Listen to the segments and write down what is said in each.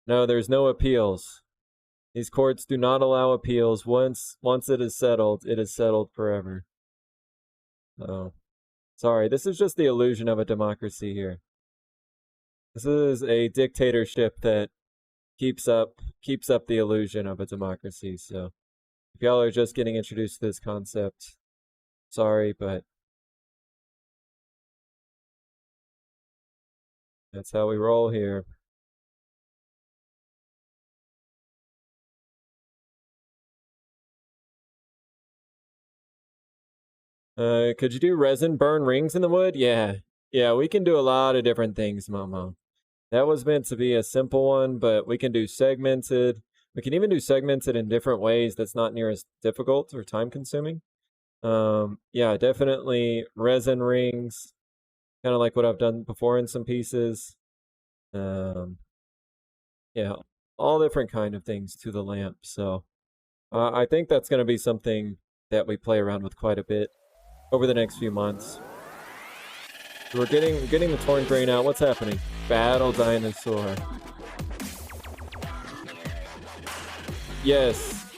No, there's no appeals. These courts do not allow appeals. Once it is settled forever. Oh, sorry. This is just the illusion of a democracy here. This is a dictatorship that keeps up the illusion of a democracy. So if y'all are just getting introduced to this concept, sorry, but that's how we roll here. Could you do resin burn rings in the wood? Yeah. Yeah, we can do a lot of different things, Mama. That was meant to be a simple one, but we can do segmented. We can even do segmented in different ways that's not near as difficult or time consuming. Yeah, definitely resin rings, kind of like what I've done before in some pieces. Um, yeah, all different kind of things to the lamp. So I think that's going to be something that we play around with quite a bit over the next few months. We're getting the torn grain out. What's happening? Battle dinosaur. Yes.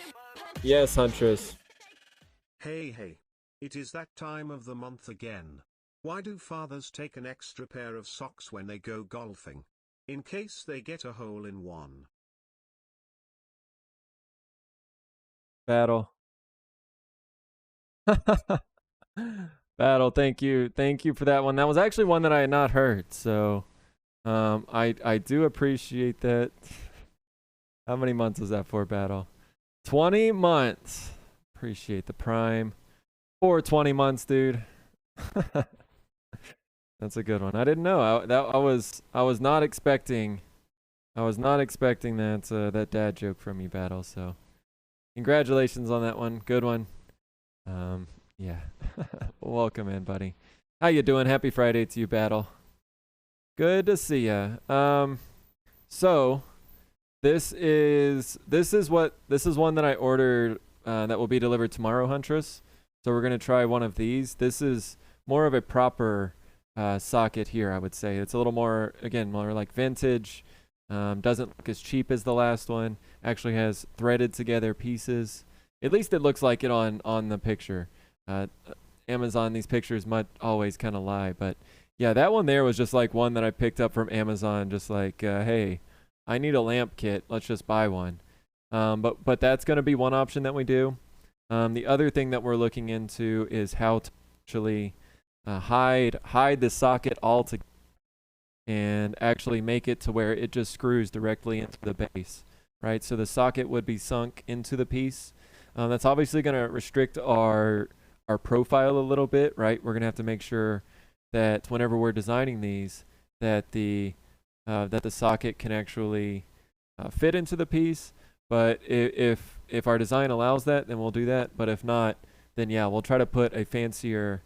Yes, Huntress. Hey, it is that time of the month again. Why do fathers take an extra pair of socks when they go golfing? In case they get a hole in one. Battle. Battle, thank you. Thank you for that one. That was actually one that I had not heard, so I do appreciate that. How many months was that for, Battle? 20 months. Appreciate the prime. For 20 months, dude. That's a good one. I didn't know. I was not expecting that that dad joke from you, Battle. So, congratulations on that one. Good one. Yeah. Welcome in, buddy. How you doing? Happy Friday to you, Battle. Good to see ya. So this is one that I ordered that will be delivered tomorrow, Huntress. So we're gonna try one of these. This is more of a proper socket here, I would say. It's a little more, again, more like vintage. Doesn't look as cheap as the last one. Actually has threaded together pieces. At least it looks like it on the picture. Amazon, these pictures might always kind of lie, but yeah, that one there was just like one that I picked up from Amazon, just like, hey, I need a lamp kit. Let's just buy one. But that's going to be one option that we do. The other thing that we're looking into is how to actually hide the socket altogether and actually make it to where it just screws directly into the base, right? So the socket would be sunk into the piece. That's obviously going to restrict our profile a little bit, right? We're going to have to make sure that whenever we're designing these, that the socket can actually fit into the piece. But if our design allows that, then we'll do that. But if not, then yeah, we'll try to put a fancier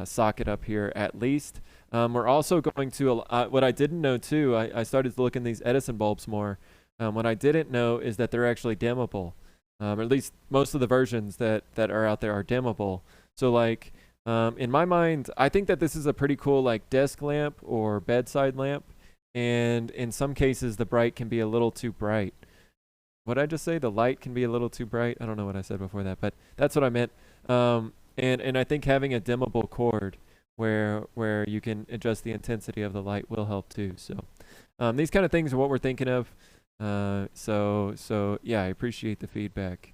socket up here at least. We're also going to, what I didn't know too, I started to look in these Edison bulbs more. What I didn't know is that they're actually dimmable. Or at least most of the versions that are out there are dimmable. So like, in my mind, I think that this is a pretty cool like desk lamp or bedside lamp. And in some cases, the bright can be a little too bright. What did I just say? The light can be a little too bright. I don't know what I said before that, but that's what I meant. And I think having a dimmable cord where you can adjust the intensity of the light will help too. So these kind of things are what we're thinking of. So yeah, I appreciate the feedback.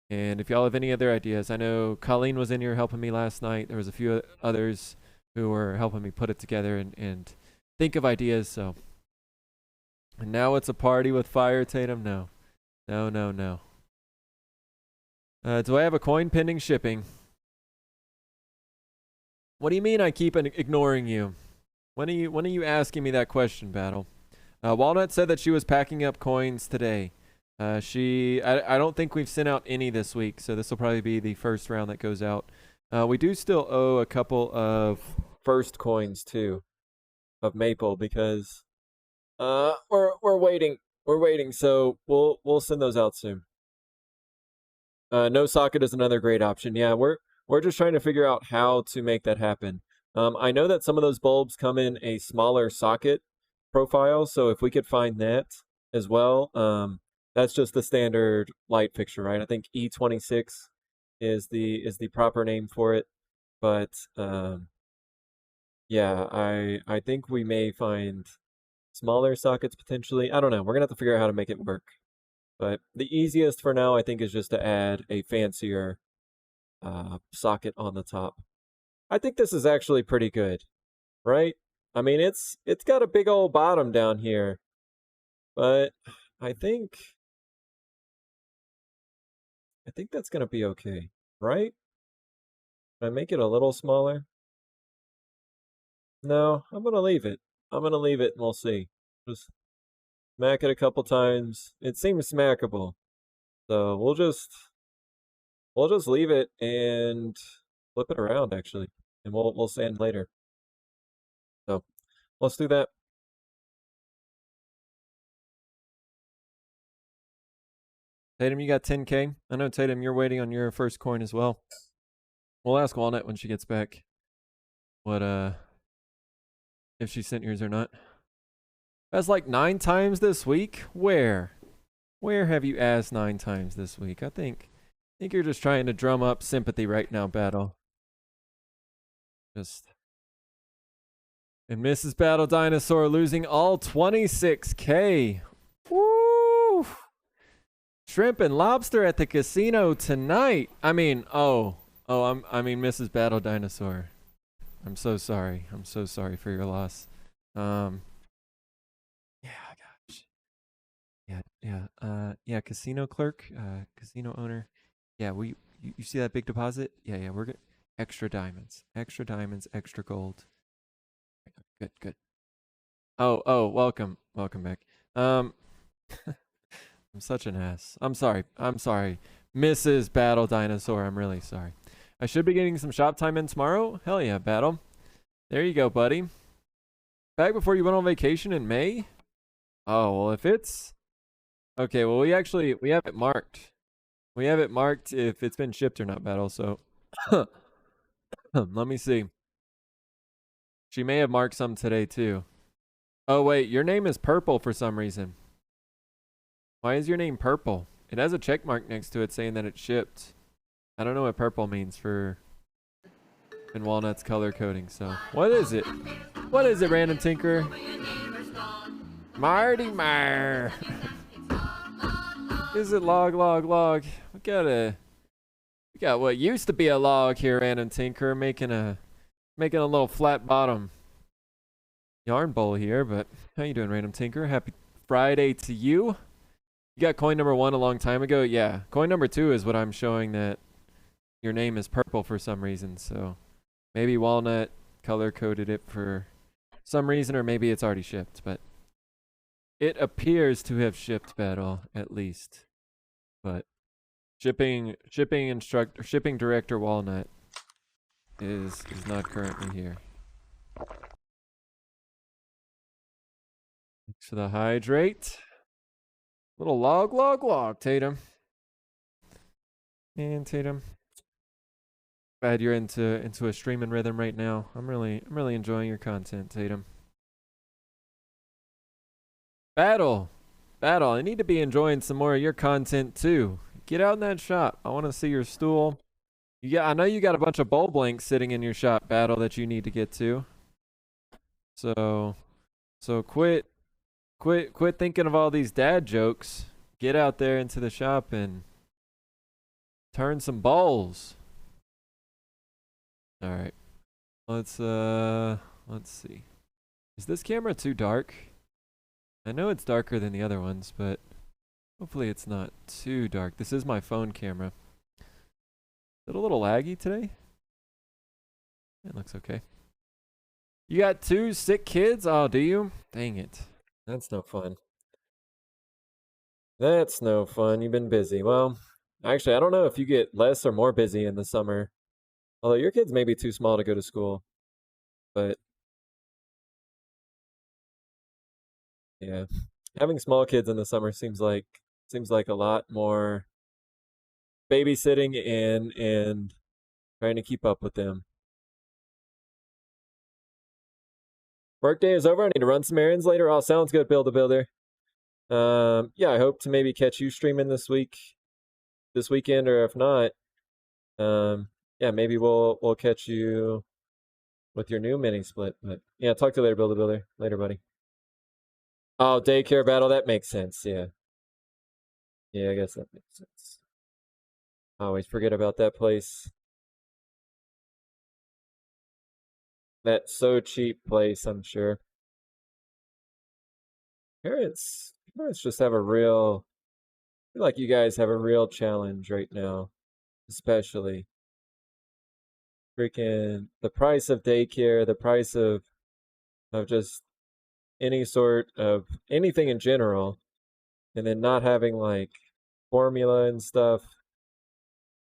And if y'all have any other ideas, I know Colleen was in here helping me last night. There was a few others who were helping me put it together and think of ideas. So, and now it's a party with Fire Tatum. No. Do I have a coin pending shipping? What do you mean I keep ignoring you? When are you asking me that question, Battle? Walnut said that she was packing up coins today. I don't think we've sent out any this week, so this will probably be the first round that goes out. We do still owe a couple of first coins too, of Maple, because we're waiting. We're waiting, so we'll send those out soon. No socket is another great option. Yeah, we're just trying to figure out how to make that happen. I know that some of those bulbs come in a smaller socket profile, so if we could find that, as well. That's just the standard light fixture, right? I think E26 is the proper name for it. But yeah, I think we may find smaller sockets potentially. I don't know. We're gonna have to figure out how to make it work. But the easiest for now, I think, is just to add a fancier socket on the top. I think this is actually pretty good, right? I mean, it's got a big old bottom down here, but I think I think that's gonna be okay, right? Can I make it a little smaller? No, I'm gonna leave it. I'm gonna leave it and we'll see. Just smack it a couple times. It seems smackable. So we'll just leave it and flip it around actually. And we'll sand later. So let's do that. Tatum, you got 10K? I know, Tatum, you're waiting on your first coin as well. We'll ask Walnut when she gets back what if she sent yours or not. That's like 9 times this week? Where? Where have you asked 9 times this week? I think you're just trying to drum up sympathy right now, Battle. Just and Mrs. Battle Dinosaur losing all 26K. Woo! Shrimp and lobster at the casino tonight. I mean, I mean, Mrs. Battle Dinosaur. I'm so sorry. I'm so sorry for your loss. Yeah, gosh. Yeah, casino clerk, casino owner. Yeah, you see that big deposit? Yeah, we're good. Extra diamonds, extra gold. Good, good. Oh, welcome back. Um, I'm such an ass. I'm sorry, Mrs. Battle Dinosaur. I'm really sorry. I should be getting some shop time in tomorrow. Hell yeah, Battle. There you go, buddy. Back before you went on vacation in May? Oh, well, if it's okay, well, we have it marked. We have it marked if it's been shipped or not, Battle. So let me see. She may have marked some today too. Oh wait, your name is purple for some reason. Why is your name purple? It has a check mark next to it saying that it's shipped. I don't know what purple means for in Walnut's color coding. So what is it? What is it, Random Tinker? Marty Mar. Is it log? We got what used to be a log here, Random Tinker, making a little flat bottom yarn bowl here. But how you doing, Random Tinker? Happy Friday to you. You got coin number 1 a long time ago. Yeah, coin number 2 is what I'm showing that your name is purple for some reason. So maybe Walnut color coded it for some reason, or maybe it's already shipped. But it appears to have shipped, Battle, at least. But shipping director Walnut is not currently here. Thanks for the hydrate. Little log, Tatum. And Tatum. Glad you're into a streaming rhythm right now. I'm really enjoying your content, Tatum. Battle. I need to be enjoying some more of your content too. Get out in that shop. I want to see your stool. I know you got a bunch of bowl blanks sitting in your shop, Battle, that you need to get to. So quit thinking of all these dad jokes. Get out there into the shop and turn some bowls. All right. Let's see. Is this camera too dark? I know it's darker than the other ones, but hopefully it's not too dark. This is my phone camera. Is it a little laggy today? It looks okay. You got 2 sick kids? Oh, do you? Dang it. That's no fun. That's no fun. You've been busy. Well, actually, I don't know if you get less or more busy in the summer. Although your kids may be too small to go to school. But yeah, having small kids in the summer seems like a lot more babysitting and trying to keep up with them. Workday is over. I need to run some errands later. Oh, sounds good, Builder. Yeah, I hope to maybe catch you streaming this weekend, or if not, um, yeah, maybe we'll catch you with your new mini split. But yeah, talk to you later, Builder Builder. Later, buddy. Oh, daycare battle. That makes sense. Yeah, yeah, I guess that makes sense. I always forget about that place. That so cheap place, I'm sure. Parents just have a real. I feel like you guys have a real challenge right now, especially freaking the price of daycare, the price of just any sort of anything in general, and then not having like formula and stuff.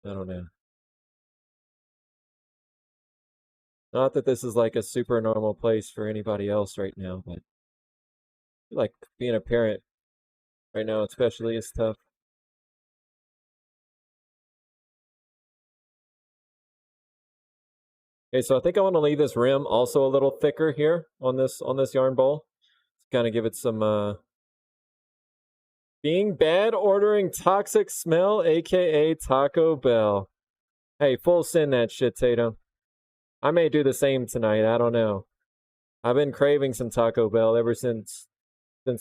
I don't know. Not that this is like a super normal place for anybody else right now, but like being a parent right now, especially, is tough. Okay, so I think I want to leave this rim also a little thicker here on this yarn bowl. Kind of give it some being bad ordering toxic smell, aka Taco Bell. Hey, full send that shit, Tatum. I may do the same tonight. I don't know. I've been craving some Taco Bell ever since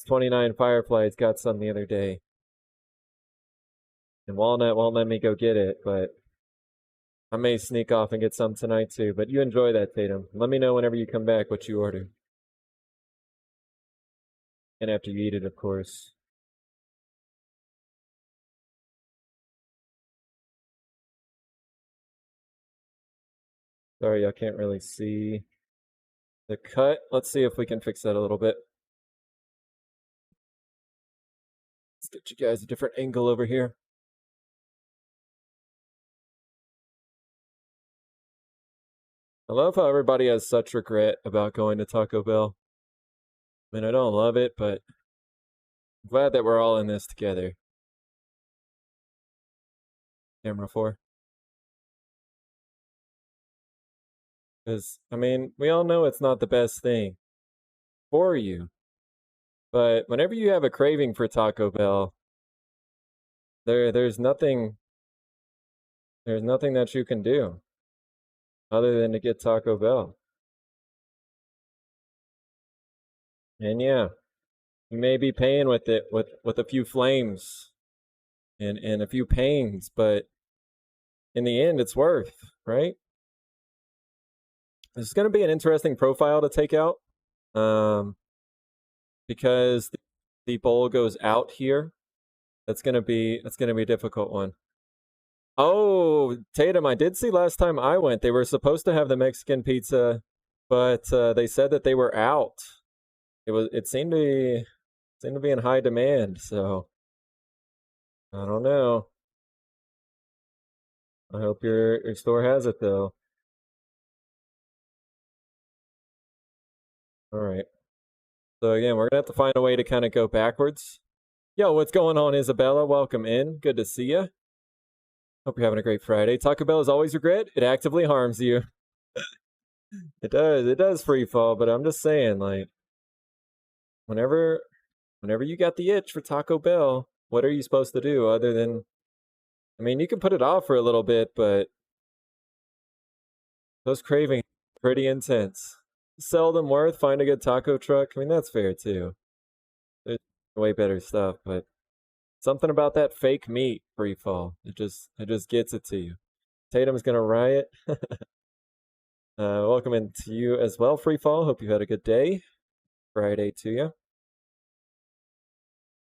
29 Fireflies got some the other day. And Walnut won't let me go get it, but I may sneak off and get some tonight too. But you enjoy that, Tatum. Let me know whenever you come back what you order. And after you eat it, of course. Sorry, I can't really see the cut. Let's see if we can fix that a little bit. Let's get you guys a different angle over here. I love how everybody has such regret about going to Taco Bell. I mean, I don't love it, but I'm glad that we're all in this together. Camera 4. Because, I mean, we all know it's not the best thing for you. But whenever you have a craving for Taco Bell, there's nothing that you can do other than to get Taco Bell. And yeah, you may be paying with it with a few flames and a few pains, but in the end it's worth, right? This is going to be an interesting profile to take out. Because the bowl goes out here. That's gonna be a difficult one. Oh, Tatum, I did see last time I went, they were supposed to have the Mexican pizza, but they said that they were out. It seemed to be in high demand, so I don't know. I hope your store has it though. All right. So again, we're gonna have to find a way to kind of go backwards. Yo, what's going on, Isabella? Welcome in. Good to see you. Hope you're having a great Friday. Taco Bell is always regret. It actively harms you. It does free fall, but I'm just saying, like, whenever you got the itch for Taco Bell, what are you supposed to do other than, I mean, you can put it off for a little bit, but those cravings are pretty intense. Seldom worth, find a good taco truck. I mean, that's fair too. There's way better stuff, but something about that fake meat free fall, it just gets it to you. Tatum's gonna riot. Welcome in to you as well, free fall. Hope you had a good day. Friday to you.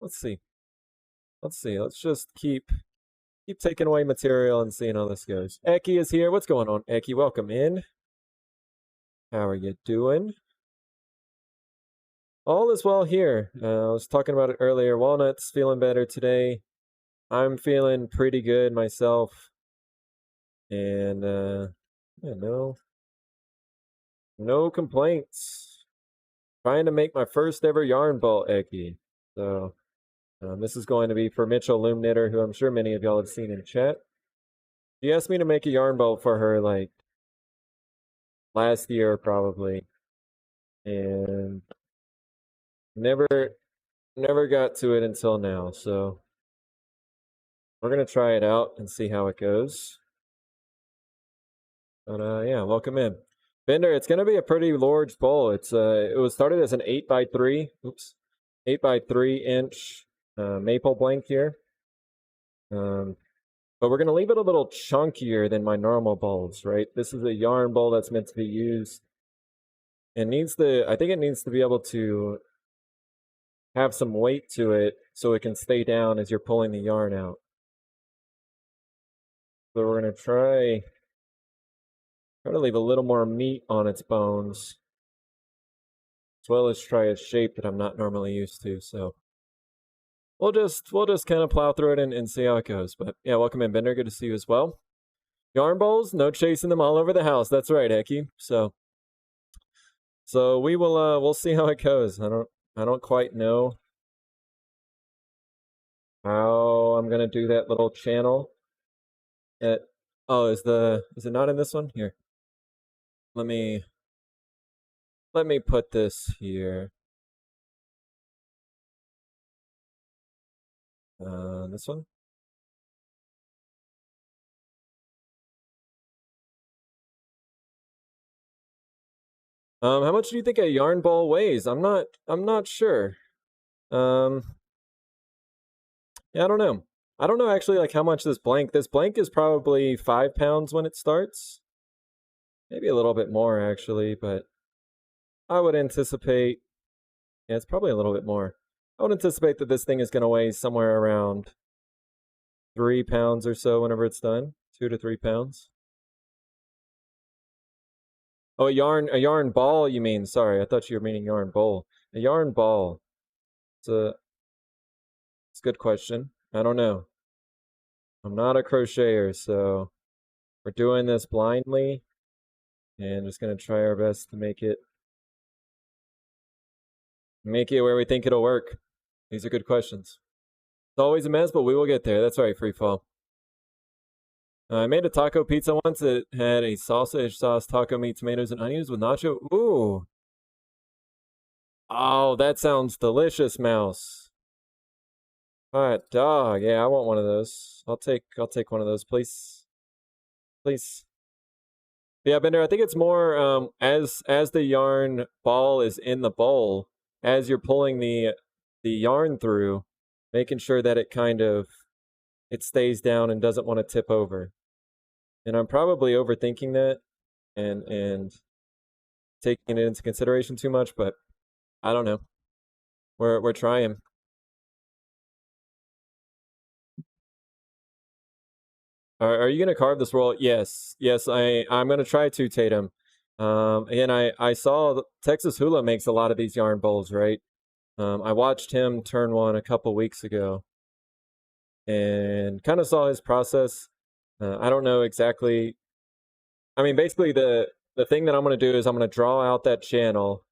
Let's see. Let's see. Let's just keep taking away material and seeing how this goes. Eki is here. What's going on, Eki? Welcome in. How are you doing? All is well here. I was talking about it earlier. Walnut's feeling better today. I'm feeling pretty good myself. And yeah, no complaints. Trying to make my first ever yarn ball, Eki. So this is going to be for Mitchell Loom Knitter, who I'm sure many of y'all have seen in chat. She asked me to make a yarn bowl for her like last year probably, and never Never got to it until now, so we're gonna try it out and see how it goes. But yeah, welcome in. Bender, it's gonna be a pretty large bowl. It was started as an 8x3, 8x3 inch maple blank here. But we're gonna leave it a little chunkier than my normal bowls, right? This is a yarn bowl that's meant to be used. I think it needs to be able to have some weight to it so it can stay down as you're pulling the yarn out. So we're gonna try to leave a little more meat on its bones, as well as try a shape that I'm not normally used to. So we'll just kind of plow through it and see how it goes. But yeah, welcome in, Bender. Good to see you as well. Yarn bowls, no chasing them all over the house. That's right, Eki. So we will we'll see how it goes. I don't quite know how I'm gonna do that little channel. Oh, is it not in this one? Here. Let me put this here. This one. How much do you think a yarn ball weighs? I'm not sure. Yeah, I don't know. I don't know actually like how much this blank is probably 5 pounds when it starts. Maybe a little bit more actually, but I would anticipate, yeah, it's probably a little bit more. I would anticipate that this thing is gonna weigh somewhere around 3 pounds or so whenever it's done. 2 to 3 pounds. Oh, a yarn ball, you mean? Sorry, I thought you were meaning yarn bowl. A yarn ball. It's a good question. I don't know. I'm not a crocheter, so we're doing this blindly and just gonna try our best to make it where we think it'll work. These are good questions. It's always a mess, but we will get there. That's right, free fall. I made a taco pizza once. It had a sausage sauce, taco meat, tomatoes, and onions with nacho. Ooh. Oh, that sounds delicious, Mouse. Hot dog. Yeah, I want one of those. I'll take one of those, please. Please. Yeah, Bender, I think it's more as the yarn ball is in the bowl, as you're pulling the yarn through, making sure that it stays down and doesn't want to tip over. And I'm probably overthinking that and taking it into consideration too much, but I don't know. We're trying. Are you gonna carve this roll? Yes, I'm gonna try to, Tatum. Again, I saw Texas Hula makes a lot of these yarn bowls, right? I watched him turn one a couple weeks ago, and kind of saw his process. I don't know exactly. I mean, basically the thing that I'm gonna do is I'm gonna draw out that channel,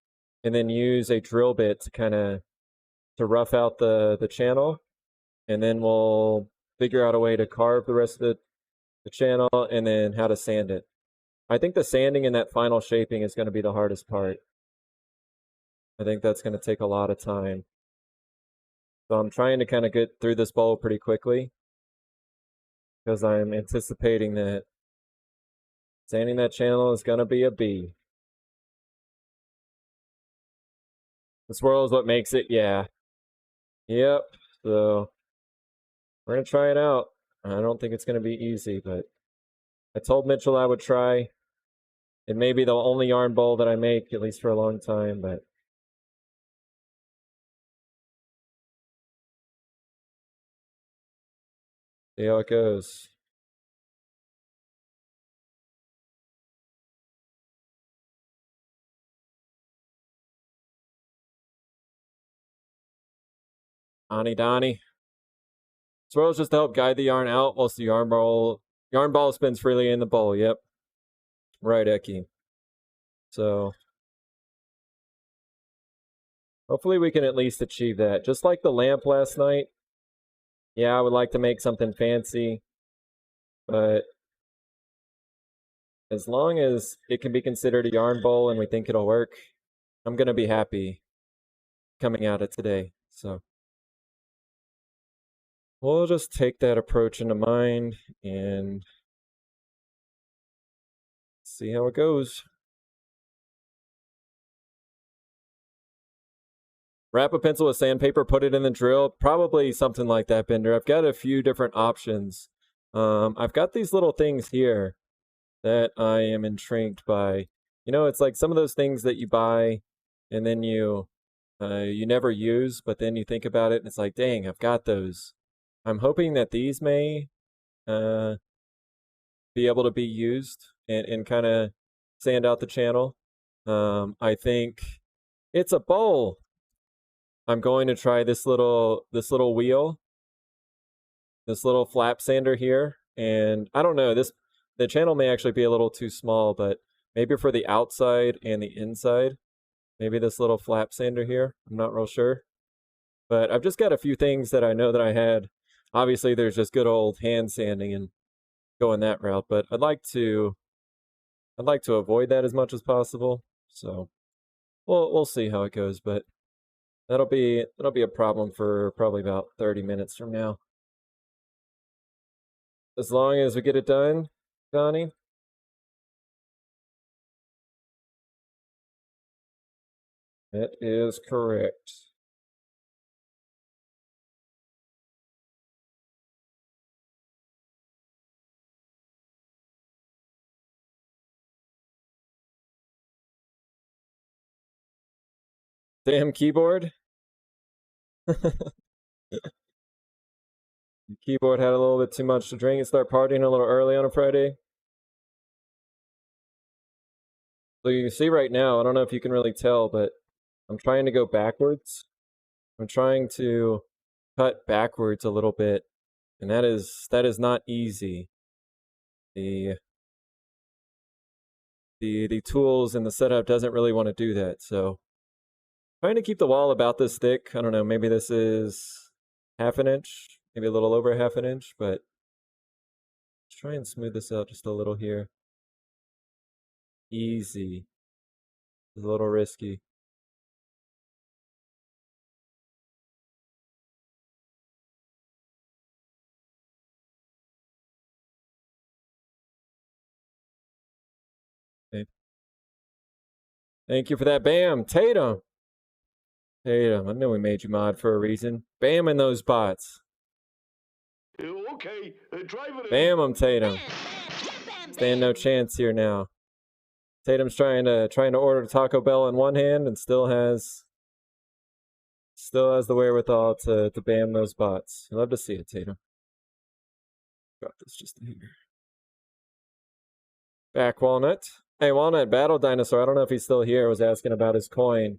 and then use a drill bit to kind of to rough out the channel, and then we'll figure out a way to carve the rest of the channel, and then how to sand it. I think the sanding and that final shaping is going to be the hardest part. I think that's going to take a lot of time. So I'm trying to kind of get through this bowl pretty quickly because I'm anticipating that sanding that channel is going to be a B. The swirl is what makes it, yeah. Yep. So we're going to try it out. I don't think it's going to be easy, but I told Mitchell I would try. It may be the only yarn bowl that I make, at least for a long time, but see how it goes. Donnie Donnie. Swirls just to help guide the yarn out whilst the yarn ball spins freely in the bowl. Yep. Right, Eki. So hopefully we can at least achieve that. Just like the lamp last night. Yeah, I would like to make something fancy, but as long as it can be considered a yarn bowl and we think it'll work, I'm gonna be happy coming out of today. So we'll just take that approach into mind and see how it goes. Wrap a pencil with sandpaper, put it in the drill. Probably something like that, Bender. I've got a few different options. I've got these little things here that I am intrigued by. You know, it's like some of those things that you buy and then you never use, but then you think about it and it's like, dang, I've got those. I'm hoping that these may uh, be able to be used and kind of sand out the channel. I think it's a bowl. I'm going to try this little wheel, this little flap sander here, and I don't know, this the channel may actually be a little too small, but maybe for the outside and the inside, maybe this little flap sander here. I'm not real sure. But I've just got a few things that I know that I had. Obviously, there's just good old hand sanding and going that route, but I'd like to avoid that as much as possible. So we'll see how it goes, but that'll be a problem for probably about 30 minutes from now. As long as we get it done, Donnie. That is correct. Damn keyboard. Keyboard had a little bit too much to drink and start partying a little early on a Friday. So you can see right now, I don't know if you can really tell, but I'm trying to go backwards. I'm trying to cut backwards a little bit, and that is not easy. The the tools and the setup doesn't really want to do that. So trying to keep the wall about this thick. I don't know, maybe this is half an inch, maybe a little over half an inch, but let's try and smooth this out just a little here. Easy. It's a little risky. Okay. Thank you for that. Bam! Tatum! Tatum, I know we made you mod for a reason. Bam in those bots. Okay, drive it in. Bam 'em, Tatum. Stand no chance here now. Tatum's trying to order Taco Bell in one hand and still has the wherewithal to bam those bots. You love to see it, Tatum. Drop this just in here. Back Walnut. Hey Walnut, Battle Dinosaur. I don't know if he's still here. Was asking about his coin.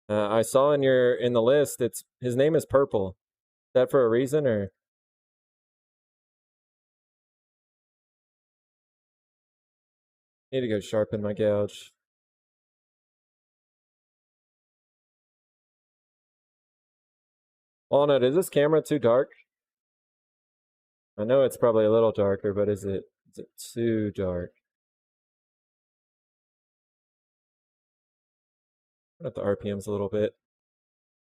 I saw in the list. It's his name is Purple. Is that for a reason or? Need to go sharpen my gouge. Walnut, is this camera too dark? I know it's probably a little darker, but is it too dark? Up the RPMs a little bit.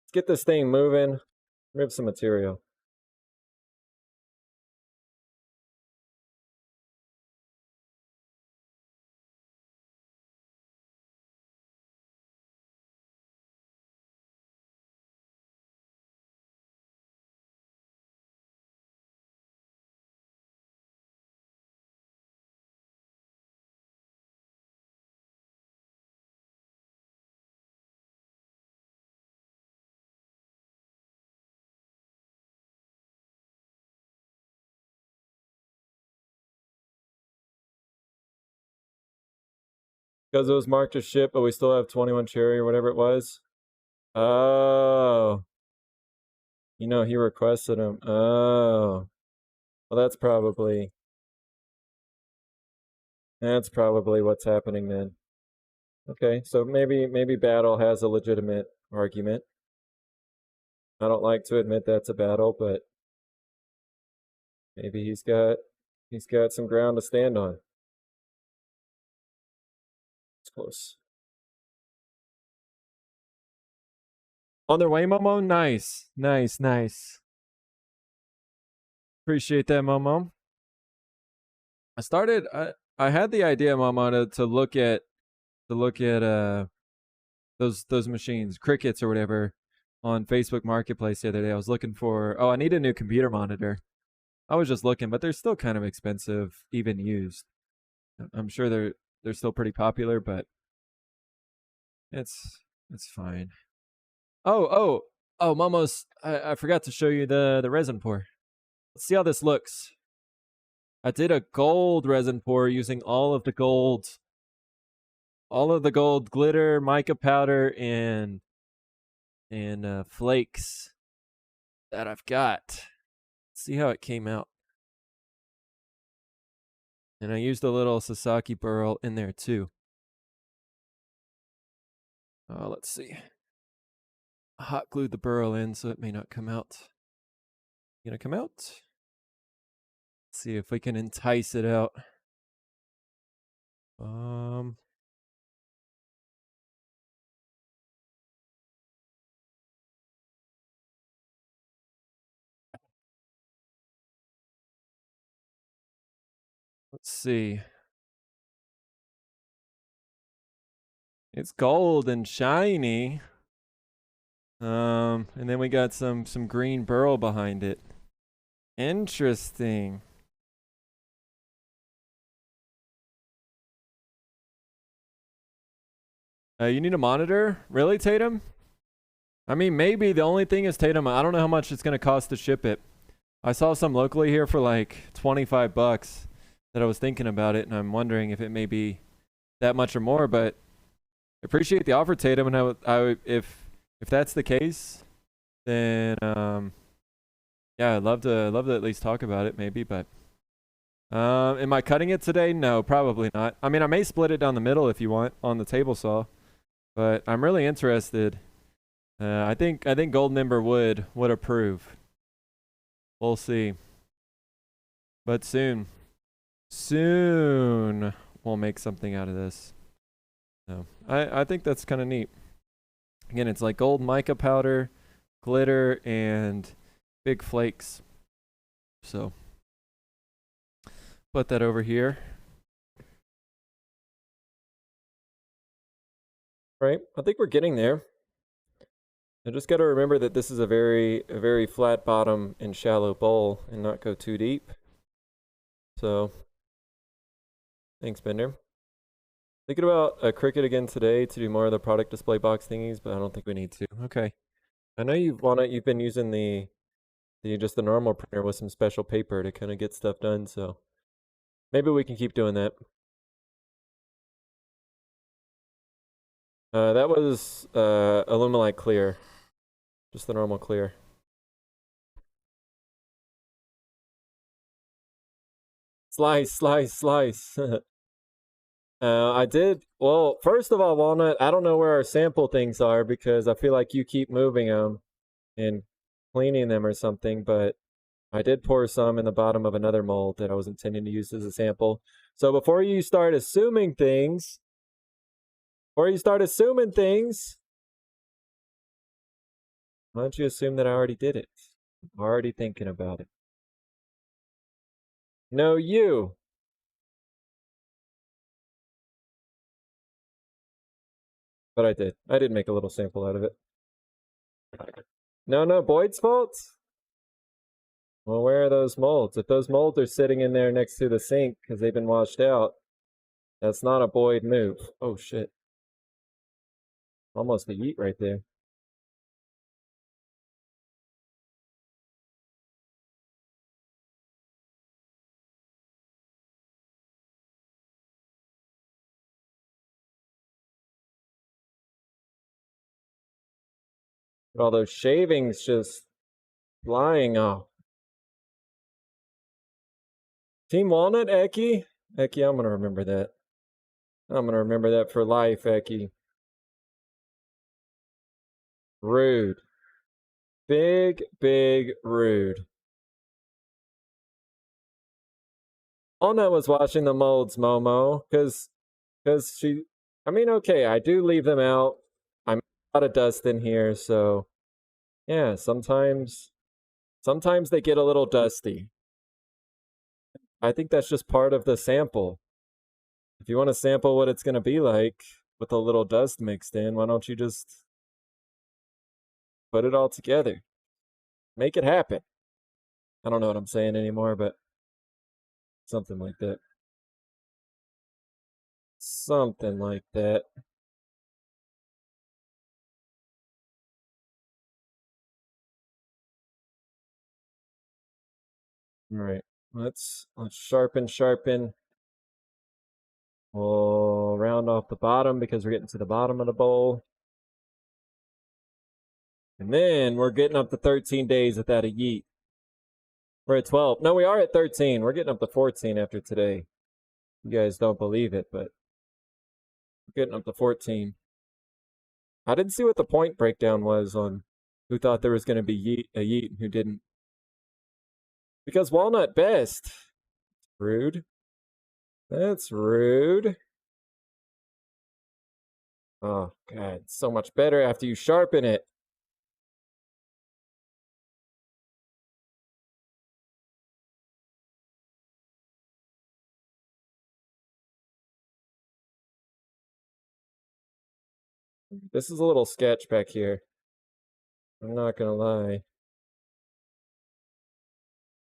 Let's get this thing moving. Rip some material. Because it was marked as ship, but we still have 21 cherry or whatever it was. Oh. You know, he requested them. Oh. Well, that's probably what's happening then. Okay, so maybe Battle has a legitimate argument. I don't like to admit that's a battle, but maybe he's got some ground to stand on. It's close. On their way, Momo? Nice. Nice, nice. Appreciate that, Momo. I had the idea, Momo, to look at those machines, crickets or whatever, on Facebook Marketplace the other day. I was looking for I need a new computer monitor. I was just looking, but they're still kind of expensive, even used. I'm sure they're still pretty popular, but it's fine. Oh, Momo's. I forgot to show you the resin pour. Let's see how this looks. I did a gold resin pour using all of the gold glitter, mica powder, and flakes that I've got. Let's see how it came out. And I used a little Sasaki burl in there too. Let's see. I hot glued the burl in so it may not come out. Gonna come out? Let's see if we can entice it out. Let's see. It's gold and shiny. And then we got some green burl behind it. Interesting. You need a monitor? Really, Tatum? I mean, maybe. The only thing is, Tatum, I don't know how much it's going to cost to ship it. I saw some locally here for like $25 that I was thinking about it, and I'm wondering if it may be that much or more, but I appreciate the offer, Tatum, and if that's the case, then yeah, I'd love to at least talk about it maybe, but am I cutting it today? No, probably not. I mean, I may split it down the middle if you want on the table saw, but I'm really interested. I think Golden Ember would approve. We'll see. But soon we'll make something out of this. So I think that's kind of neat. Again, it's like gold mica powder, glitter, and big flakes. So put that over here. Right, I think we're getting there. I just got to remember that this is a very flat bottom and shallow bowl and not go too deep. So, thanks, Bender. Thinking about a Cricut again today to do more of the product display box thingies, but I don't think we need to. Okay. I know you've been using the normal printer with some special paper to kind of get stuff done, so maybe we can keep doing that. That was Illumilite clear. Just the normal clear. Slice. I did. Well, first of all, Walnut, I don't know where our sample things are because I feel like you keep moving them and cleaning them or something, but I did pour some in the bottom of another mold that I was intending to use as a sample. So before you start assuming things, why don't you assume that I already did it? I'm already thinking about it. No, you. But I did. I did make a little sample out of it. No, Boyd's fault? Well, where are those molds? If those molds are sitting in there next to the sink because they've been washed out, that's not a Boyd move. Oh, shit. Almost a yeet right there. All those shavings just flying off. Team Walnut, Eki? Eki, I'm going to remember that. I'm going to remember that for life, Eki. Rude. Big rude. Walnut was washing the molds, Momo, because she, I mean, okay, I do leave them out. I'm a lot of dust in here, so yeah, sometimes they get a little dusty. I think that's just part of the sample. If you want to sample what it's going to be like with a little dust mixed in, why don't you just put it all together? Make it happen. I don't know what I'm saying anymore, but something like that. Something like that. All right. Let's sharpen. We'll round off the bottom because we're getting to the bottom of the bowl. And then we're getting up to 13 days without a yeet. We're at 12. No, we are at 13. We're getting up to 14 after today. You guys don't believe it, but we're getting up to 14. I didn't see what the point breakdown was on who thought there was going to be a yeet and who didn't. Because walnut best. Rude. That's rude. Oh, God. So much better after you sharpen it. This is a little sketch back here. I'm not gonna lie.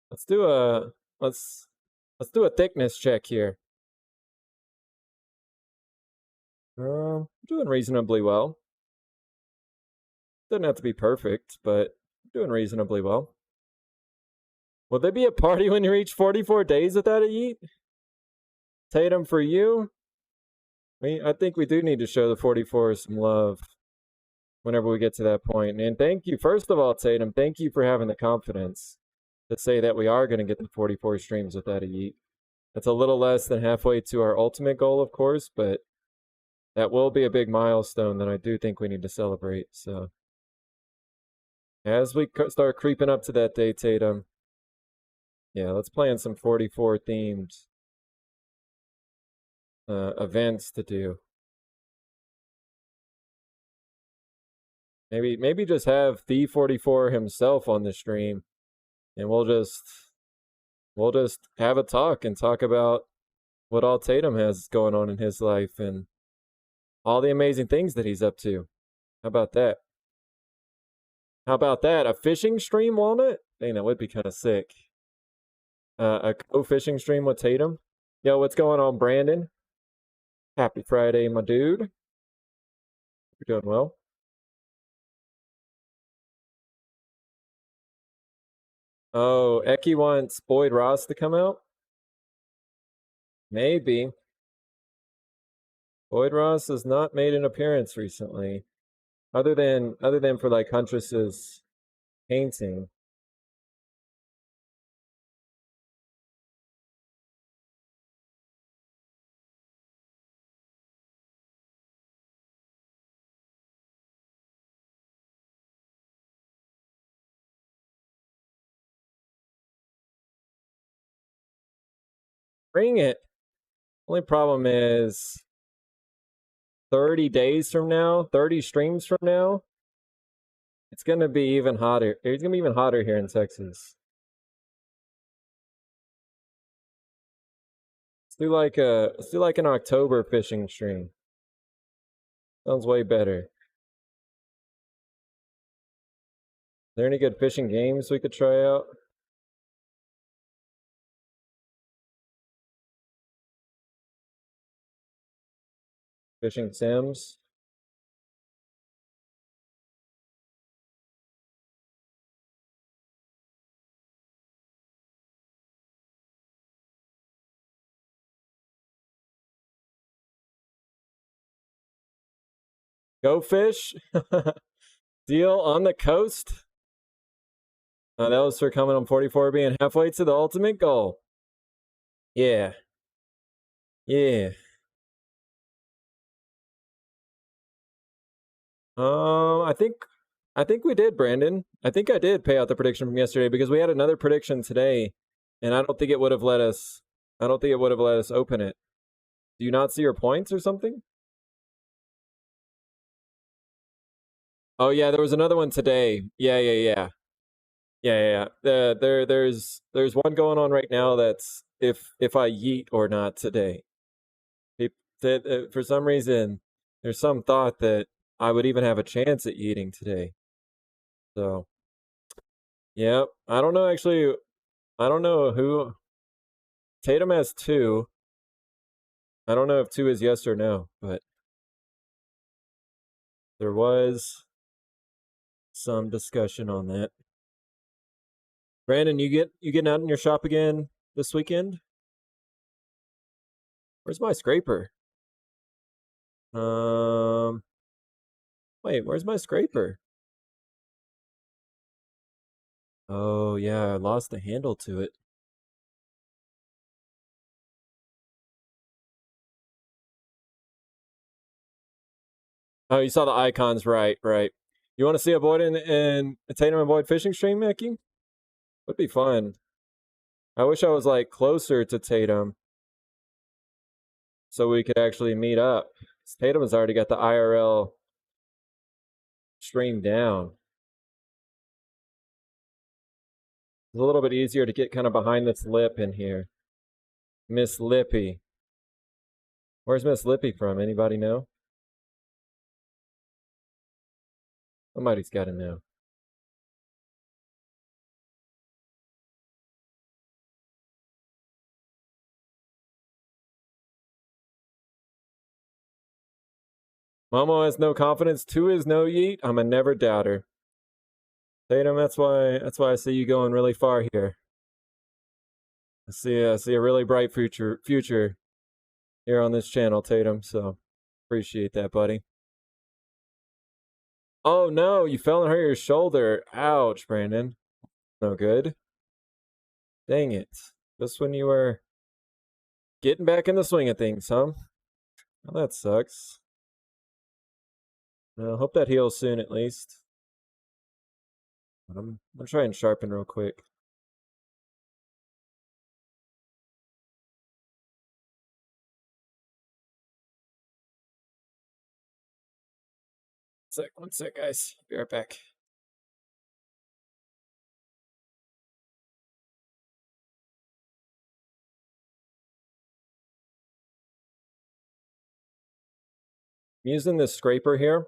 Let's do a let's do a thickness check here. Doing reasonably well. Doesn't have to be perfect, but doing reasonably well. Will there be a party when you reach 44 days without a yeet? Tatum, for you? I think we do need to show the 44 some love whenever we get to that point. And thank you, first of all, Tatum, thank you for having the confidence to say that we are going to get the 44 streams without a yeet. That's a little less than halfway to our ultimate goal, of course, but that will be a big milestone that I do think we need to celebrate. So as we start creeping up to that day, Tatum, yeah, let's plan some 44 themed events to do. Maybe just have the 44 himself on the stream, and we'll just have a talk and talk about what all Tatum has going on in his life and all the amazing things that he's up to. How about that? How about that? A fishing stream, Walnut? Dang, that would be kind of sick. A co-fishing stream with Tatum. Yo, what's going on, Brandon? Happy Friday, my dude. You're doing well. Oh, Eki wants Boyd Ross to come out? Maybe. Boyd Ross has not made an appearance recently. Other than for like Huntress's painting. Bring it. Only problem is 30 days from now, 30 streams from now, it's gonna be even hotter. It's gonna be even hotter here in Texas. Let's do like an October fishing stream. Sounds way better. Are there any good fishing games we could try out? Fishing sims? Go fish? Deal on the coast? That was for coming on 44 being halfway to the ultimate goal. Yeah. Yeah. I think we did, Brandon. I think I did pay out the prediction from yesterday because we had another prediction today, and I don't think it would have let us. I don't think it would have let us open it. Do you not see your points or something? Oh yeah, there was another one today. Yeah. There's one going on right now that's if I yeet or not today. For some reason, there's some thought that I would even have a chance at yeeting today. So, yeah, I don't know actually. I don't know who. Tatum has two. I don't know if two is yes or no, but there was some discussion on that. Brandon, you getting out in your shop again this weekend? Where's my scraper? Um, wait, where's my scraper? Oh yeah, I lost the handle to it. Oh, you saw the icons, right? Right. You want to see a Boyd and a Tatum and Boyd fishing stream, Mickey? Would be fun. I wish I was like closer to Tatum, so we could actually meet up. Tatum has already got the IRL stream down. It's a little bit easier to get kind of behind this lip in here. Miss Lippy. Where's Miss Lippy from? Anybody know? Somebody's got to know. Momo has no confidence. Two is no yeet. I'm a never doubter. Tatum, that's why I see you going really far here. I see a really bright future here on this channel, Tatum. So appreciate that, buddy. Oh no, you fell and hurt your shoulder. Ouch, Brandon. No good. Dang it. Just when you were getting back in the swing of things, huh? Well, that sucks. Hope that heals soon at least. I'm gonna try and sharpen real quick. One sec, guys. Be right back. I'm using this scraper here.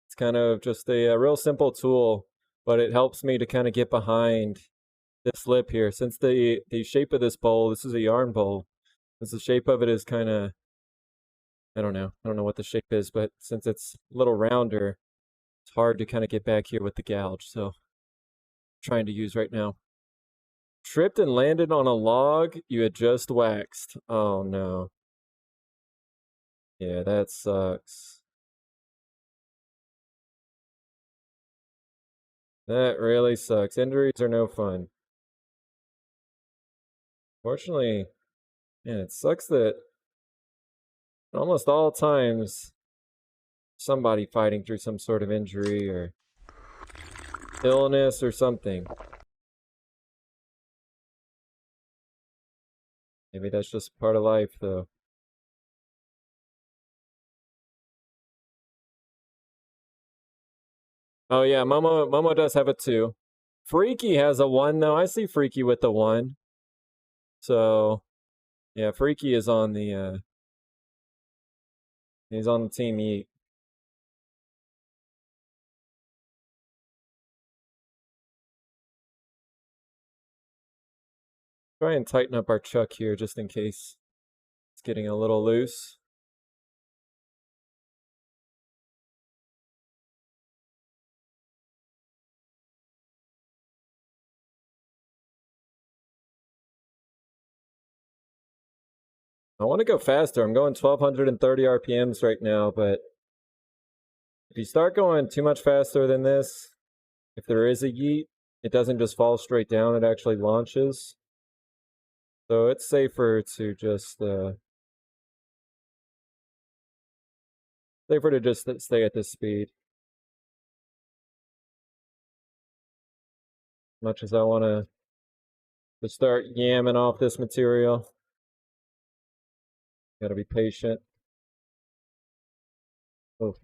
It's kind of just a real simple tool, but it helps me to kind of get behind this lip here. Since the shape of this bowl, this is a yarn bowl. Since the shape of it is kind of, I don't know what the shape is, but since it's a little rounder, it's hard to kind of get back here with the gouge. So I'm trying to use right now. Tripped and landed on a log you had just waxed. Oh no. Yeah, that sucks. That really sucks. Injuries are no fun. Fortunately, man, it sucks that almost all times somebody fighting through some sort of injury or illness or something. Maybe that's just part of life, though. Oh yeah, Momo does have a 2. Freaky has a 1 though. I see Freaky with the 1. So yeah, Freaky is on the he's on the team Yeet. Try and tighten up our chuck here just in case it's getting a little loose. I want to go faster. I'm going 1230 RPMs right now, but if you start going too much faster than this, if there is a yeet, it doesn't just fall straight down, it actually launches. So it's safer to just stay at this speed. Much as I want to start yamming off this material, gotta be patient. Oh,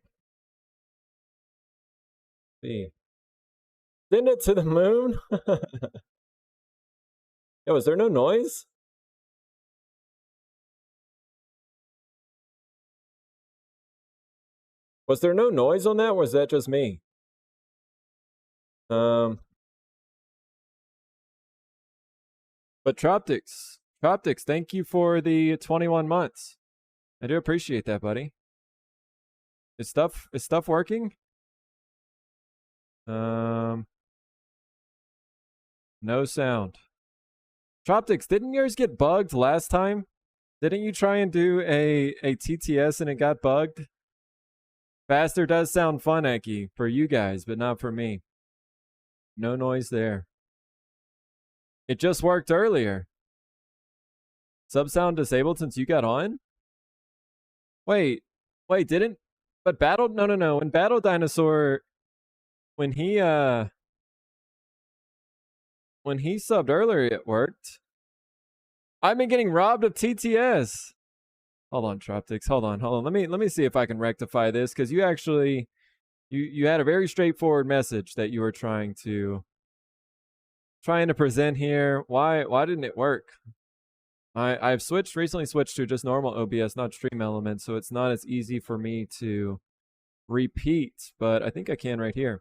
see. Send it to the moon? Yo, is there no noise? Was there no noise on that, or was that just me? But Troptics, thank you for the 21 months. I do appreciate that, buddy. Is stuff working? No sound. Troptics, didn't yours get bugged last time? Didn't you try and do a TTS and it got bugged? Faster does sound fun, Eki, for you guys, but not for me. No noise there. It just worked earlier. Sub sound disabled since you got on? Wait, didn't? But Battle, no. When Battle Dinosaur, when he subbed earlier, it worked. I've been getting robbed of TTS. Hold on, Troptics. Hold on. Let me see if I can rectify this, because you actually you had a very straightforward message that you were trying to present here. Why didn't it work? I've recently switched to just normal OBS, not Stream Elements, so it's not as easy for me to repeat, but I think I can right here.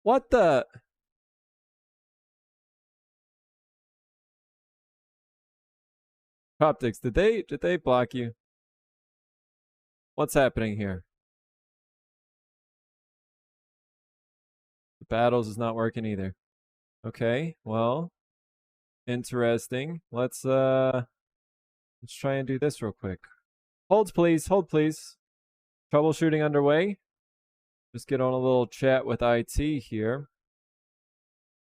What the? Optics, did they block you? What's happening here? The battles is not working either. Okay, well, interesting. Let's try and do this real quick. Hold please. Troubleshooting underway. Just get on a little chat with IT here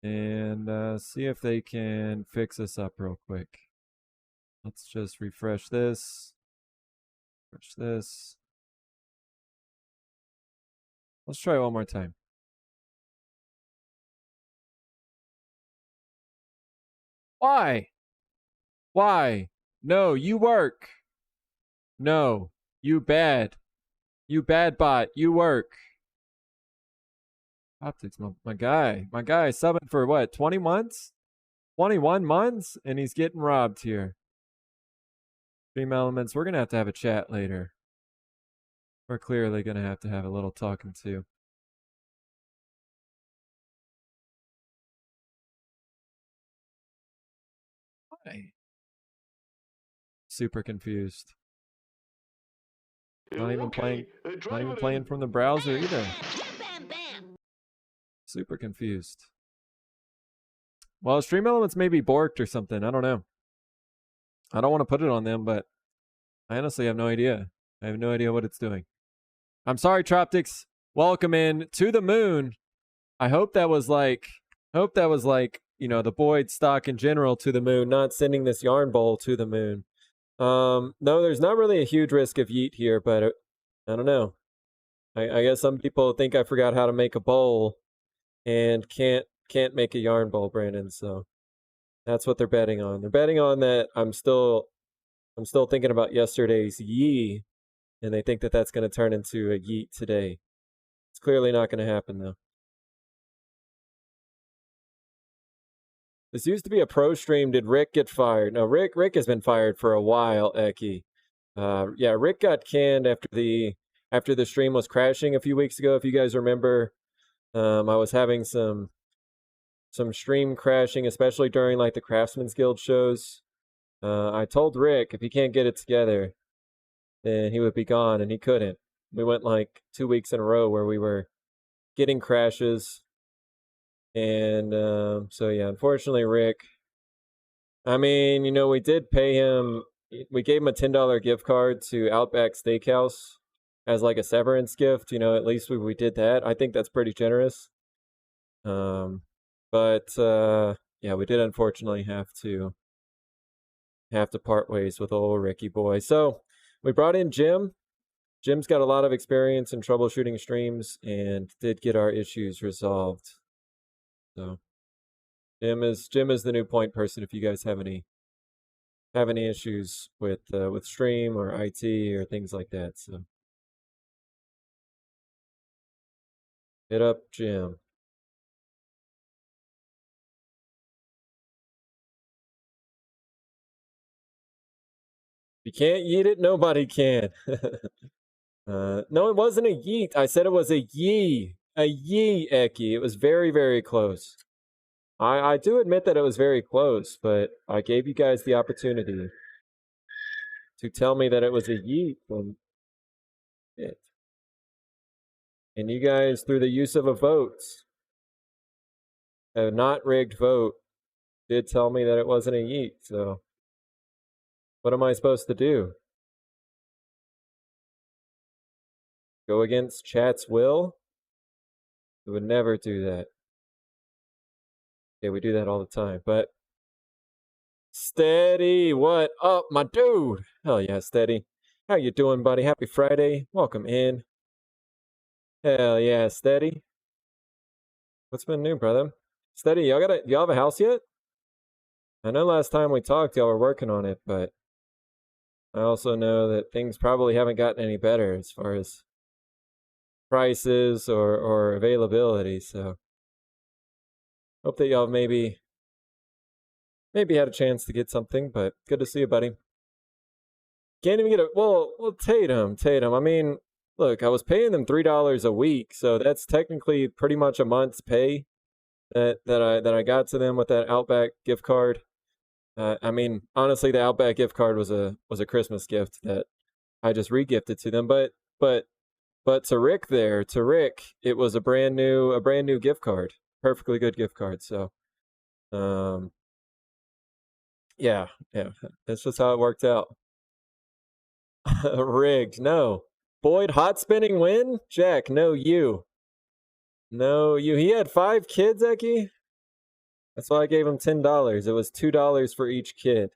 and see if they can fix us up real quick. Let's just refresh this. Let's try one more time. Why? No, you work. No, you bad. You bad bot. You work. Optics, my guy subbing for what? 20 months? 21 months? And he's getting robbed here. Stream Elements, we're gonna have to have a chat later. We're clearly gonna have to have a little talking to. Why? Super confused. Not even playing from the browser either. Super confused. Well, Stream Elements may be borked or something. I don't know. I don't want to put it on them, but I honestly have no idea. I have no idea what it's doing. I'm sorry, Troptics. Welcome in to the moon. I hope that was like, the Boyd stock in general to the moon, not sending this yarn bowl to the moon. No, there's not really a huge risk of yeet here, but I don't know. I guess some people think I forgot how to make a bowl and can't make a yarn bowl, Brandon. So that's what they're betting on. They're betting on that I'm still thinking about yesterday's yee, and they think that that's going to turn into a yeet today. It's clearly not going to happen though. This used to be a pro stream. Did Rick get fired? No, Rick has been fired for a while, Eki. Yeah, Rick got canned after the stream was crashing a few weeks ago. If you guys remember, I was having some stream crashing, especially during like the Craftsman's Guild shows. I told Rick if he can't get it together, then he would be gone, and he couldn't. We went like 2 weeks in a row where we were getting crashes. And so yeah, unfortunately, Rick. I mean, we did pay him. We gave him a $10 gift card to Outback Steakhouse as like a severance gift. At least we did that. I think that's pretty generous. But yeah, we did unfortunately have to part ways with old Ricky boy. So we brought in Jim. Jim's got a lot of experience in troubleshooting streams and did get our issues resolved. So Jim is the new point person if you guys have any issues with stream or IT or things like that. So Hit up Jim. If you can't yeet it, nobody can. No, it wasn't a yeet. I said it was a yee. A yee, Eki. It was very, very close. I do admit that it was very close, but I gave you guys the opportunity to tell me that it was a yeet from it. And you guys, through the use of a vote, a not rigged vote, did tell me that it wasn't a yeet. So, what am I supposed to do? Go against chat's will? We would never do that. Yeah, we do that all the time. But Steady, what up, my dude? Hell yeah, Steady. How you doing, buddy? Happy Friday. Welcome in. Hell yeah, Steady. What's been new, brother? Steady, y'all have a house yet? I know last time we talked, y'all were working on it, but I also know that things probably haven't gotten any better as far as prices or availability. So hope that y'all maybe had a chance to get something. But good to see you, buddy. Can't even get a well. Tatum. I mean, look, I was paying them $3 a week, so that's technically pretty much a month's pay that I got to them with that Outback gift card. I mean, honestly, the Outback gift card was a Christmas gift that I just regifted to them. But to Rick it was a brand new gift card, perfectly good gift card. So, um, yeah, that's just how it worked out. Rigged, no. Boyd hot spinning win? Jack, no you. No you. He had 5 kids, Eki. That's why I gave him $10. It was $2 for each kid.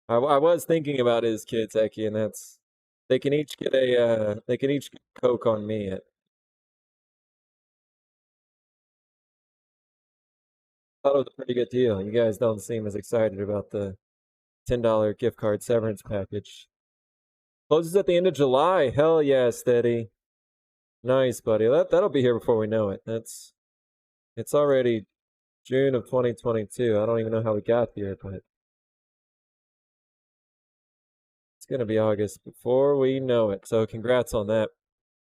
I was thinking about his kids, Eki, and that's they can each get Coke on me. Thought it was a pretty good deal. You guys don't seem as excited about the $10 gift card severance package. Closes at the end of July. Hell yeah, Steady. Nice, buddy. That'll be here before we know it. It's already June of 2022. I don't even know how we got here, but it's gonna be August before we know it. So congrats on that.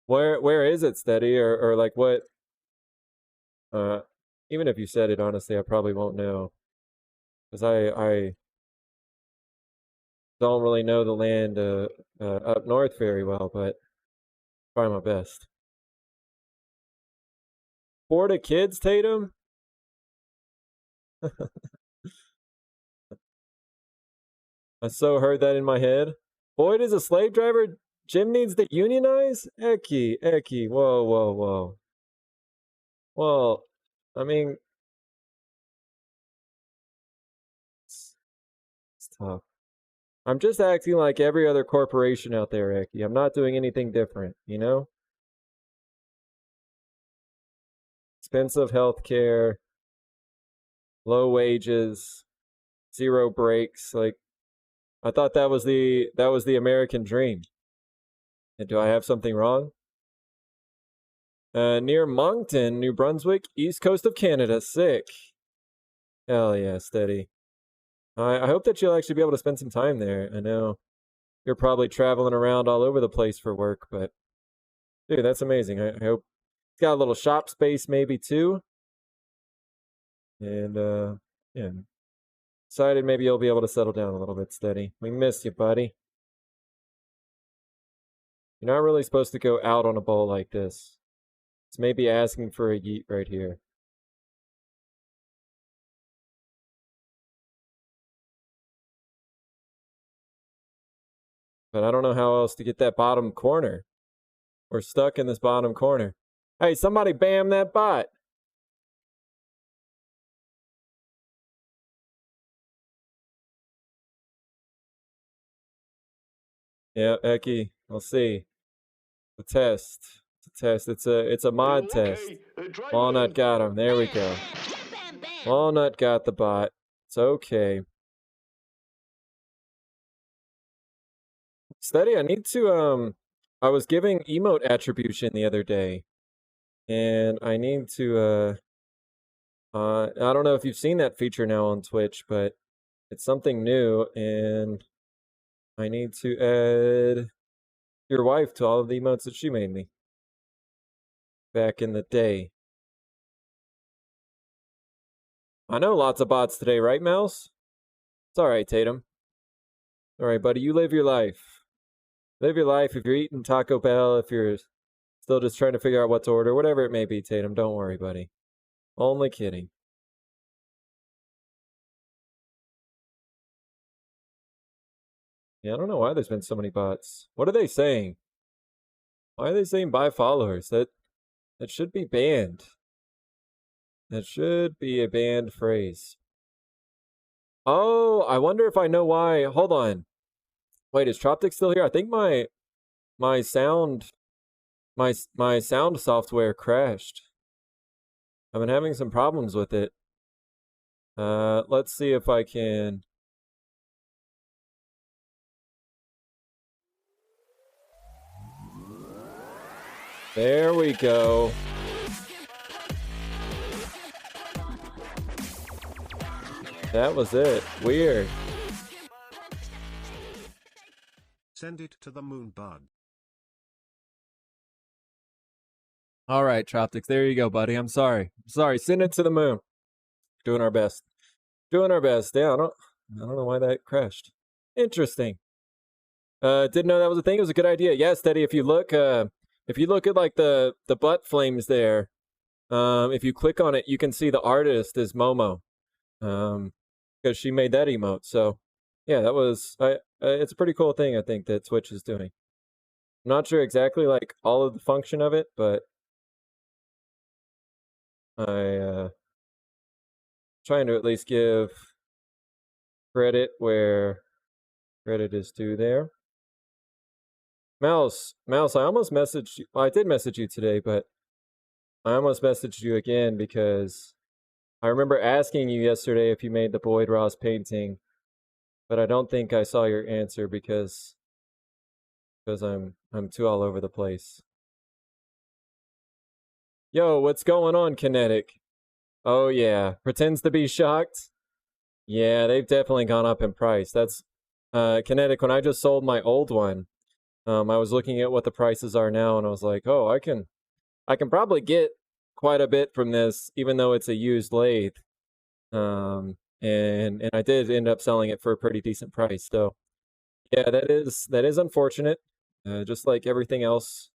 Where is it, Steady, or like what? Uh, Even if you said it, honestly, I probably won't know because I don't really know the land up north very well, but try my best. 4 to kids, Tatum. I so heard that in my head. Boyd is a slave driver. Jim needs to unionize. Eki. Whoa. Well, I mean, it's tough. I'm just acting like every other corporation out there, Eki. I'm not doing anything different, you know? Expensive health care, low wages, zero breaks. Like I thought that was the American dream. And do I have something wrong? Near Moncton, New Brunswick, east coast of Canada. Sick. Hell yeah, Steady. I hope that you'll actually be able to spend some time there. I know you're probably traveling around all over the place for work, but dude, that's amazing. I hope it's got a little shop space maybe too. And yeah, excited maybe you'll be able to settle down a little bit, Steady. We miss you, buddy. You're not really supposed to go out on a bowl like this. It's maybe asking for a yeet right here. But I don't know how else to get that bottom corner. We're stuck in this bottom corner. Hey, somebody bam that bot. Yeah, Eki, I'll see. The test. It's a test. It's a mod test. Walnut got him. There we go. Walnut got the bot. It's okay. Steady, I need to I was giving emote attribution the other day. and I need to I don't know if you've seen that feature now on Twitch, but it's something new, and I need to add your wife to all of the emotes that she made me back in the day. I know lots of bots today, right, Mouse? It's alright, Tatum. Alright, buddy, you live your life. Live your life. If you're eating Taco Bell, if you're still just trying to figure out what to order, whatever it may be, Tatum, don't worry, buddy. Only kidding. Yeah, I don't know why there's been so many bots. What are they saying? Why are they saying buy followers? That should be banned. That should be a banned phrase. Oh, I wonder if I know why. Hold on. Wait, is Troptic still here? I think my sound my sound software crashed. I've been having some problems with it. Let's see if I can. There we go. That was it. Weird. Send it to the moon bug. All right, Troptics. There you go, buddy. I'm sorry. Send it to the moon. Doing our best. Doing our best. Yeah, I don't know why that crashed. Interesting. Didn't know that was a thing. It was a good idea. Yeah, Steady. If you look at like the butt flames there, if you click on it, you can see the artist is Momo, because she made that emote. So, yeah, that was it's a pretty cool thing. I think that Twitch is doing. I'm not sure exactly like all of the function of it, but I trying to at least give credit where credit is due there. Mouse, I almost messaged you. Well, I did message you today, but I almost messaged you again because I remember asking you yesterday if you made the Boyd Ross painting, but I don't think I saw your answer because I'm too all over the place. Yo, what's going on, Kinetic? Oh yeah, pretends to be shocked. Yeah, they've definitely gone up in price. That's Kinetic. When I just sold my old one, I was looking at what the prices are now, and I was like, oh, I can probably get quite a bit from this, even though it's a used lathe. And I did end up selling it for a pretty decent price. So yeah, that is unfortunate. Just like everything else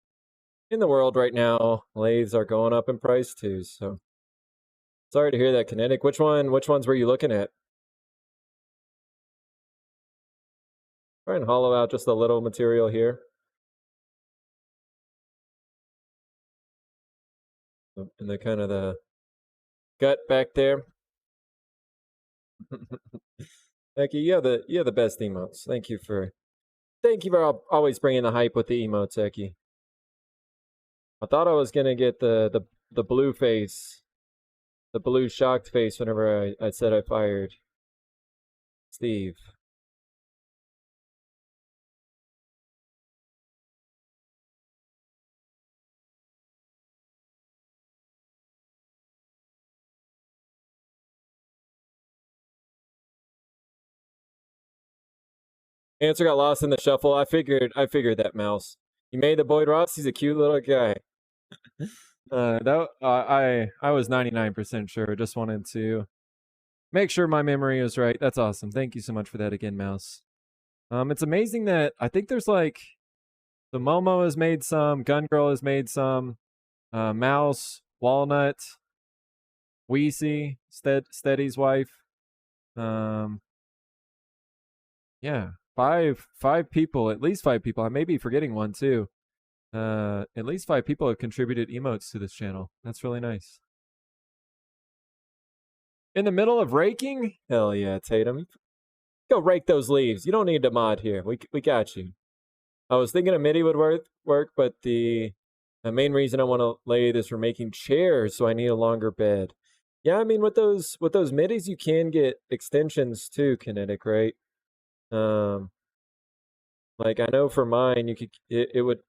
in the world right now, lathes are going up in price too. So sorry to hear that, Kinetic. Which ones were you looking at? Try and hollow out just a little material here. In the kind of the gut back there. Becky, you have the best emotes. Thank you for always bringing the hype with the emotes, Eki. I thought I was gonna get the blue face, the blue shocked face whenever I said I fired Steve. Answer got lost in the shuffle. I figured that, Mouse. You made the Boyd Ross. He's a cute little guy. I was 99% sure. Just wanted to make sure my memory is right. That's awesome. Thank you so much for that again, Mouse. It's amazing that I think there's like the Momo has made some, Gun Girl has made some, Mouse, Walnut, Weezy, Steady's wife. Yeah, five people, at least five people. I may be forgetting one too. At least five people have contributed emotes to this channel. That's really nice. In the middle of raking? Hell yeah, Tatum. Go rake those leaves. You don't need to mod here. We got you. I was thinking a MIDI would work, but the main reason I want to lay this for making chairs, so I need a longer bed. Yeah, I mean with those MIDIs you can get extensions too, Kinetic, right? Like I know for mine you could it would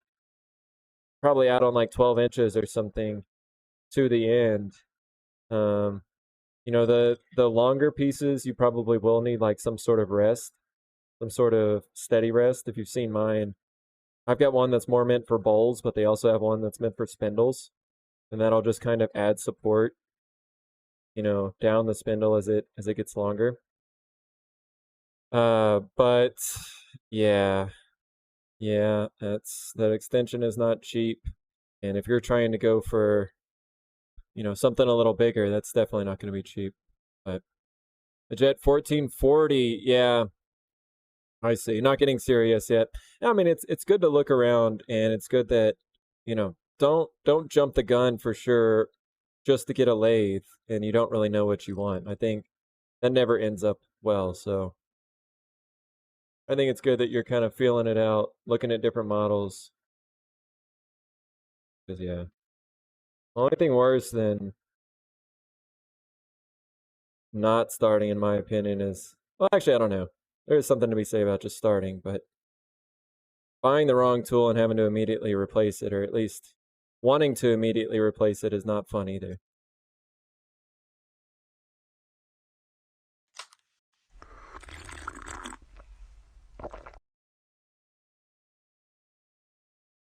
probably add on like 12 inches or something to the end. Um, the longer pieces you probably will need like some sort of rest, some sort of steady rest. If you've seen mine, I've got one that's more meant for bowls, but they also have one that's meant for spindles, and that'll just kind of add support, down the spindle as it gets longer. But yeah, yeah, that extension is not cheap, and if you're trying to go for something a little bigger, that's definitely not going to be cheap. But the Jet 1440, yeah, I see. Not getting serious yet. I mean, it's good to look around, and it's good that don't jump the gun for sure just to get a lathe, and you don't really know what you want. I think that never ends up well. So I think it's good that you're kind of feeling it out, looking at different models. Because yeah, only thing worse than not starting, in my opinion, is, well, actually, I don't know. There's something to be said about just starting, but buying the wrong tool and having to immediately replace it, or at least wanting to immediately replace it, is not fun either.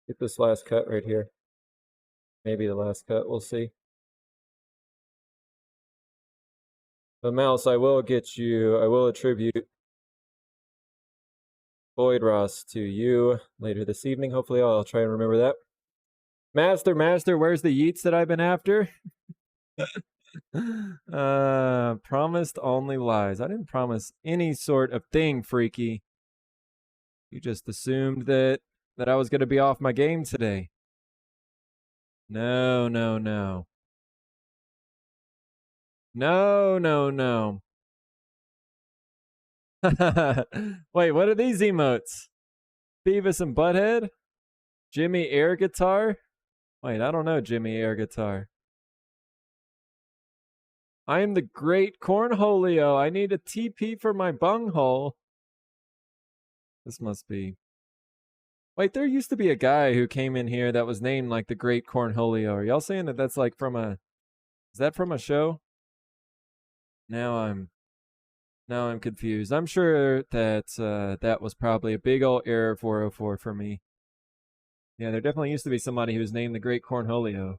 Get this last cut right here. Maybe the last cut, we'll see. But Mouse, I will attribute Boyd Ross to you later this evening. Hopefully I'll try and remember that. Master, where's the yeets that I've been after? Promised only lies. I didn't promise any sort of thing, freaky. You just assumed that I was going to be off my game today. No, no, no. No, no, no. Wait, what are these emotes? Beavis and Butthead? Jimmy Air Guitar? Wait, I don't know Jimmy Air Guitar. I am the great Cornholio. I need a TP for my bunghole. This must be. Wait, there used to be a guy who came in here that was named like the Great Cornholio. Are y'all saying that that's like from a? Is that from a show? Now I'm confused. I'm sure that that was probably a big old error 404 for me. Yeah, there definitely used to be somebody who was named the Great Cornholio.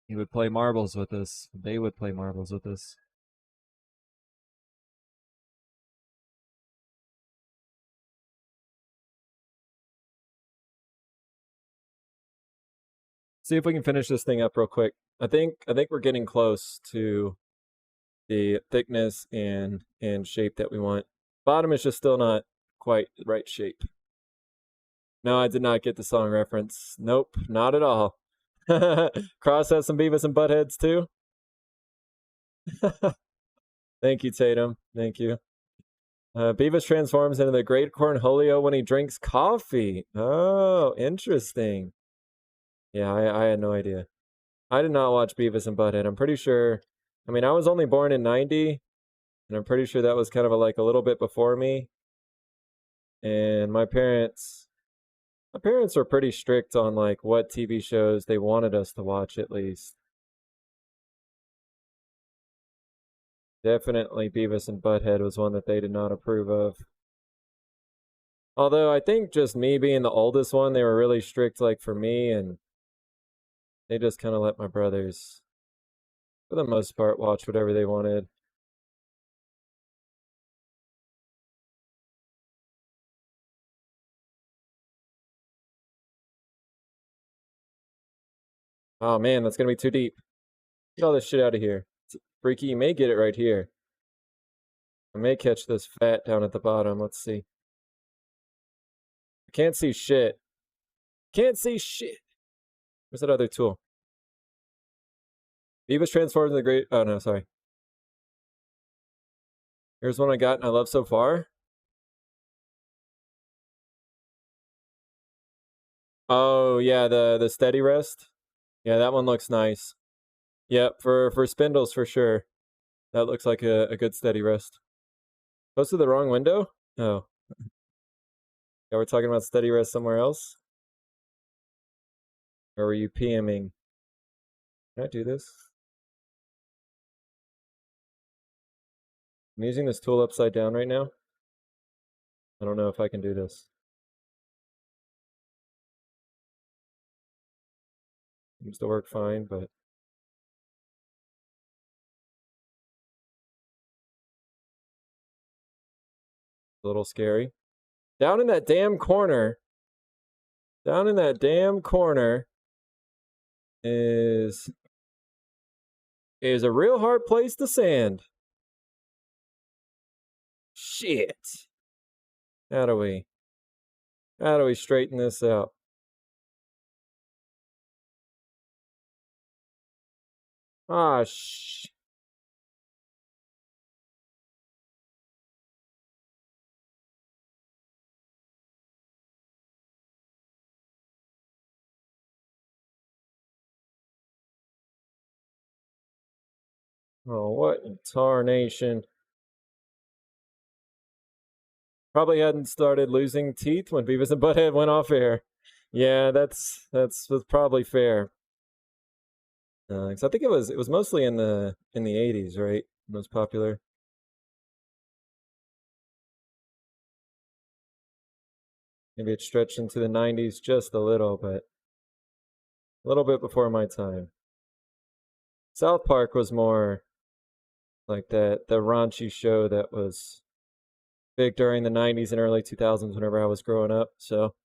He would play marbles with us. They would play marbles with us. See if we can finish this thing up real quick. I think we're getting close to the thickness and shape that we want. Bottom is just still not quite the right shape. No, I did not get the song reference. Nope, not at all. Cross has some Beavis and Buttheads too. Thank you, Tatum. Thank you. Beavis transforms into the Great Cornholio when he drinks coffee. Oh, interesting. Yeah, I had no idea. I did not watch Beavis and Butthead. I'm pretty sure. I mean, I was only born in '90, and I'm pretty sure that was kind of like a little bit before me. And my parents were pretty strict on like what TV shows they wanted us to watch at least. Definitely Beavis and Butthead was one that they did not approve of. Although I think just me being the oldest one, they were really strict like for me, and they just kind of let my brothers, for the most part, watch whatever they wanted. Oh man, that's gonna be too deep. Get all this shit out of here. Freaky, you may get it right here. I may catch this fat down at the bottom. Let's see. I can't see shit. Can't see shit. Where's that other tool? Beavis transforms into the great. Oh no, sorry. Here's one I got and I love so far. Oh yeah, the steady rest. Yeah, that one looks nice. Yep, for spindles for sure. That looks like a good steady rest. Close to the wrong window? Oh. Yeah, we're talking about steady rest somewhere else? Or were you PMing? Can I do this? I'm using this tool upside down right now. I don't know if I can do this. Seems to work fine, but a little scary. Down in that damn corner. Down in that damn corner is a real hard place to sand. Shit. How do we straighten this out? Ah, Oh, what in tarnation. Probably hadn't started losing teeth when Beavis and Butthead went off air. Yeah, that's probably fair. 'Cause I think it was mostly in the 80s, right? Most popular. Maybe it stretched into the 90s just a little, but a little bit before my time. South Park was more like the raunchy show that was big during the 90s and early 2000s whenever I was growing up. So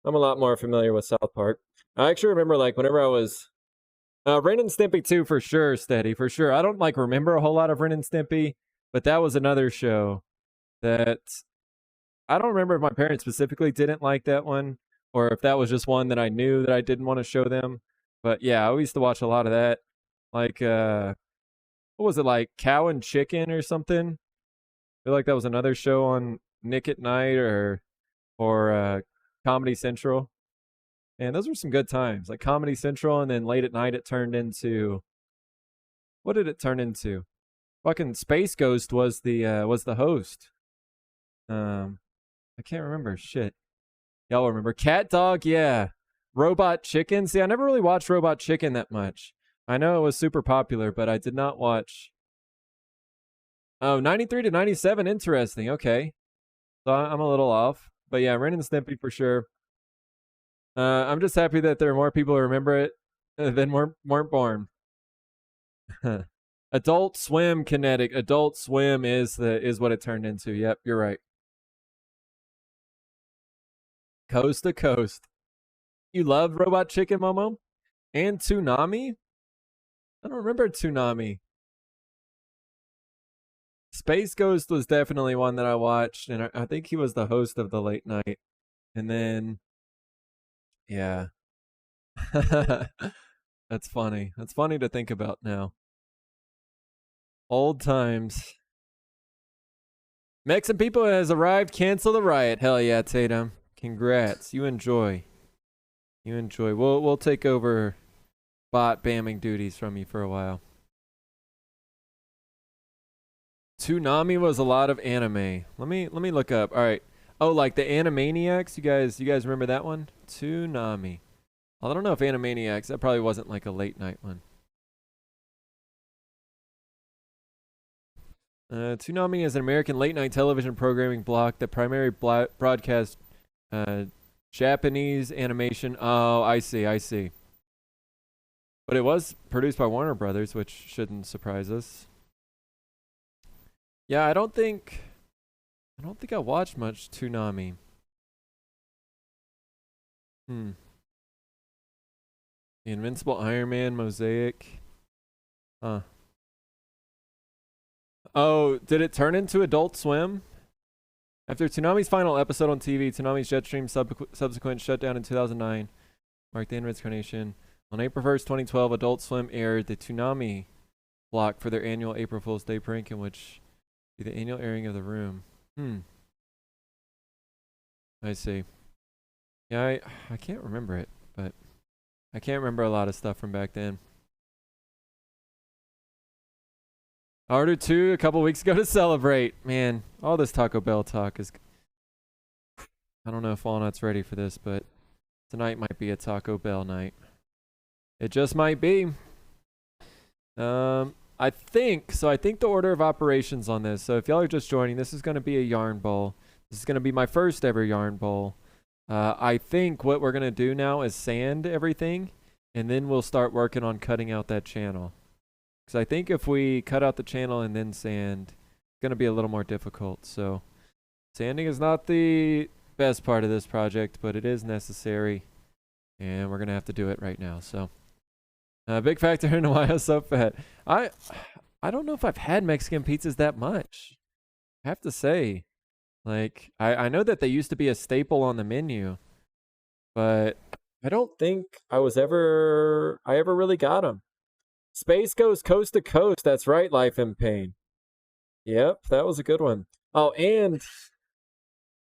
I'm a lot more familiar with South Park. I actually remember like whenever I was Ren and Stimpy too, for sure, Steady, for sure. I don't like remember a whole lot of Ren and Stimpy, but that was another show that I don't remember if my parents specifically didn't like that one or if that was just one that I knew that I didn't want to show them. But yeah, I used to watch a lot of that. Like what was it, like Cow and Chicken or something? I feel like that was another show on Nick at Night or Comedy Central. And those were some good times. Like Comedy Central, and then late at night it turned into, what did it turn into? Fucking Space Ghost was the host. I can't remember. Shit. Y'all remember Cat Dog? Yeah. Robot Chicken. See, I never really watched Robot Chicken that much. I know it was super popular, but I did not watch. Oh, 93 to 97. Interesting. Okay. So I'm a little off. But yeah, Ren and Stimpy for sure. I'm just happy that there are more people who remember it than weren't born. Adult Swim Kinetic. Adult Swim is what it turned into. Yep, you're right. Coast to coast. You loved Robot Chicken, Momo? And Toonami? I don't remember Toonami. Space Ghost was definitely one that I watched, and I think he was the host of the late night. And then, yeah. That's funny. That's funny to think about now. Old times. Mexican people has arrived. Cancel the riot. Hell yeah, Tatum. Congrats. You enjoy. You enjoy. We'll take over bot bamming duties from you for a while. Toonami was a lot of anime. Let me look up. All right. Oh, like the Animaniacs. You guys remember that one? Toonami. Well, I don't know if Animaniacs. That probably wasn't like a late night one. Toonami is an American late night television programming block that primarily broadcasts Japanese animation. Oh, I see. But it was produced by Warner Brothers, which shouldn't surprise us. Yeah, I don't think I watched much Toonami. The Invincible Iron Man Mosaic. Huh. Oh, did it turn into Adult Swim? After Toonami's final episode on TV, Toonami's Jetstream subsequent shutdown in 2009 marked the end of its incarnation. On April 1st, 2012, Adult Swim aired the Toonami block for their annual April Fool's Day prank, in which be the annual airing of The Room. I see. Yeah, I can't remember it, but I can't remember a lot of stuff from back then. I ordered 2 a couple weeks ago to celebrate. Man, all this Taco Bell talk is... I don't know if Walnut's ready for this, but tonight might be a Taco Bell night. It just might be. I think so. I think the order of operations on this. So if y'all are just joining, this is going to be a yarn bowl. This is going to be my first ever yarn bowl. I think what we're going to do now is sand everything, and then we'll start working on cutting out that channel. Because I think if we cut out the channel and then sand, it's going to be a little more difficult. So sanding is not the best part of this project, but it is necessary, and we're going to have to do it right now. So big factor in why I'm so fat. I don't know if I've had Mexican pizzas that much. I have to say. Like, I know that they used to be a staple on the menu, but I don't think I ever really got them. Space goes coast to coast. That's right, Life in Pain. Yep, that was a good one. Oh, and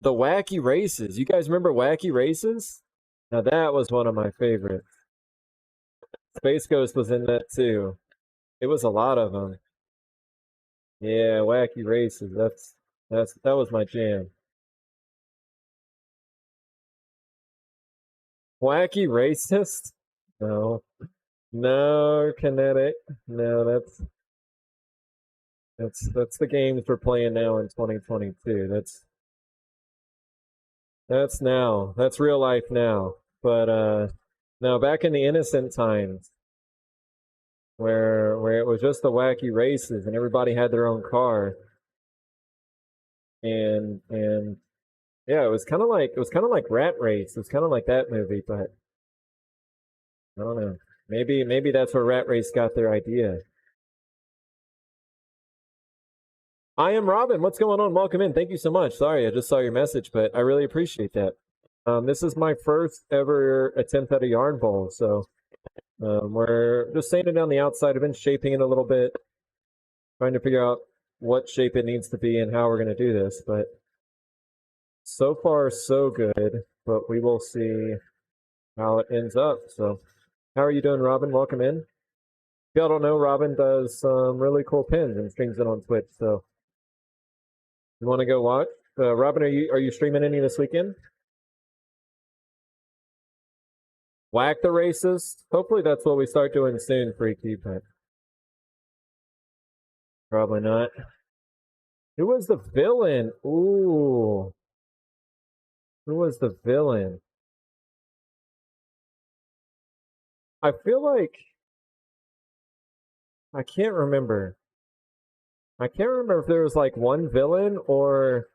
the Wacky Races. You guys remember Wacky Races? Now that was one of my favorites. Space Ghost was in that too. It was a lot of them. Yeah, Wacky Races. That was my jam. Wacky Racist? No. No, Kinetic. No, that's the games we're playing now in 2022. That's now. That's real life now. But now back in the innocent times where it was just the wacky races and everybody had their own car. And yeah, it was kind of like Rat Race. It was kind of like that movie, but I don't know. Maybe that's where Rat Race got their idea. I am Robin. What's going on? Welcome in. Thank you so much. Sorry, I just saw your message, but I really appreciate that. This is my first ever attempt at a yarn bowl, so we're just sanding down the outside. I've been shaping it a little bit, trying to figure out what shape it needs to be and how we're going to do this, but so far so good, but we will see how it ends up. So how are you doing, Robin? Welcome in. If y'all don't know, Robin does some really cool pins and streams it on Twitch, so you want to go watch? Robin, are you streaming any this weekend? Whack the Racist? Hopefully that's what we start doing soon, Freaky, but probably not. Who was the villain? Ooh. Who was the villain? I feel like I can't remember. I can't remember if there was like one villain or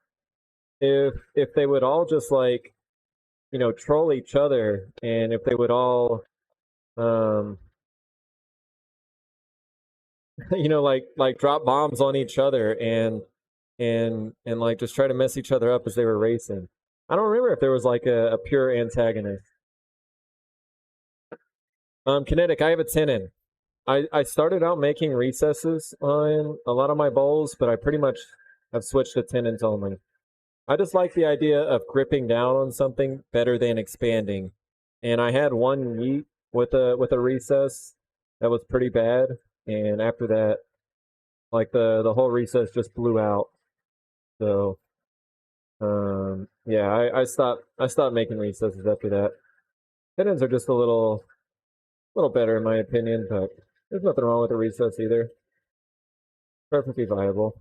if they would all just like, you know, troll each other, and if they would all you know, like drop bombs on each other and like just try to mess each other up as they were racing. I don't remember if there was like a pure antagonist. Kinetic, I have a tenon. I started out making recesses on a lot of my bowls, but I pretty much have switched to tenons only. I just like the idea of gripping down on something better than expanding. And I had one yeet with a recess that was pretty bad, and after that, like the whole recess just blew out. So yeah, I stopped making recesses after that. Tenons are just a little better in my opinion, but there's nothing wrong with a recess either. Perfectly viable.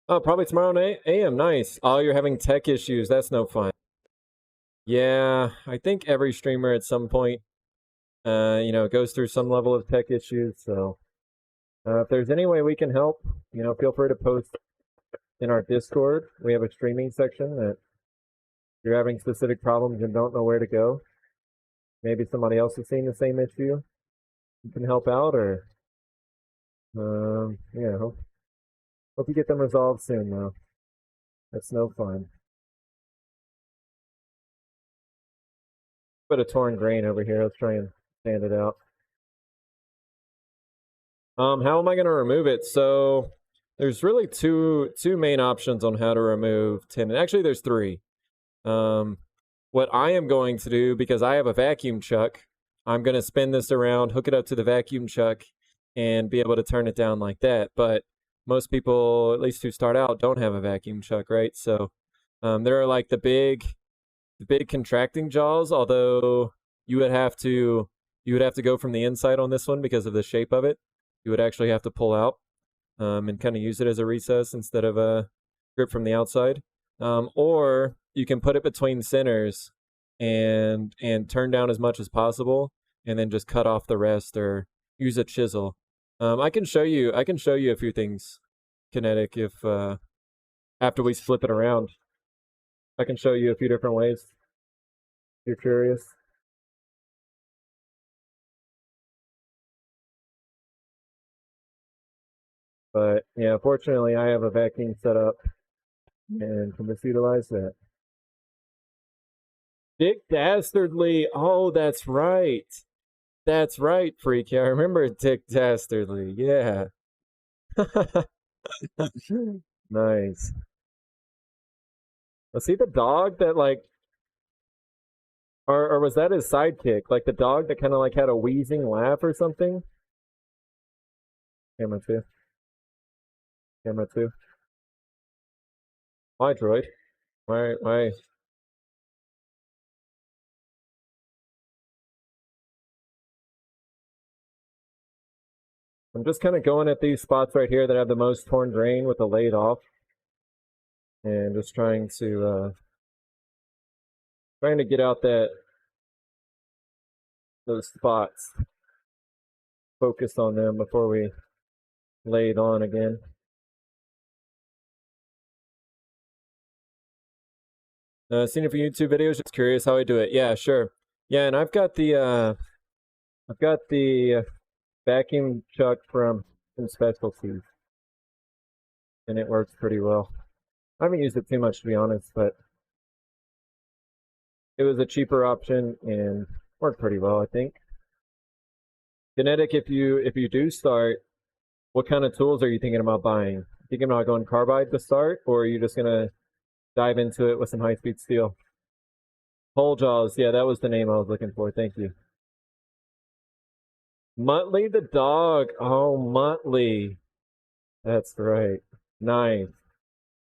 Oh, probably tomorrow night. AM, nice. Oh, you're having tech issues. That's no fun. Yeah, I think every streamer at some point, you know, goes through some level of tech issues. So, if there's any way we can help, you know, feel free to post in our Discord. We have a streaming section that if you're having specific problems and don't know where to go, maybe somebody else is seeing the same issue, you can help out, or yeah, hope you get them resolved soon, though. That's no fun. Bit of torn grain over here. Let's try and sand it out. How am I going to remove it? So there's really two main options on how to remove tenon. Actually, there's three. What I am going to do, because I have a vacuum chuck, I'm going to spin this around, hook it up to the vacuum chuck, and be able to turn it down like that. But most people, at least who start out, don't have a vacuum chuck, right? So There are like the big contracting jaws, although you would have to go from the inside on this one because of the shape of it. You would actually have to pull out and kind of use it as a recess instead of a grip from the outside. Or you can put it between centers and turn down as much as possible, and then just cut off the rest or use a chisel. I can show you a few things, Kinetic, if after we flip it around. I can show you a few different ways if you're curious. But yeah, fortunately I have a vacuum set up and can just utilize that. Dick Dastardly. Oh, that's right. That's right, Freaky. I remember Dick Dastardly. Yeah. Nice. Was he the dog that like, or was that his sidekick? Like the dog that kind of like had a wheezing laugh or something? Camera two. Camera two. Why, droid? Why? I'm just kind of going at these spots right here that have the most torn grain with the laid off, and just trying to get out those spots, focus on them before we lay it on again. Seen a few YouTube videos, just curious how I do it. Yeah, sure. Yeah, and I've got the vacuum chuck from Specialties, and it works pretty well. I haven't used it too much, to be honest, but it was a cheaper option and worked pretty well, I think. Kinetic, if you do start, what kind of tools are you thinking about buying? Thinking about going carbide to start, or are you just gonna dive into it with some high-speed steel? Pole jaws, yeah, that was the name I was looking for. Thank you. Muttley the dog. Oh, Muttley. That's right. Nice.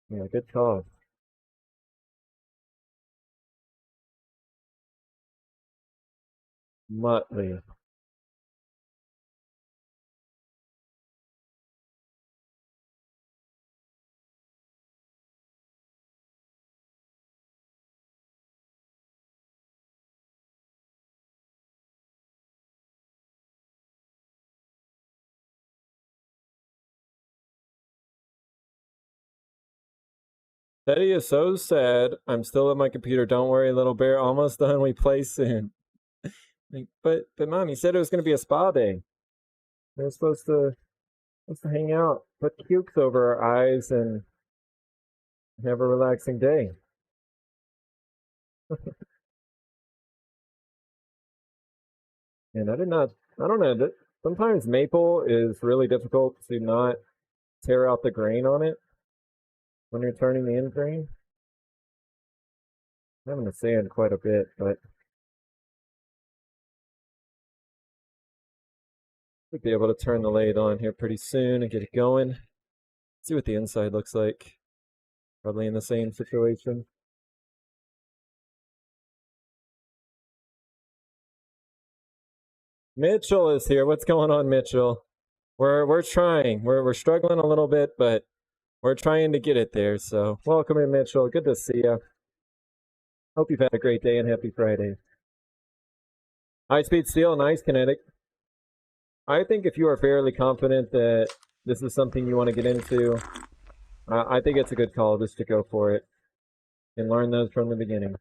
Yeah, good call. Muttley. Teddy is so sad. I'm still at my computer. Don't worry, little bear. Almost done. We play soon. But mom, you said it was gonna be a spa day. We're supposed to hang out, put cukes over our eyes, and have a relaxing day. And I did not. I don't know. Sometimes maple is really difficult to not tear out the grain on it when you're turning the end grain. I'm having to sand quite a bit, but we'll be able to turn the lathe on here pretty soon and get it going. See what the inside looks like. Probably in the same situation. Mitchell is here. What's going on, Mitchell? We're trying. We're struggling a little bit, but we're trying to get it there. So welcome in, Mitchell. Good to see you. Hope you've had a great day and happy Friday. High speed steel, nice, Kinetic. I think if you are fairly confident that this is something you want to get into, I think it's a good call just to go for it and learn those from the beginning.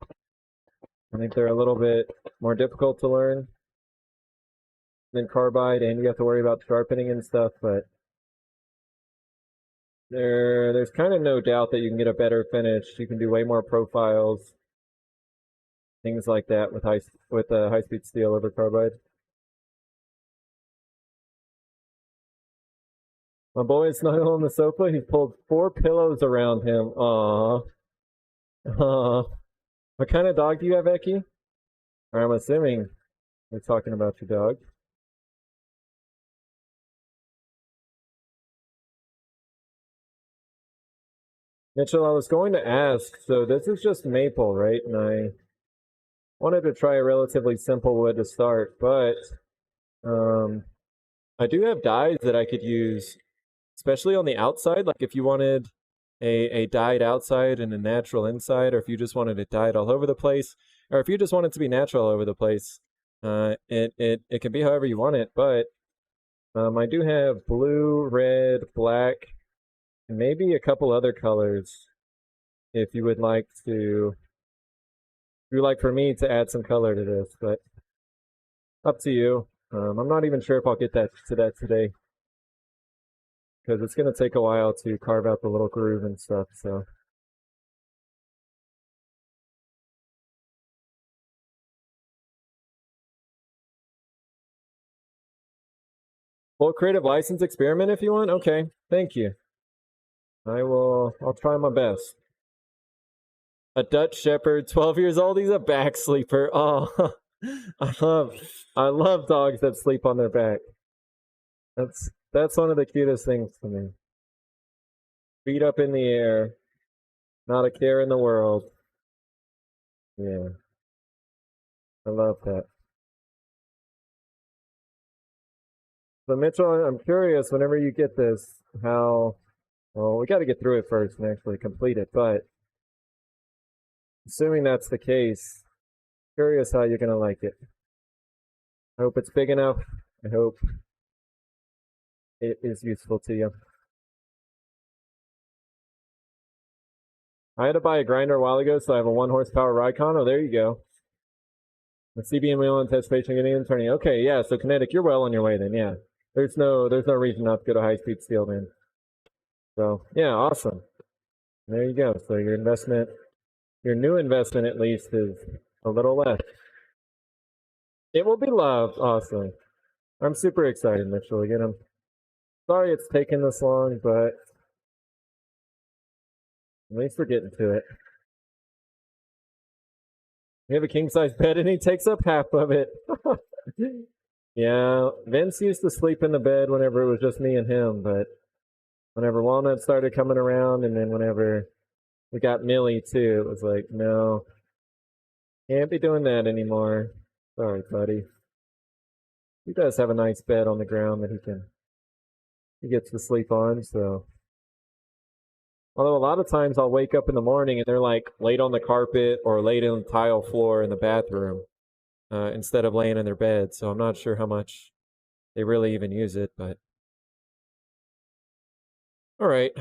I think they're a little bit more difficult to learn than carbide, and you have to worry about sharpening and stuff, but there's kind of no doubt that you can get a better finish. You can do way more profiles, things like that with high speed steel over carbide. My boy is snuggled on the sofa. He pulled 4 pillows around him. Aww. Aww. What kind of dog do you have, Eki? Or I'm assuming we're talking about your dog. Mitchell, I was going to ask, so this is just maple, right? And I wanted to try a relatively simple wood to start, but um, I do have dyes that I could use, especially on the outside. Like if you wanted a dyed outside and a natural inside, or if you just wanted it dyed all over the place, or if you just want it to be natural all over the place, it can be however you want it. But I do have blue, red, black, and maybe a couple other colors. If you would like to, if you would like for me to add some color to this, but up to you. I'm not even sure if I'll get that to that today because it's going to take a while to carve out the little groove and stuff. So. Well, creative license experiment if you want. Okay, thank you. I'll try my best. A Dutch Shepherd, 12 years old. He's a back sleeper. Oh, I love dogs that sleep on their back. That's one of the cutest things to me. Feet up in the air, not a care in the world. Yeah, I love that. So Mitchell, I'm curious. Whenever you get this, how? Well, we got to get through it first and actually complete it. But assuming that's the case, curious how you're gonna like it. I hope it's big enough. I hope it is useful to you. I had to buy a grinder a while ago, so I have a 1 horsepower Raycon. Oh, there you go. The CB wheel anticipation getting in turning. Okay, yeah. So Kinetic, you're well on your way then. Yeah. There's no reason not to go to high speed steel then. So yeah, awesome. There you go. So your investment, your new investment at least, is a little less. It will be loved. Awesome. I'm super excited, Mitchell. Again, I'm sorry it's taken this long, but at least we're getting to it. We have a king size bed and he takes up half of it. Yeah, Vince used to sleep in the bed whenever it was just me and him, but whenever Walnut started coming around and then whenever we got Millie too, it was like, no, can't be doing that anymore. Sorry, buddy. He does have a nice bed on the ground that he gets to sleep on, so. Although a lot of times I'll wake up in the morning and they're like laid on the carpet or laid on the tile floor in the bathroom instead of laying in their bed. So I'm not sure how much they really even use it, but. All right,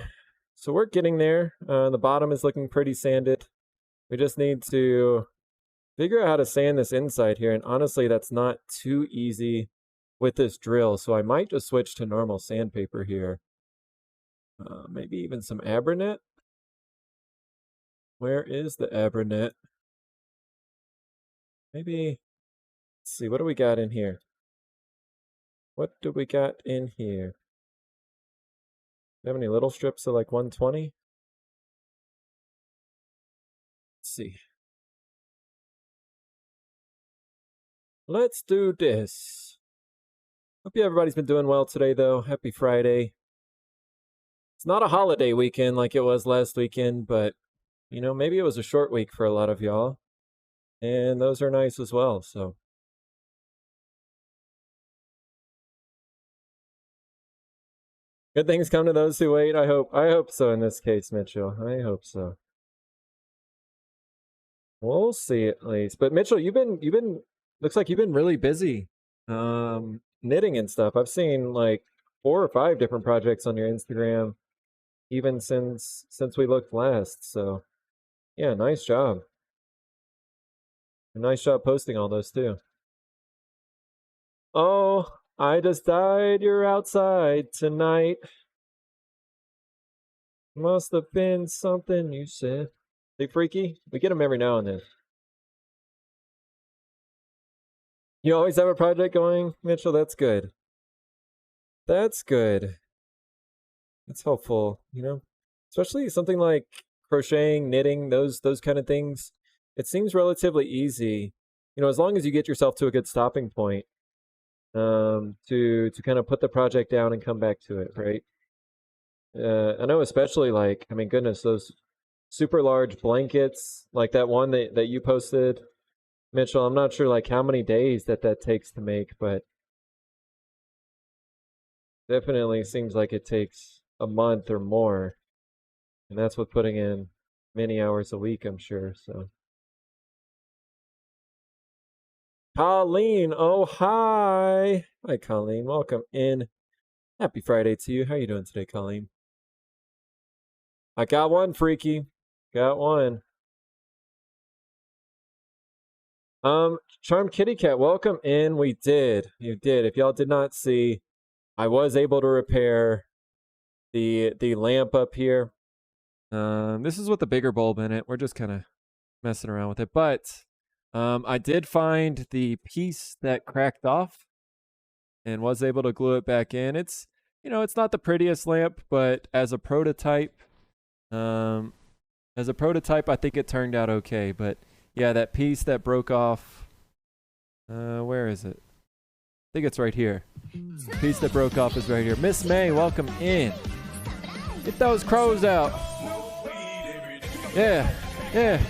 so we're getting there. The bottom is looking pretty sanded. We just need to figure out how to sand this inside here. And honestly, that's not too easy with this drill. So I might just switch to normal sandpaper here. Maybe even some Abranet. Where is the Abranet? Maybe, let's see, what do we got in here? What do we got in here? Do you have any little strips of like 120? Let's see. Let's do this. Hope everybody's been doing well today, though. Happy Friday. It's not a holiday weekend like it was last weekend, but, you know, maybe it was a short week for a lot of y'all. And those are nice as well, so. Good things come to those who wait. I hope so in this case, Mitchell. I hope so. We'll see at least. But Mitchell, looks like you've been really busy knitting and stuff. I've seen like 4 or 5 different projects on your Instagram even since we looked last. So, yeah, nice job. Nice job posting all those too. Oh, I just died. You're outside tonight. Must have been something you said. Hey, Freaky, we get them every now and then. You always have a project going, Mitchell? That's good. That's good. That's helpful, you know? Especially something like crocheting, knitting, those kind of things. It seems relatively easy, you know, as long as you get yourself to a good stopping point to kind of put the project down and come back to it, right? I know especially like, I mean, goodness, those super large blankets, like that one that you posted, Mitchell. I'm not sure like how many days that takes to make, but definitely seems like it takes a month or more, and that's with putting in many hours a week, I'm sure. So, Colleen, oh hi, Colleen, welcome in. Happy Friday to you. How you doing today, Colleen? I got one, freaky. Got one. Charm Kitty Cat, welcome in. We did. You did. If y'all did not see, I was able to repair the lamp up here. This is with the bigger bulb in it. We're just kind of messing around with it, but I did find the piece that cracked off and was able to glue it back in. It's it's not the prettiest lamp, but um, as a prototype, I think it turned out okay. But yeah, that piece that broke off. Where is it? I think it's right here. The piece that broke off is right here. Miss May, welcome in. Get those crows out. Yeah, yeah,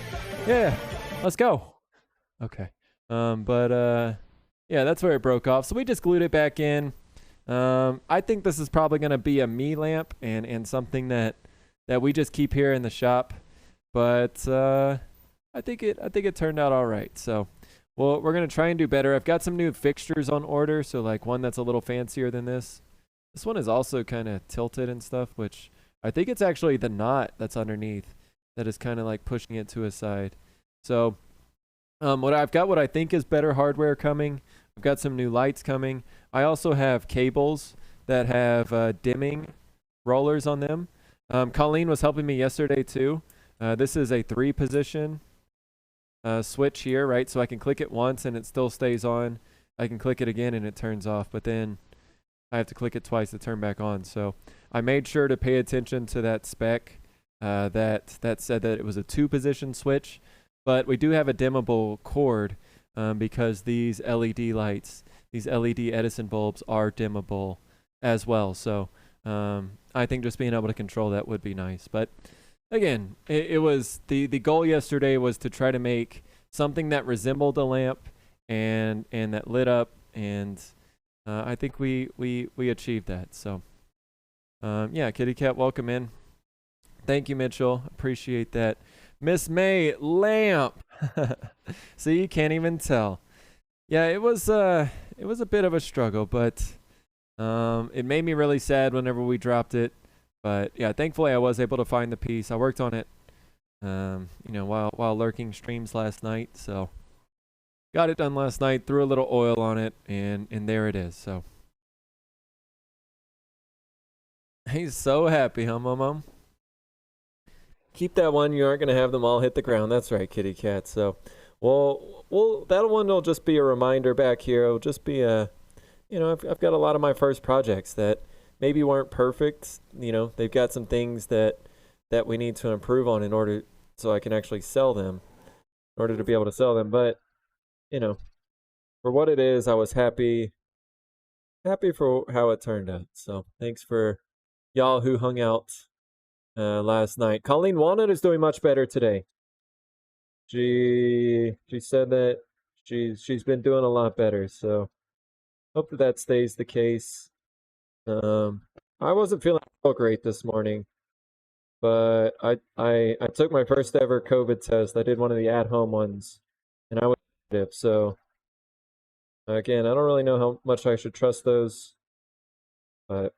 yeah. Let's go. Okay. Yeah, that's where it broke off. So we just glued it back in. I think this is probably gonna be a me lamp and something that we just keep here in the shop. But I think it turned out all right. So well, we're gonna try and do better. I've got some new fixtures on order, so like one that's a little fancier than this. This one is also kind of tilted and stuff, which I think it's actually the knot that's underneath that is kind of like pushing it to a side. So what I think is better hardware coming. I've got some new lights coming. I also have cables that have dimming rollers on them. Colleen was helping me yesterday too. This is a 3-position switch here, right? So I can click it once and it still stays on. I can click it again and it turns off, but then I have to click it twice to turn back on. So I made sure to pay attention to that spec that said that it was a 2-position switch, but we do have a dimmable cord because these LED lights, these LED Edison bulbs are dimmable as well. So I think just being able to control that would be nice. But again, it was the goal yesterday was to try to make something that resembled a lamp and that lit up, and I think we achieved that. So yeah, Kitty Cat, welcome in. Thank you, Mitchell. Appreciate that. Miss May, lamp. See, you can't even tell. Yeah, it was a bit of a struggle, but it made me really sad whenever we dropped it. But yeah, thankfully I was able to find the piece. I worked on it, while lurking streams last night. So got it done last night. Threw a little oil on it, and there it is. So he's so happy, huh, Mom? Keep that one. You aren't gonna have them all hit the ground. That's right, Kitty Cat. So, well, that one will just be a reminder back here. It'll just be I've got a lot of my first projects that maybe weren't perfect. They've got some things that we need to improve on in order so I can actually sell them, in order to be able to sell them. But for what it is, I was happy for how it turned out. So thanks for y'all who hung out last night. Colleen Walnut is doing much better today. She said that she's been doing a lot better. So hope that stays the case. I wasn't feeling so great this morning, but I took my first ever COVID test. I did one of the at-home ones, and I was negative. So again, I don't really know how much I should trust those, but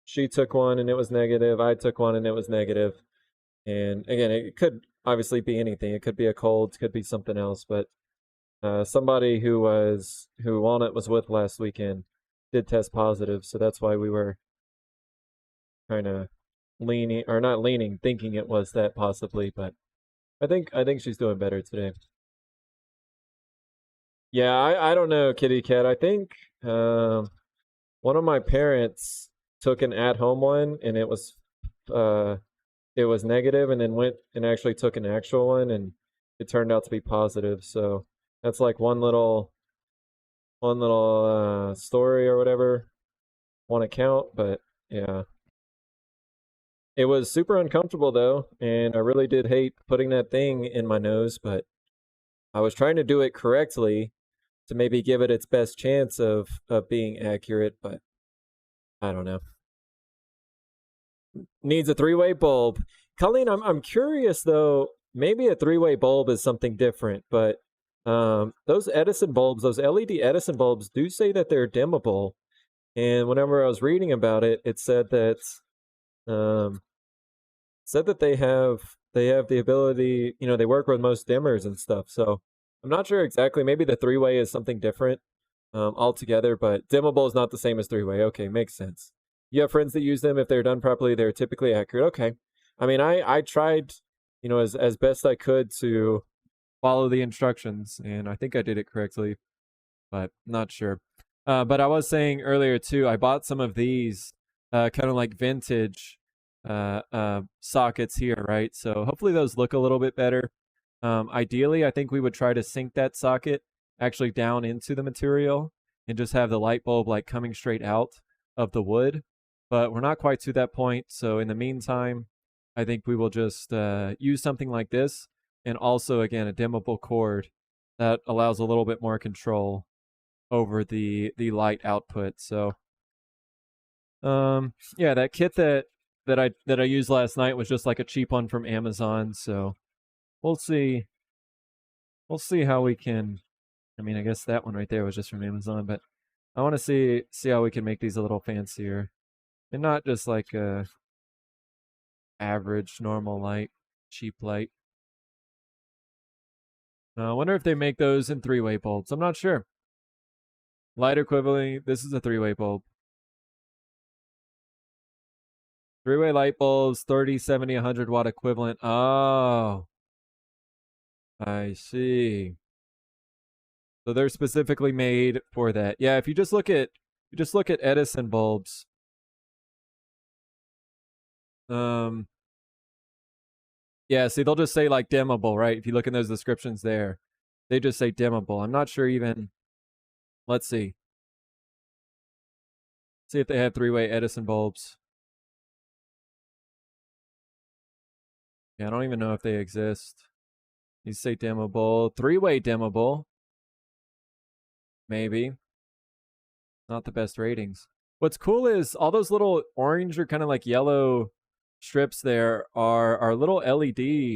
she took one and it was negative. I took one and it was negative. And again, it could obviously be anything. It could be a cold, it could be something else. But somebody who Walnut was with last weekend did test positive, so that's why we were kind of leaning, or not leaning, thinking it was that possibly. But I think she's doing better today. Yeah, I don't know, Kitty Cat. I think one of my parents took an at-home one, and uh, it was negative, and then went and actually took an actual one, and it turned out to be positive. So that's like one little story or whatever, one account. But yeah, It was super uncomfortable though, and I really did hate putting that thing in my nose, but I was trying to do it correctly to maybe give it its best chance of being accurate, but I don't know. Needs a three-way bulb. Colleen, I'm curious though. Maybe a three-way bulb is something different, but those Edison bulbs, those LED Edison bulbs, do say that they're dimmable. And whenever I was reading about it, it um, said that they have the ability. They work with most dimmers and stuff. So I'm not sure exactly. Maybe the three-way is something different altogether, but dimmable is not the same as three-way. Okay, makes sense. You have friends that use them. If they're done properly, they're typically accurate. Okay. I mean, I tried, as best I could to follow the instructions, and I think I did it correctly, but not sure. But I was saying earlier too, I bought some of these kind of like vintage sockets here, right? So hopefully those look a little bit better. Ideally, I think we would try to sink that socket actually down into the material and just have the light bulb like coming straight out of the wood. But we're not quite to that point. So in the meantime, I think we will just use something like this, and also again a dimmable cord that allows a little bit more control over the light output. So yeah, that kit that I used last night was just like a cheap one from Amazon. So we'll see how we can. I mean, I guess that one right there was just from Amazon, but I want to see how we can make these a little fancier and not just like a average normal light, cheap light. I wonder if they make those in three-way bulbs. I'm not sure. Light equivalent. This is a three-way bulb. Three-way light bulbs, 30, 70, 100 watt equivalent. Oh, I see. So they're specifically made for that. Yeah, if you just look at Edison bulbs, um, yeah, see they'll just say like dimmable, right? If you look in those descriptions there, they just say dimmable. I'm not sure even. Let's see if they have three-way Edison bulbs. Yeah, I don't even know if they exist. You say dimmable, three-way dimmable, maybe. Not the best ratings. What's cool is all those little orange or kind of like yellow strips there are little LED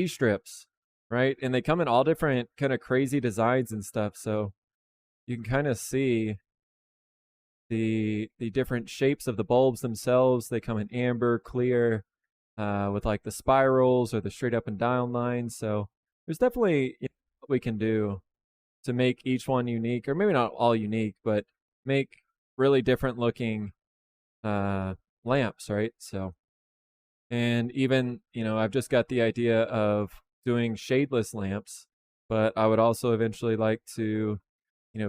strips, right? And they come in all different kind of crazy designs and stuff. So you can kind of see the different shapes of the bulbs themselves. They come in amber, clear, with like the spirals or the straight up and down lines. So there's definitely what we can do to make each one unique, or maybe not all unique, but make really different looking uh, lamps, right? So, and even, I've just got the idea of doing shadeless lamps, but I would also eventually like to,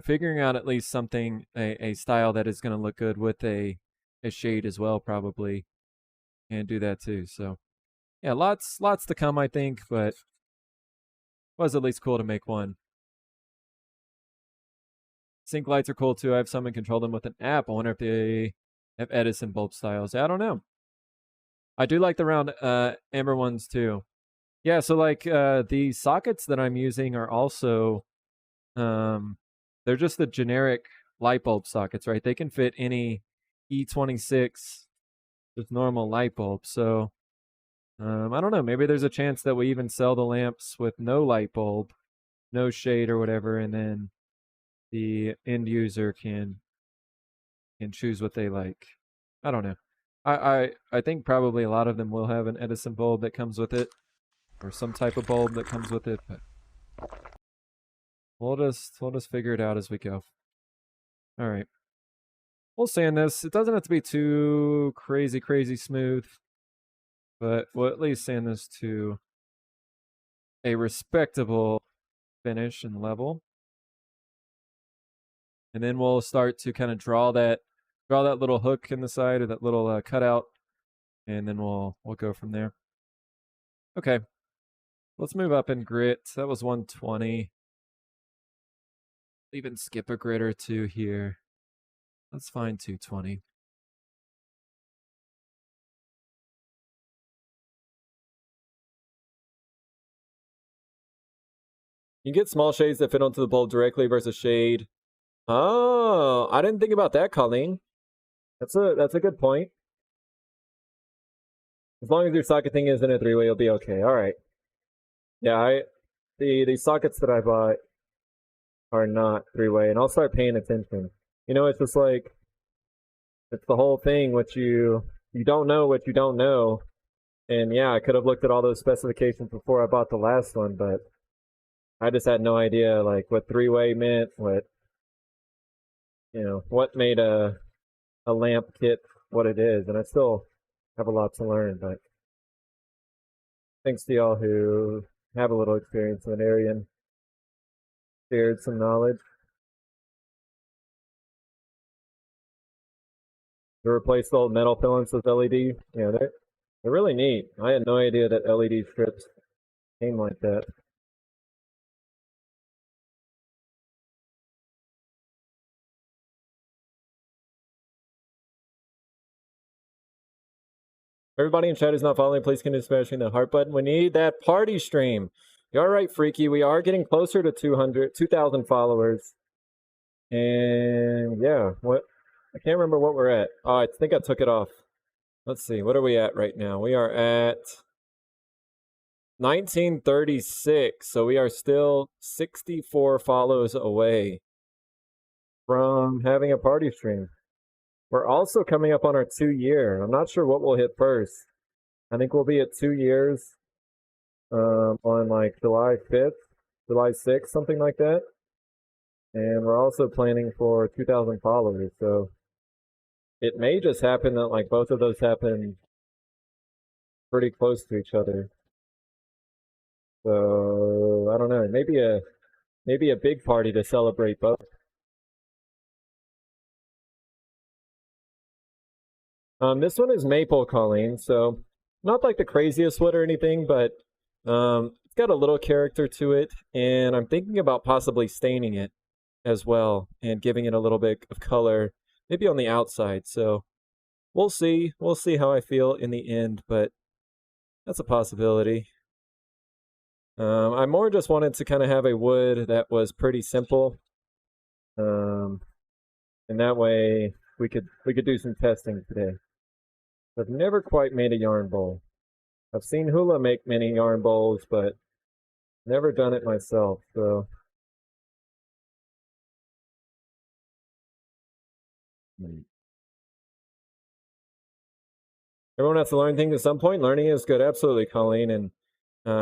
figuring out at least something, a style that is going to look good with a shade as well, probably, and do that too. So, yeah, lots to come, I think, but was at least cool to make one. Sync lights are cool too. I have some and control them with an app. I wonder if they have Edison bulb styles. I don't know. I do like the round amber ones too. Yeah, so like the sockets that I'm using are also um they're just the generic light bulb sockets, right? They can fit any E26 with normal light bulb. So I don't know, maybe there's a chance that we even sell the lamps with no light bulb, no shade or whatever, and then the end user can choose what they like. I don't know. I think probably a lot of them will have an Edison bulb that comes with it, or some type of bulb that comes with it, but we'll just figure it out as we go. All right. We'll sand this. It doesn't have to be too crazy smooth, but we'll at least sand this to a respectable finish and level. And then we'll start to kind of draw that little hook in the side, or that little cutout, and then we'll go from there. Okay. Let's move up in grit. That was 120. Even skip a grit or two here. Let's find 220. You get small shades that fit onto the bulb directly versus shade. Oh, I didn't think about that, Colleen. That's a good point. As long as your socket thing isn't a three-way, you'll be okay. All right. Yeah, the sockets that I bought are not three-way, and I'll start paying attention. You know, it's just like it's the whole thing. You don't know what you don't know, and yeah, I could have looked at all those specifications before I bought the last one, but I just had no idea like what three-way meant, what made a lamp kit what it is, and I still have a lot to learn. But thanks to y'all who have a little experience in the area and shared some knowledge. To replace the old metal filaments with LED, yeah, they're really neat. I had no idea that LED strips came like that. Everybody in chat is not following. Please continue smashing the heart button. We need that party stream. You're right, Freaky. We are getting closer to 2,000 followers. And yeah, I can't remember what we're at. Oh, I think I took it off. Let's see. What are we at right now? We are at 1936. So we are still 64 follows away from having a party stream. We're also coming up on our 2-year. I'm not sure what we'll hit first. I think we'll be at 2 years on like July 5th, July 6th, something like that. And we're also planning for 2,000 followers. So it may just happen that like both of those happen pretty close to each other. So I don't know. Maybe a big party to celebrate both. This one is maple, Colleen, so not like the craziest wood or anything, but it's got a little character to it, and I'm thinking about possibly staining it as well and giving it a little bit of color, maybe on the outside. So we'll see. We'll see how I feel in the end, but that's a possibility. I more just wanted to kind of have a wood that was pretty simple, and that way we could do some testing today. I've never quite made a yarn bowl. I've seen Hula make many yarn bowls, but never done it myself. So everyone has to learn things at some point. Learning is good, absolutely, Colleen. And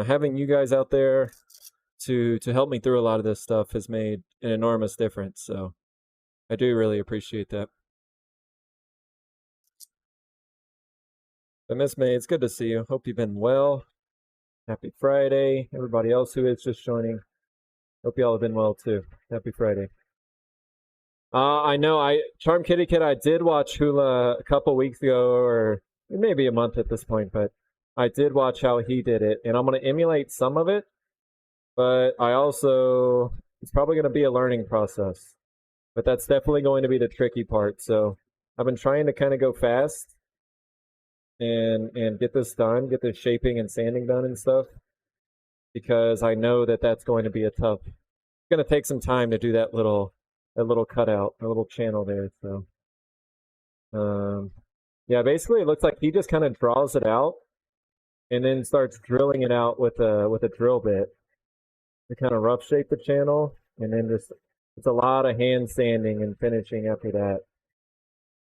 having you guys out there to help me through a lot of this stuff has made an enormous difference. So I do really appreciate that. But Miss May, it's good to see you. Hope you've been well. Happy Friday. Everybody else who is just joining, hope y'all have been well too. Happy Friday. I know Charm Kitty Kid, I did watch Hula a couple weeks ago, or maybe a month at this point, but I did watch how he did it, and I'm going to emulate some of it, but it's probably going to be a learning process. But that's definitely going to be the tricky part. So I've been trying to kind of go fast and get this done, get the shaping and sanding done and stuff, because I know that that's going to be it's going to take some time to do that little cutout, a little channel there. So yeah, basically it looks like he just kind of draws it out and then starts drilling it out with a drill bit to kind of rough shape the channel, and then it's a lot of hand sanding and finishing after that.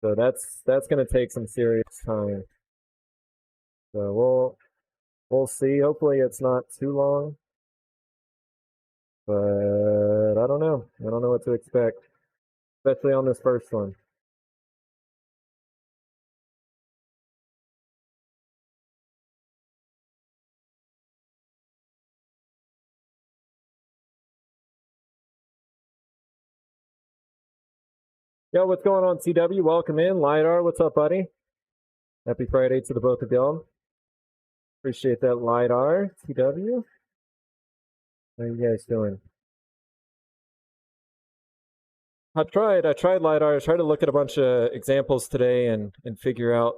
So that's going to take some serious time. So we'll see. Hopefully it's not too long, but I don't know. I don't know what to expect, especially on this first one. Yo, what's going on, CW? Welcome in. LiDAR, what's up, buddy? Happy Friday to the both of y'all. Appreciate that, LiDAR. CW, how you guys doing? I tried LiDAR. I tried to look at a bunch of examples today and figure out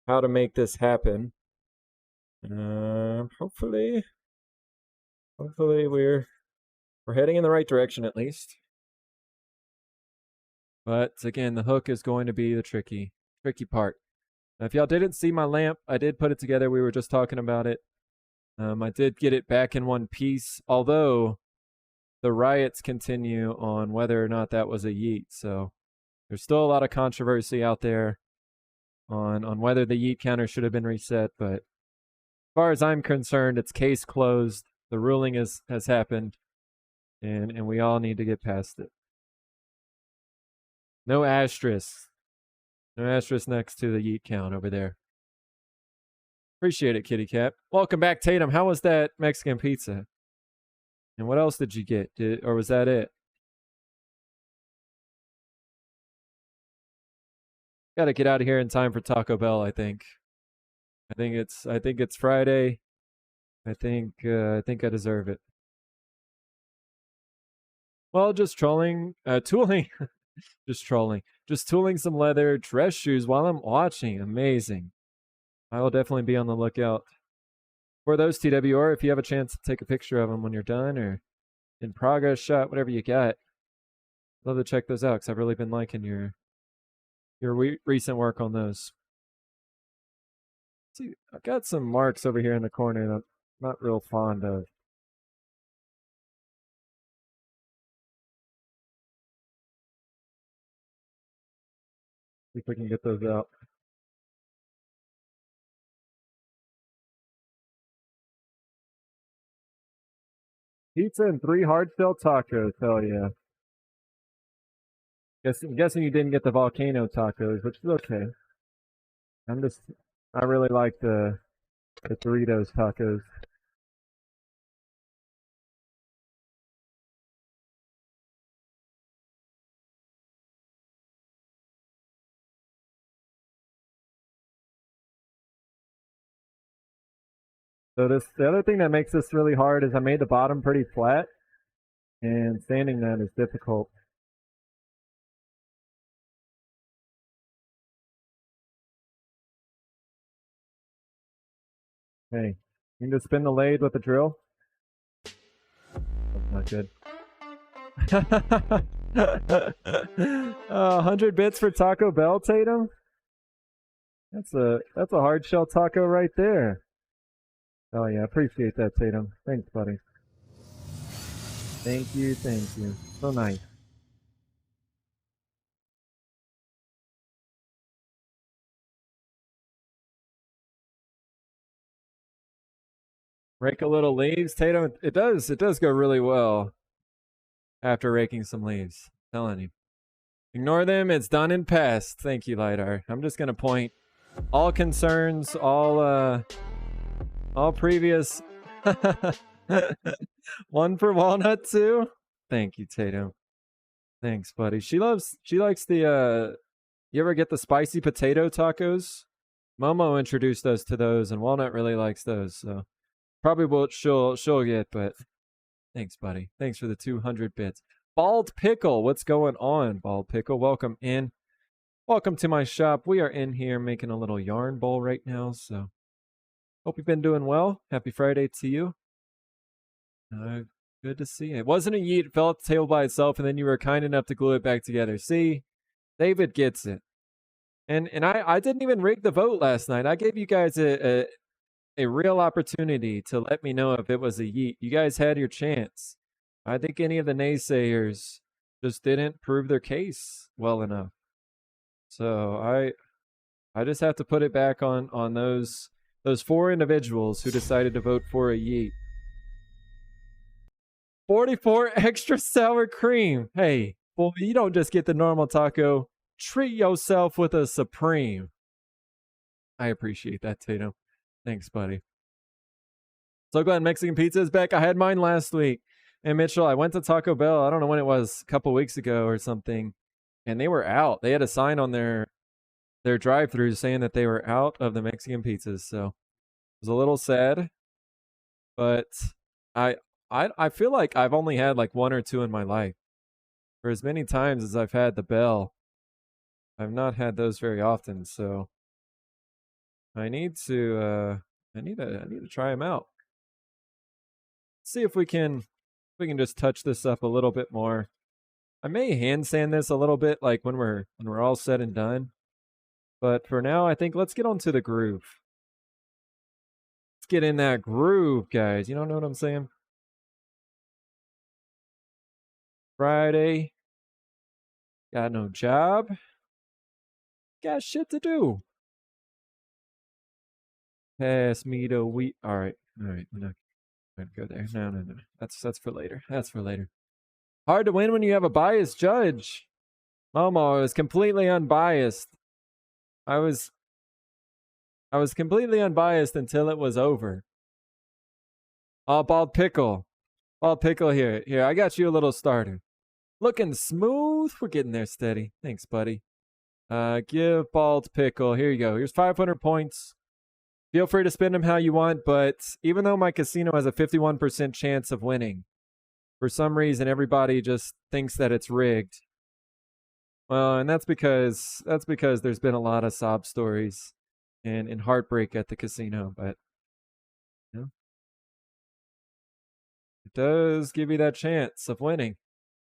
how to make this happen. Hopefully Hopefully we're heading in the right direction at least. But again, the hook is going to be the tricky part. Now, if y'all didn't see my lamp, I did put it together. We were just talking about it. I did get it back in one piece, although the riots continue on whether or not that was a yeet. So there's still a lot of controversy out there on whether the yeet counter should have been reset. But as far as I'm concerned, it's case closed. The ruling has happened, and we all need to get past it. No asterisk. No asterisk next to the yeet count over there. Appreciate it, Kitty Cat. Welcome back, Tatum. How was that Mexican pizza? And what else did you get? Or was that it? Got to get out of here in time for Taco Bell, I think. I think it's Friday. I think I deserve it. Well, just trolling, tooling, just trolling, just tooling some leather dress shoes while I'm watching. Amazing. I will definitely be on the lookout for those, TWR. If you have a chance to take a picture of them when you're done or in progress shot, whatever you got, love to check those out because I've really been liking your recent work on those. See, I've got some marks over here in the corner that I'm not real fond of. See if we can get those out. Pizza and 3 hard shell tacos. Hell yeah. I'm guessing you didn't get the volcano tacos, which is okay. I really like the Doritos tacos. So the other thing that makes this really hard is I made the bottom pretty flat, and sanding that is difficult. Hey, you can just spin the lathe with the drill. That's not good. 100 bits for Taco Bell, Tatum. That's a hard shell taco right there. Oh yeah, appreciate that, Tatum. Thanks, buddy. Thank you. So nice. Rake a little leaves, Tatum. It does go really well after raking some leaves. I'm telling you. Ignore them. It's done and past. Thank you, Lidar. I'm just gonna point all concerns, all previous. One for walnut too. Thank you, Tatum. Thanks, buddy. She likes the you ever get the spicy potato tacos? Momo introduced us to those, and Walnut really likes those, so probably what she'll get, but thanks, buddy. Thanks for the 200 bits. Bald Pickle, what's going on, Bald Pickle? Welcome in. Welcome to my shop. We are in here making a little yarn bowl right now, so hope you've been doing well. Happy Friday to you. Good to see you. It wasn't a yeet, it fell off the table by itself, and then you were kind enough to glue it back together. See, David gets it. And I didn't even rig the vote last night. I gave you guys a real opportunity to let me know if it was a yeet. You guys had your chance. I think any of the naysayers just didn't prove their case well enough. So I just have to put it back on those 4 individuals who decided to vote for a yeet. 44 extra sour cream. Hey, well, you don't just get the normal taco. Treat yourself with a Supreme. I appreciate that, Tatum. Thanks, buddy. So glad Mexican pizza is back. I had mine last week. And Mitchell, I went to Taco Bell. I don't know when it was, a couple weeks ago or something. And they were out. They had a sign on their drive-through saying that they were out of the Mexican pizzas. So it was a little sad. But I feel like I've only had like 1 or 2 in my life. For as many times as I've had the Bell, I've not had those very often, so I need to try them out. see if we can just touch this up a little bit more. I may hand sand this a little bit, like when we're all said and done. But for now, I think let's get onto the groove. Let's get in that groove, guys. You don't know what I'm saying? Friday. Got no job. Got shit to do. Pass me the wheat. All right. We're not gonna go there. No. That's for later. That's for later. Hard to win when you have a biased judge. Momo is completely unbiased. I was completely unbiased until it was over. Oh, Bald Pickle. Bald Pickle here. Here, I got you a little starter. Looking smooth. We're getting there steady. Thanks, buddy. Give Bald Pickle. Here you go. Here's 500 points. Feel free to spend them how you want, but even though my casino has a 51% chance of winning, for some reason everybody just thinks that it's rigged. Well, and that's because there's been a lot of sob stories and heartbreak at the casino, but you know, it does give you that chance of winning.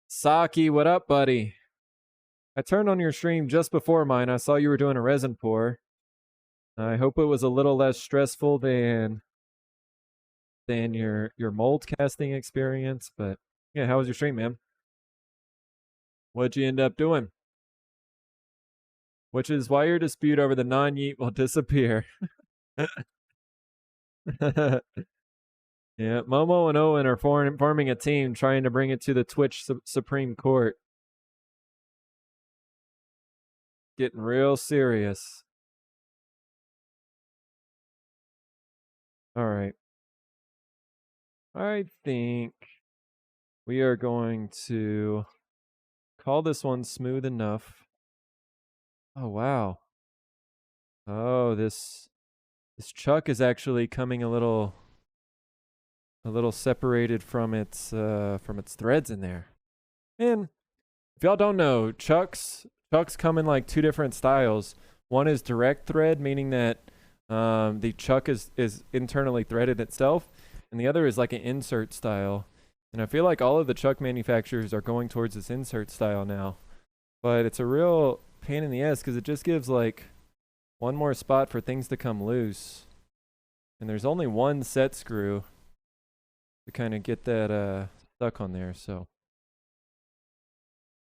Saki, what up, buddy? I turned on your stream just before mine. I saw you were doing a resin pour. I hope it was a little less stressful than your mold casting experience, but yeah, how was your stream, man? What'd you end up doing? Which is why your dispute over the non-yeet will disappear. Yeah, Momo and Owen are forming a team trying to bring it to the Twitch Supreme Court. Getting real serious. All right. I think we are going to call this one smooth enough. Oh, wow. Oh, this chuck is actually coming a little separated from its threads in there. And if y'all don't know, chucks come in like two different styles. One is direct thread, meaning that the chuck is internally threaded itself, and the other is like an insert style. And I feel like all of the chuck manufacturers are going towards this insert style now. But it's a real pain in the ass because it just gives like one more spot for things to come loose. And there's only one set screw to kind of get that stuck on there, so.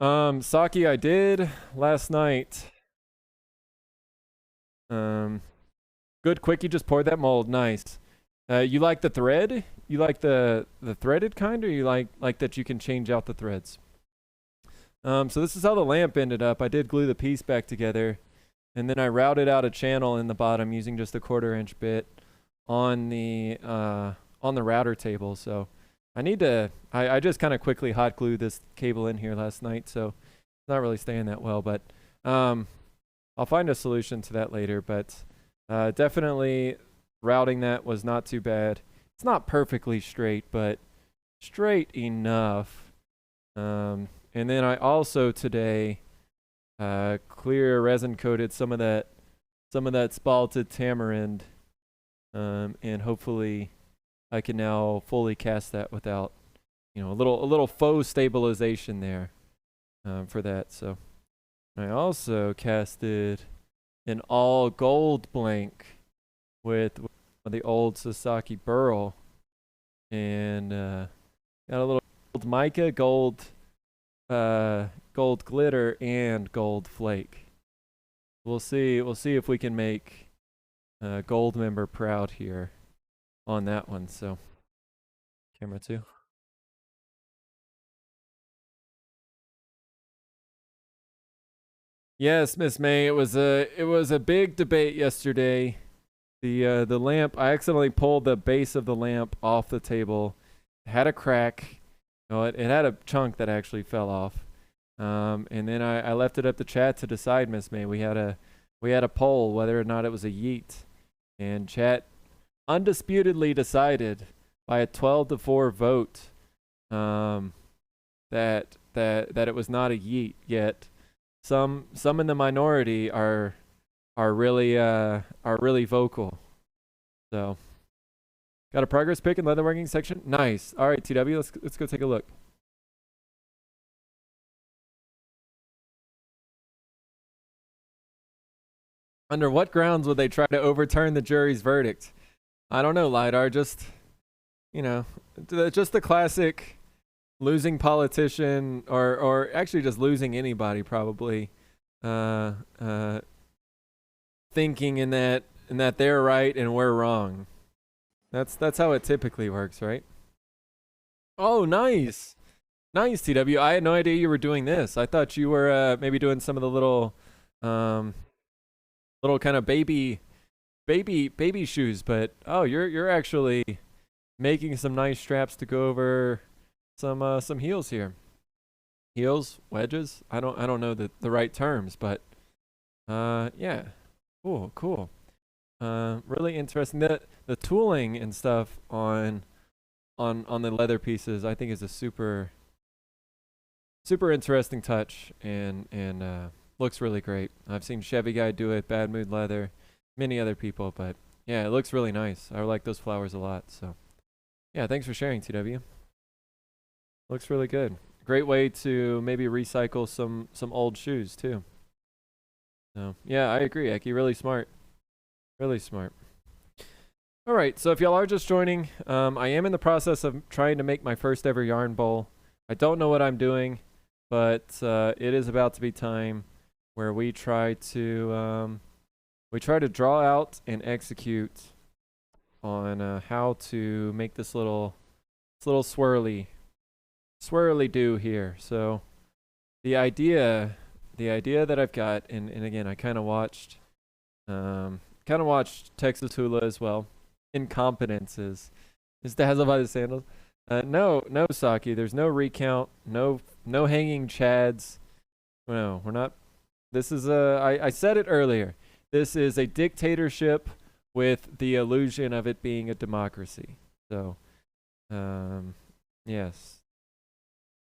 Saki, I did last night. Good quickie, just poured that mold. Nice. You like the thread? You like the threaded kind, or you like that you can change out the threads? So this is how the lamp ended up. I did glue the piece back together, and then I routed out a channel in the bottom using just a 1/4-inch bit on the router table. So I just kind of quickly hot glued this cable in here last night, so it's not really staying that well, but I'll find a solution to that later. But definitely routing that was not too bad. It's not perfectly straight, but straight enough. And then I also today clear resin coated some of that spalted tamarind, and hopefully I can now fully cast that without, a little faux stabilization there for that. So I also casted an all gold blank with the old Sasaki burl, and got a little gold mica, gold glitter, and gold flake. We'll see if we can make gold member proud here on that one. So camera 2. Yes, Miss May, it was a big debate yesterday. The lamp, I accidentally pulled the base of the lamp off the table. It had a crack. It had a chunk that actually fell off. And then I left it up to chat to decide, Miss May. We had a poll whether or not it was a yeet, and chat undisputedly decided by a 12-4 vote that it was not a yeet. Yet some in the minority are really vocal. So Got a progress pic in leatherworking section. Nice. All right, TW, let's go take a look. Under what grounds would they try to overturn the jury's verdict? I don't know, LiDAR. Just, you know, just the classic losing politician, or actually just losing anybody probably, thinking in that they're right and we're wrong. That's how it typically works, right? Oh, nice. Nice, TW. I had no idea you were doing this. I thought you were maybe doing some of the little um kind of baby shoes, but oh, you're actually making some nice straps to go over some heels here. Heels, wedges. I don't know the right terms, but yeah. Cool. Really interesting. The tooling and stuff on the leather pieces, I think, is a super interesting touch, and looks really great. I've seen Chevy Guy do it, Bad Mood Leather, many other people, but yeah, it looks really nice. I like those flowers a lot. So yeah, thanks for sharing, TW. Looks really good. Great way to maybe recycle some old shoes too. So yeah, I agree, Eki. Really smart. Really smart. All right, so if y'all are just joining, I am in the process of trying to make my first ever yarn bowl. I don't know what I'm doing, but it is about to be time where we try to draw out and execute on how to make this little swirly do here. So the idea that I've got, and again, I kind of watched Texas Hula as well. Incompetence is dazzled by the sandals. No, Saki. There's no recount. No hanging chads. No, we're not. This is I said it earlier. This is a dictatorship with the illusion of it being a democracy. So, yes.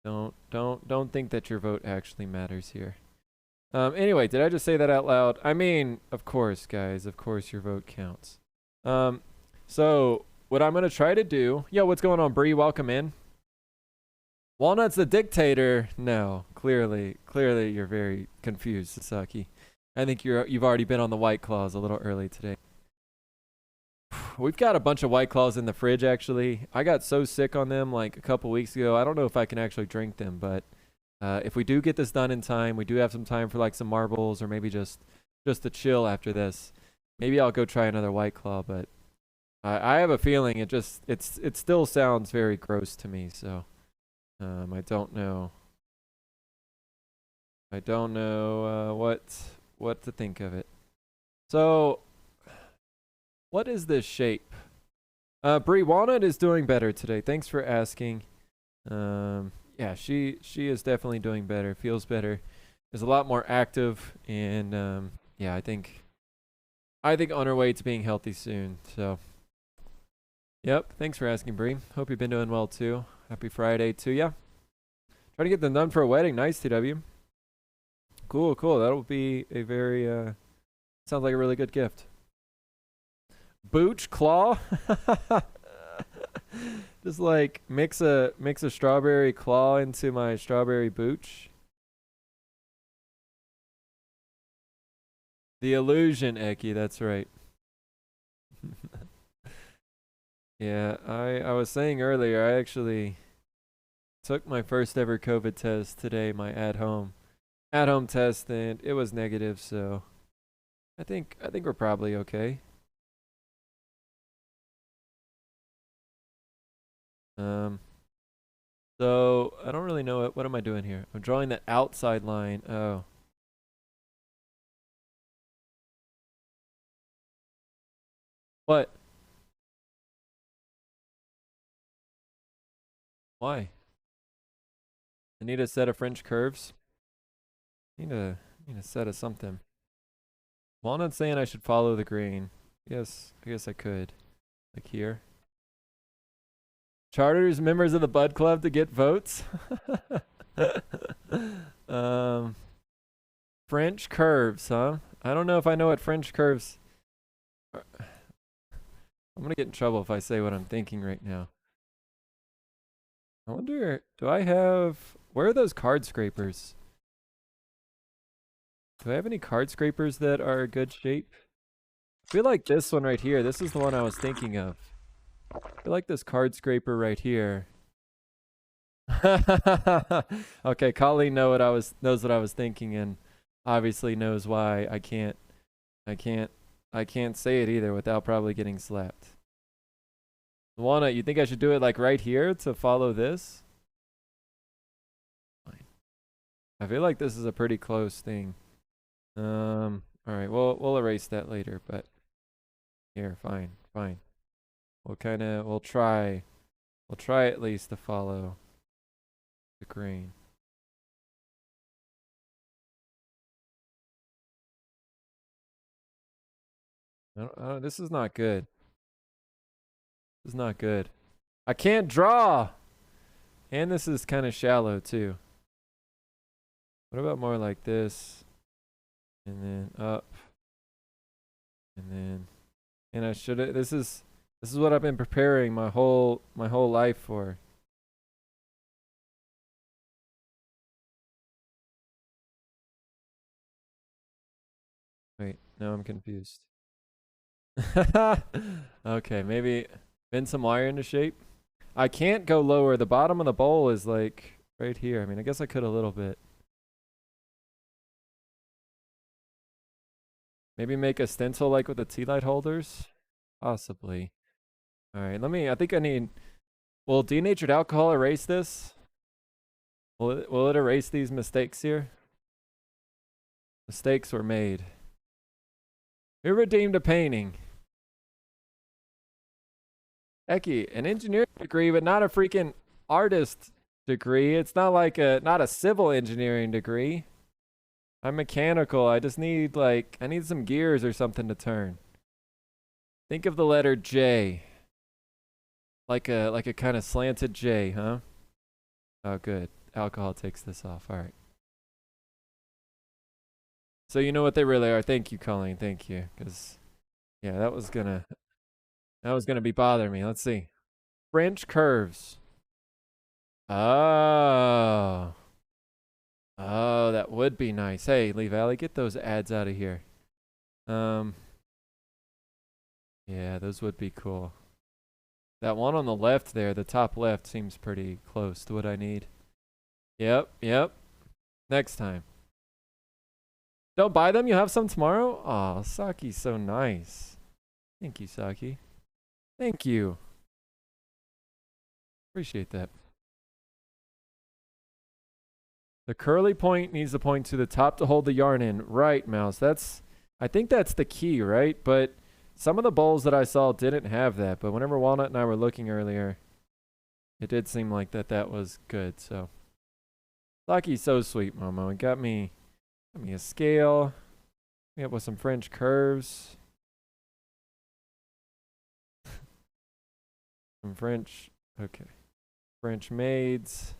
Don't think that your vote actually matters here. Anyway, did I just say that out loud? I mean, of course, guys. Of course, your vote counts. So what I'm gonna try to do? Yo, what's going on, Bree? Welcome in. Walnut's the dictator? No, clearly you're very confused, Sasaki. I think you've already been on the White Claws a little early today. We've got a bunch of White Claws in the fridge, actually. I got so sick on them like a couple weeks ago. I don't know if I can actually drink them, but if we do get this done in time, we do have some time for like some marbles or maybe just to chill after this. Maybe I'll go try another White Claw, but I have a feeling it still sounds very gross to me, so I don't know. I don't know what to think of it. So, what is this shape? Brie, Walnut is doing better today. Thanks for asking. Yeah, she is definitely doing better. Feels better. Is a lot more active, and yeah, I think on her way to being healthy soon. So, yep. Thanks for asking, Brie. Hope you've been doing well too. Happy Friday to ya. Trying to get them done for a wedding. Nice, TW. Cool. That'll be a very sounds like a really good gift. Booch claw. Just like mix a strawberry claw into my strawberry booch. The illusion, Eki, that's right. Yeah, I was saying earlier, I actually took my first ever COVID test today, my at home test, and it was negative, so I think we're probably okay. So I don't really know what am I doing here? I'm drawing that outside line. Oh. What? Why? I need a set of French curves. Need a set of something. Walnut saying I should follow the green. Yes, I guess I could. Like here. Charters members of the Bud Club to get votes. French curves, huh? I don't know if I know what French curves are. I'm gonna get in trouble if I say what I'm thinking right now. I wonder, do I have, where are those card scrapers? Do I have any card scrapers that are a good shape? I feel like this one right here, this is the one I was thinking of. I feel like this card scraper right here. Okay, Colleen knows what I was thinking and obviously knows why I can't say it either without probably getting slapped. Walnut, you think I should do it like right here to follow this? Fine. I feel like this is a pretty close thing. All right, we'll erase that later, but here, fine. We'll try at least to follow the grain. This is not good. This is not good. I can't draw! And this is kind of shallow too. What about more like this? And then up. And then, and I should have, this is what I've been preparing my whole life for. Wait, now I'm confused. Okay, maybe bend some wire into shape. I can't go lower. The bottom of the bowl is like right here. I mean, I guess I could a little bit. Maybe make a stencil like with the tea light holders? Possibly. All right, I think I need, will denatured alcohol erase this? Will it erase these mistakes here? Mistakes were made. Who redeemed a painting? Eki, an engineering degree, but not a freaking artist degree. It's not like not a civil engineering degree. I'm mechanical. I just need I need some gears or something to turn. Think of the letter J. Like a kind of slanted J, huh? Oh, good. Alcohol takes this off. All right. So you know what they really are. Thank you, Colleen. Thank you. Because, yeah, that was gonna be bothering me. Let's see. French curves. Oh. Oh, that would be nice. Hey, Lee Valley, get those ads out of here. Yeah, those would be cool. That one on the left there, the top left, seems pretty close to what I need. Yep. Next time. Don't buy them? You have some tomorrow? Aw, Saki's so nice. Thank you, Saki. Thank you. Appreciate that. The curly point needs to point to the top to hold the yarn in. Right, Mouse. I think that's the key, right? But some of the bowls that I saw didn't have that. But whenever Walnut and I were looking earlier, it did seem like that was good. So, Saki's so sweet, Momo. It got me a scale. Me up with some French curves. Some French. Okay. French maids.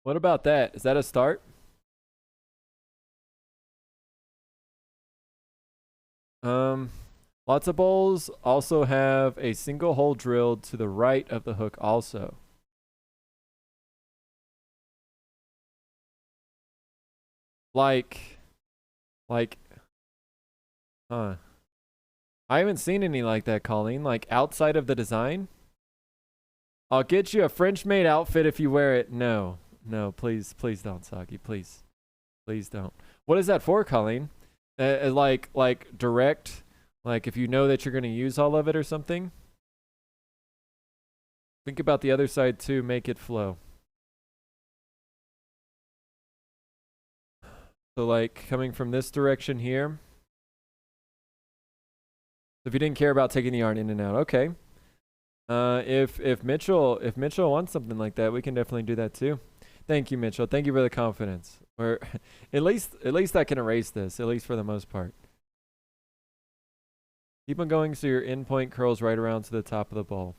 What about that? Is that a start? Lots of bowls also have a single hole drilled to the right of the hook also. Like, huh. I haven't seen any like that, Colleen. Like outside of the design? I'll get you a French maid outfit if you wear it. No, please don't, Saki. Please don't. What is that for, Colleen? Like direct, like if you know that you're going to use all of it or something? Think about the other side too. Make it flow. So like coming from this direction here. If you didn't care about taking the yarn in and out, okay. If Mitchell wants something like that, we can definitely do that too. Thank you, Mitchell. Thank you for the confidence. Or at least I can erase this, at least for the most part. Keep on going so your end point curls right around to the top of the bowl.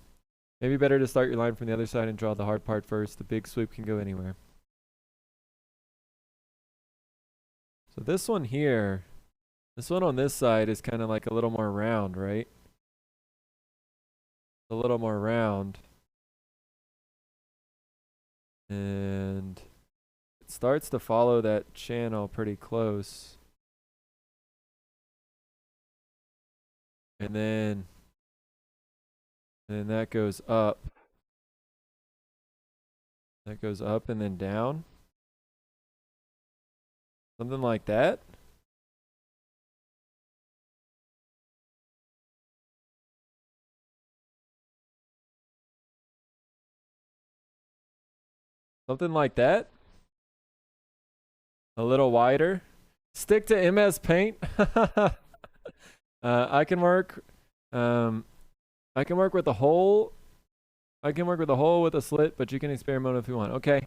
Maybe better to start your line from the other side and draw the hard part first. The big sweep can go anywhere. So this one here, this one on this side is kind of like a little more round, right? A little more round. And it starts to follow that channel pretty close. And then that goes up. That goes up and then down. Something like that. Something like that. A little wider. Stick to MS Paint. I can work. I can work with a hole. I can work with a hole with a slit, but you can experiment if you want. Okay.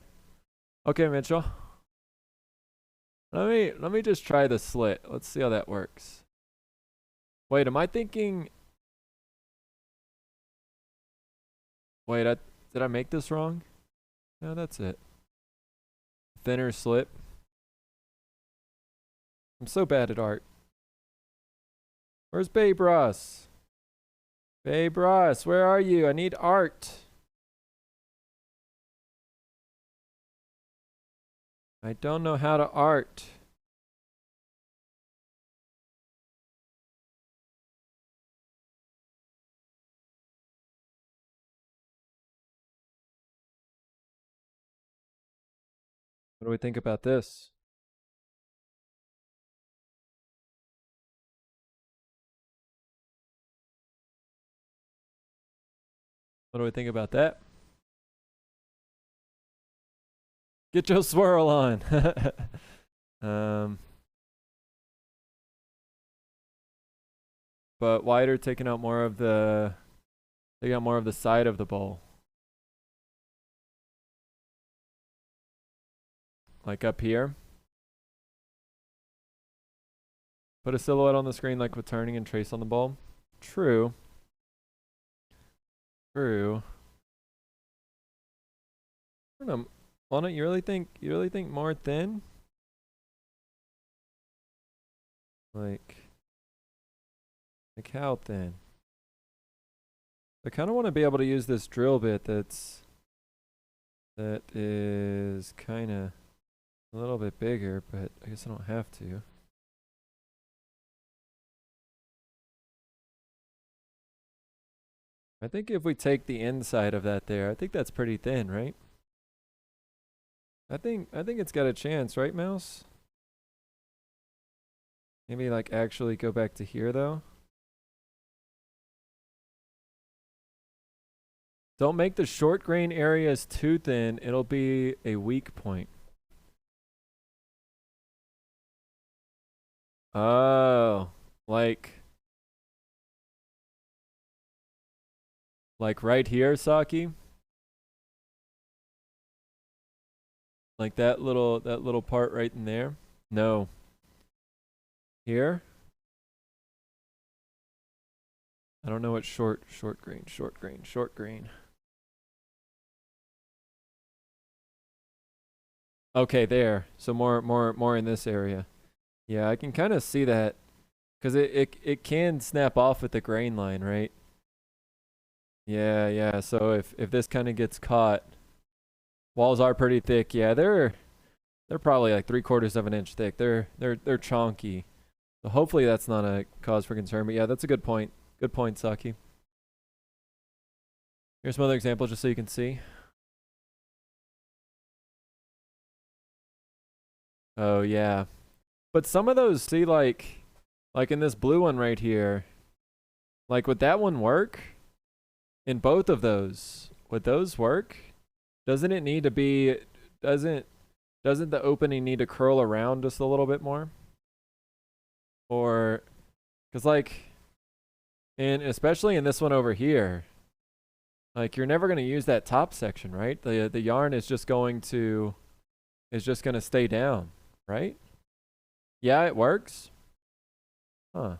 Okay, Mitchell. Let me just try the slit. Let's see how that works. Wait, am I thinking? Wait, did I make this wrong? No, that's it. Thinner slit. I'm so bad at art. Where's Babe Ross? Babe Ross, where are you? I need art. I don't know how to art. What do we think about this? What do we think about that? Get your swirl on. But wider, taking out more of the side of the bowl. Like up here. Put a silhouette on the screen like with turning and trace on the bowl. True. True. I don't know. Walnut, you really think more thin? Like how thin? I kind of want to be able to use this drill bit that is kind of a little bit bigger, but I guess I don't have to. I think if we take the inside of that there, I think that's pretty thin, right? I think it's got a chance, right, Mouse? Maybe like actually go back to here though. Don't make the short grain areas too thin. It'll be a weak point. Oh, like right here, Saki? Like that little part right in there? No. Here? I don't know what short grain. Okay, there. So more in this area. Yeah, I can kind of see that because it can snap off with the grain line, right? Yeah. So if this kind of gets caught, walls are pretty thick. Yeah, they're probably like 3/4 of an inch thick. They're chonky. So hopefully that's not a cause for concern. But yeah, that's a good point. Good point, Saki. Here's some other examples just so you can see. Oh yeah. But some of those, see, like in this blue one right here, like would that one work? In both of those, would those work? Doesn't it need to be, doesn't the opening need to curl around just a little bit more? Or, because like, and especially in this one over here, like you're never going to use that top section, right? The yarn is just going to stay down, right? Yeah, it works. Huh.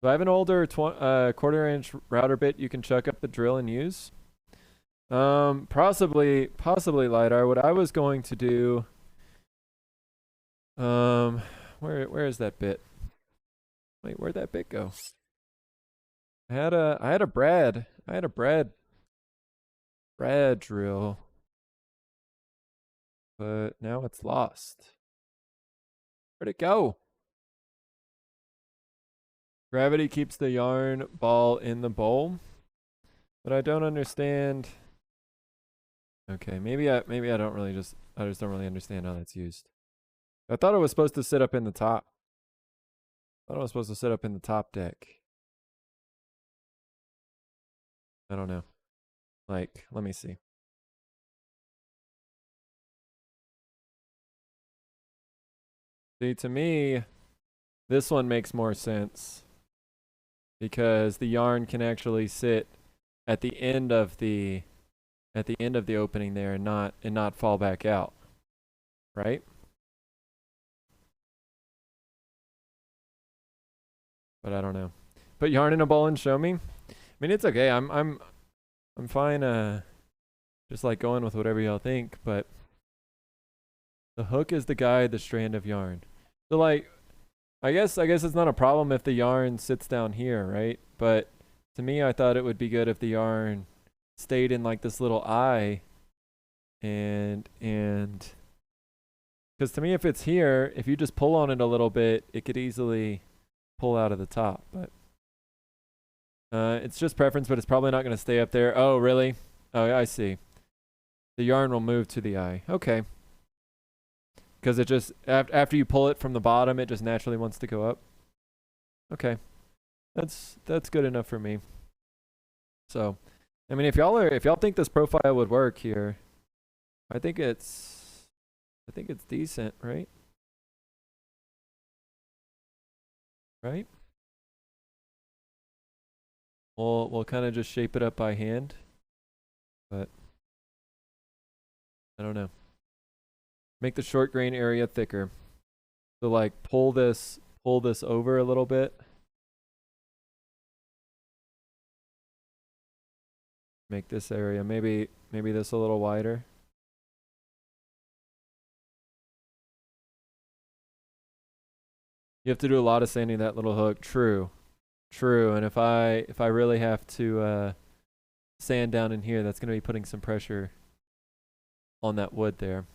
Do I have an older quarter-inch router bit you can chuck up the drill and use? Possibly lidar. What I was going to do, where is that bit? Wait, where'd that bit go? I had a Brad drill, but now it's lost. Where'd it go? Gravity keeps the yarn ball in the bowl, but I don't understand. Okay, maybe I don't really I just don't really understand how that's used. I thought it was supposed to sit up in the top. I thought it was supposed to sit up in the top deck. I don't know. Like, let me see. See, to me, this one makes more sense because the yarn can actually sit at the end of the opening there and not fall back out. Right? But I don't know. Put yarn in a bowl and show me. I mean, it's okay. I'm fine just like going with whatever y'all think, but the hook is the guide, the strand of yarn. So like I guess it's not a problem if the yarn sits down here, right? But to me I thought it would be good if the yarn stayed in like this little eye and because to me if it's here, if you just pull on it a little bit, it could easily pull out of the top, but it's just preference, but it's probably not going to stay up there. Oh, really? Oh, I see. The yarn will move to the eye. Okay. Because it just, after you pull it from the bottom, it just naturally wants to go up. Okay. That's good enough for me. So, I mean, if y'all think this profile would work here, I think it's decent, right? Right? We'll kind of just shape it up by hand, but I don't know. Make the short grain area thicker. So like pull this over a little bit. Make this area maybe this a little wider. You have to do a lot of sanding that little hook. True. And if I really have to sand down in here, that's going to be putting some pressure on that wood there.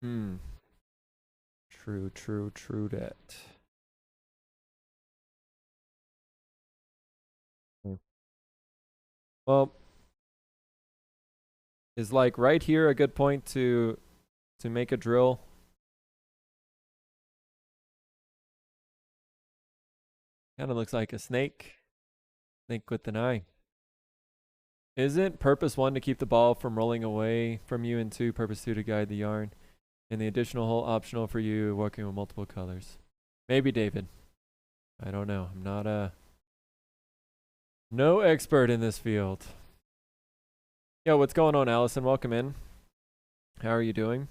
True that. Well, is like right here a good point to make a drill? Kind of looks like a snake. Snake with an eye. Isn't purpose 1 to keep the ball from rolling away from you, and 2 purpose 2 to guide the yarn, and the additional hole optional for you working with multiple colors? Maybe, David. I don't know. I'm not no expert in this field. Yo, what's going on, Allison? Welcome in. How are you doing?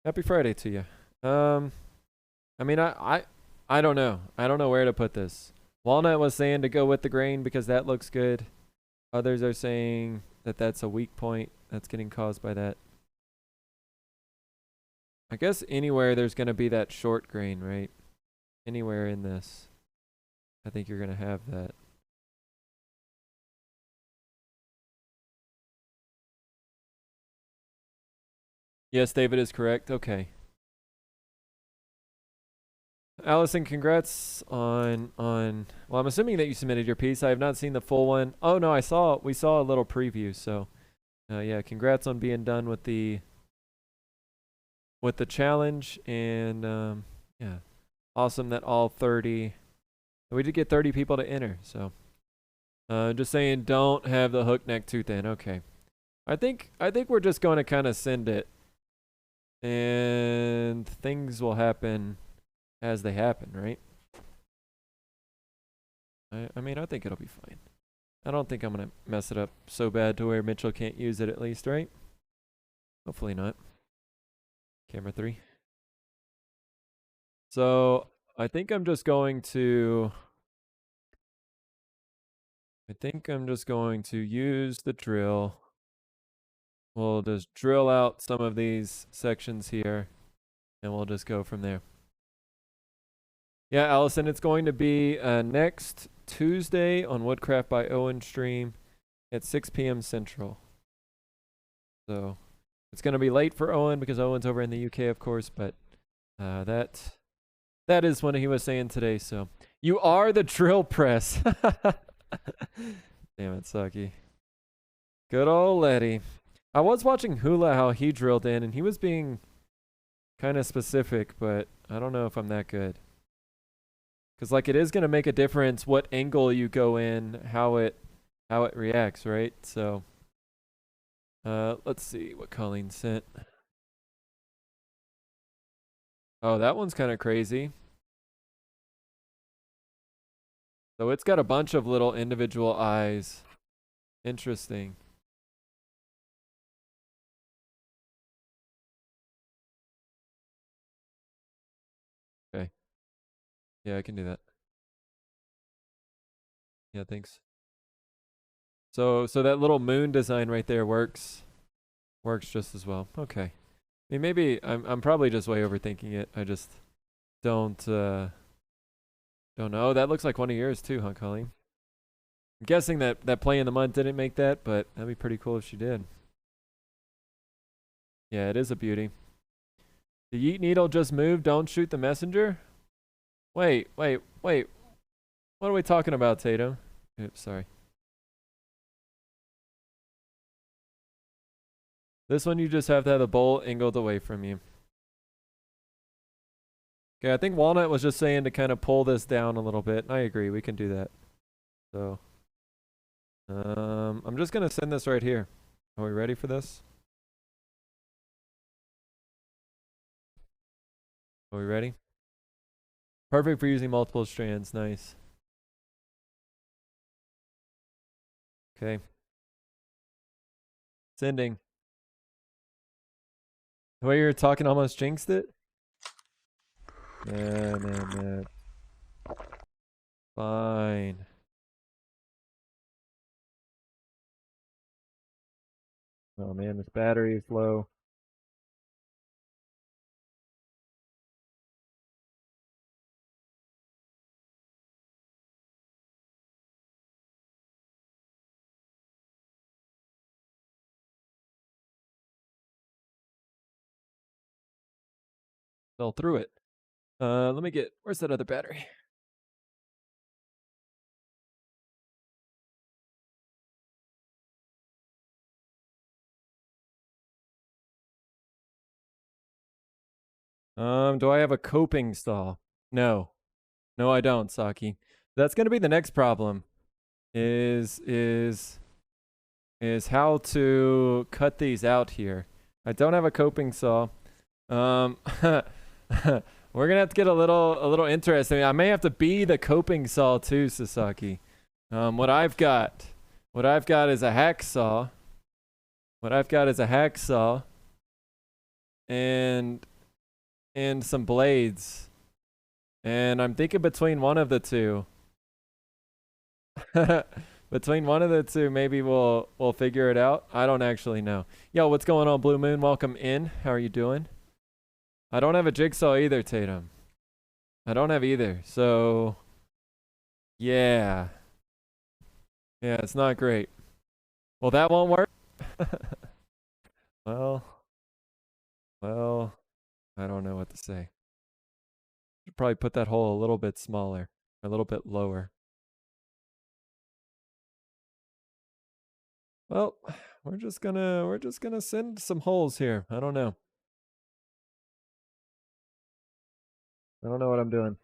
Happy Friday to you. I mean, I don't know. I don't know where to put this. Walnut was saying to go with the grain because that looks good. Others are saying that that's a weak point that's getting caused by that. I guess anywhere there's going to be that short grain, right? Anywhere in this, I think you're going to have that. Yes, David is correct. Okay. Allison, congrats on well, I'm assuming that you submitted your piece. I have not seen the full one. Oh no, we saw a little preview, so yeah, congrats on being done with the challenge, and yeah. Awesome that all 30 we did get 30 people to enter, so just saying don't have the hook neck tooth in. Okay. I think we're just going to kind of send it and things will happen as they happen, right? I mean, I think it'll be fine. I don't think I'm going to mess it up so bad to where Mitchell can't use it at least, right? Hopefully not. Camera 3. So I think I'm just going to I think I'm just going to use the drill. We'll just drill out some of these sections here, and we'll just go from there. Yeah, Allison, it's going to be next Tuesday on Woodcraft by Owen stream at 6 p.m. Central. So it's going to be late for Owen because Owen's over in the UK, of course, but that is what he was saying today. So you are the drill press. Damn it, Saki. Good old Letty. I was watching Hula how he drilled in, and he was being kind of specific, but I don't know if I'm that good. Because like it is going to make a difference what angle you go in, how it reacts, right? So let's see what Colleen sent. Oh, that one's kind of crazy. So it's got a bunch of little individual eyes. Interesting. Okay. Yeah, I can do that. Yeah, thanks. So that little moon design right there works just as well. Okay. I mean, maybe I'm probably just way overthinking it. I just don't know. That looks like one of yours too, huh, Colleen? I'm guessing that play in the mud didn't make that, but that'd be pretty cool if she did. Yeah, it is a beauty. The yeet needle just moved. Don't shoot the messenger. Wait. What are we talking about, Tatum? Oops, sorry. This one you just have to have the bowl angled away from you. Okay, I think Walnut was just saying to kind of pull this down a little bit. I agree, we can do that. So, I'm just gonna send this right here. Are we ready for this? Are we ready? Perfect for using multiple strands. Nice. Okay. Sending. The way you're talking almost jinxed it. Nah. Fine. Oh man, this battery is low. Fell through it. Let me get, where's that other battery? Do I have a coping saw? No. No, I don't, Saki. That's gonna be the next problem. Is how to cut these out here. I don't have a coping saw. We're gonna have to get a little interesting. I may have to be the coping saw too, Sasaki. What I've got is a hacksaw. And some blades. And I'm thinking between one of the two. Between one of the two, maybe we'll figure it out. I don't actually know. Yo, what's going on, Blue Moon? Welcome in. How are you doing? I don't have a jigsaw either, Tatum. I don't have either. So, yeah. Yeah, it's not great. Well, that won't work. well, I don't know what to say. Should probably put that hole a little bit smaller, a little bit lower. Well, we're just gonna send some holes here. I don't know. I don't know what I'm doing.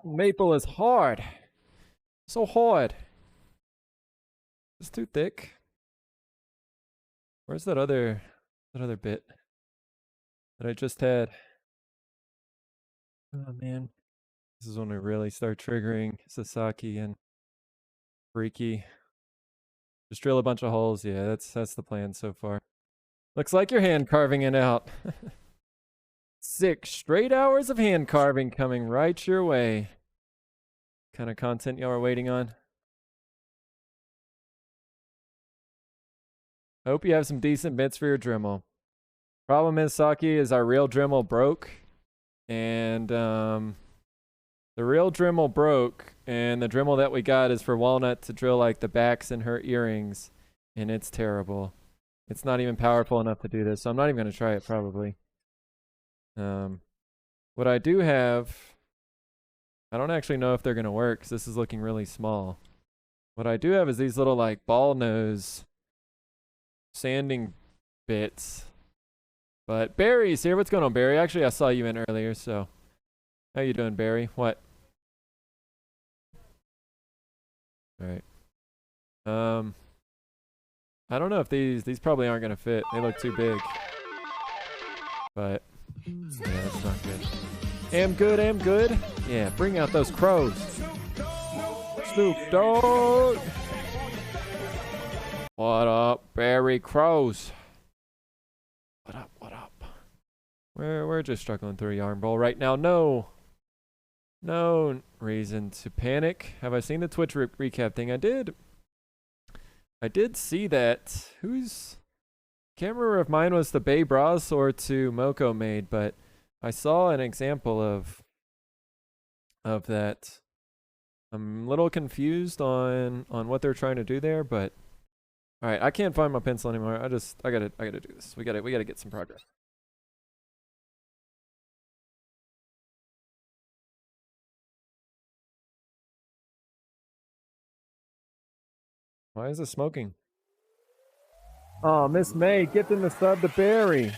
Maple is hard. So hard. It's too thick. Where's that other bit that I just had? Oh man. This is when we really start triggering Sasaki and Freaky. Just drill a bunch of holes. Yeah, that's the plan so far. Looks like you're hand carving it out. 6 straight hours of hand carving coming right your way. Kind of content y'all are waiting on? Hope you have some decent bits for your Dremel. Problem is, Saki, is our real Dremel broke. And the real Dremel broke. And the Dremel that we got is for Walnut to drill like the backs in her earrings. And it's terrible. It's not even powerful enough to do this. So I'm not even going to try it probably. What I do have, I don't actually know if they're going to work because this is looking really small. What I do have is these little like ball nose sanding bits. But Barry's here. What's going on, Barry? Actually, I saw you in earlier, so. How you doing, Barry? What? Alright. I don't know if these probably aren't going to fit. They look too big. But, yeah, that's not good. Am good. Yeah, bring out those crows. Snoop Dogg. What up, Barry Crows? What up? We're just struggling through a yarn bowl right now. No reason to panic. Have I seen the Twitch recap thing? I did see that. Can't remember if mine was the Bay Bras or to Moko made, but I saw an example of that. I'm a little confused on what they're trying to do there, but all right, I can't find my pencil anymore. I gotta do this. We gotta get some progress. Why is it smoking? Oh, Miss May, get in the sub to Barry.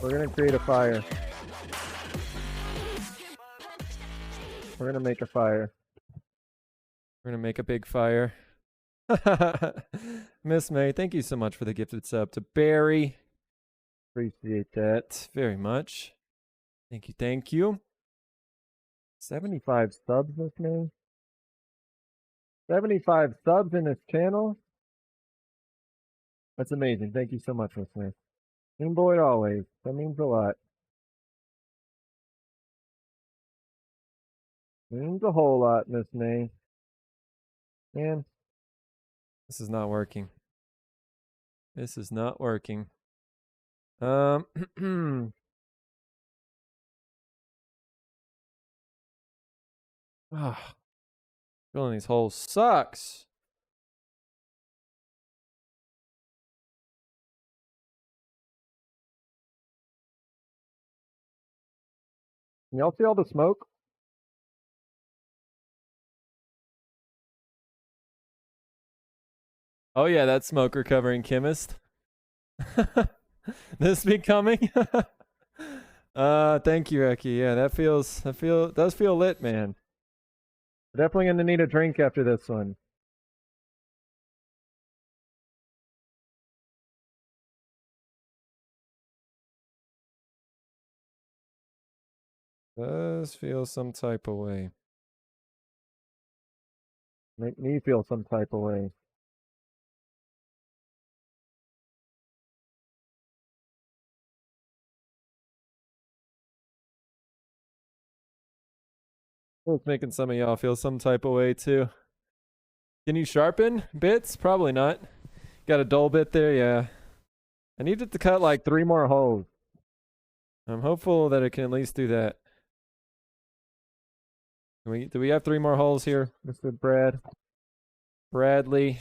We're gonna create a fire. We're gonna make a fire. We're gonna make a big fire. Miss May, thank you so much for the gifted sub to Barry. Appreciate that very much. Thank you. 75 subs, Miss May. 75 subs in this channel. That's amazing. Thank you so much, Miss May. Boy always. That means a lot. Means a whole lot, Miss May. Man, this is not working. This is not working. Filling these holes sucks. Can y'all see all the smoke? Oh yeah, that smoke recovering chemist. This becoming. Thank you, Eki. Yeah, does feel lit, man. Definitely gonna need a drink after this one. Does feel some type of way. Make me feel some type of way. It's making some of y'all feel some type of way too. Can you sharpen bits? Probably not. Got a dull bit there, yeah. I needed to cut like 3 more holes. I'm hopeful that it can at least do that. Do we have 3 more holes here, Mr. Bradley?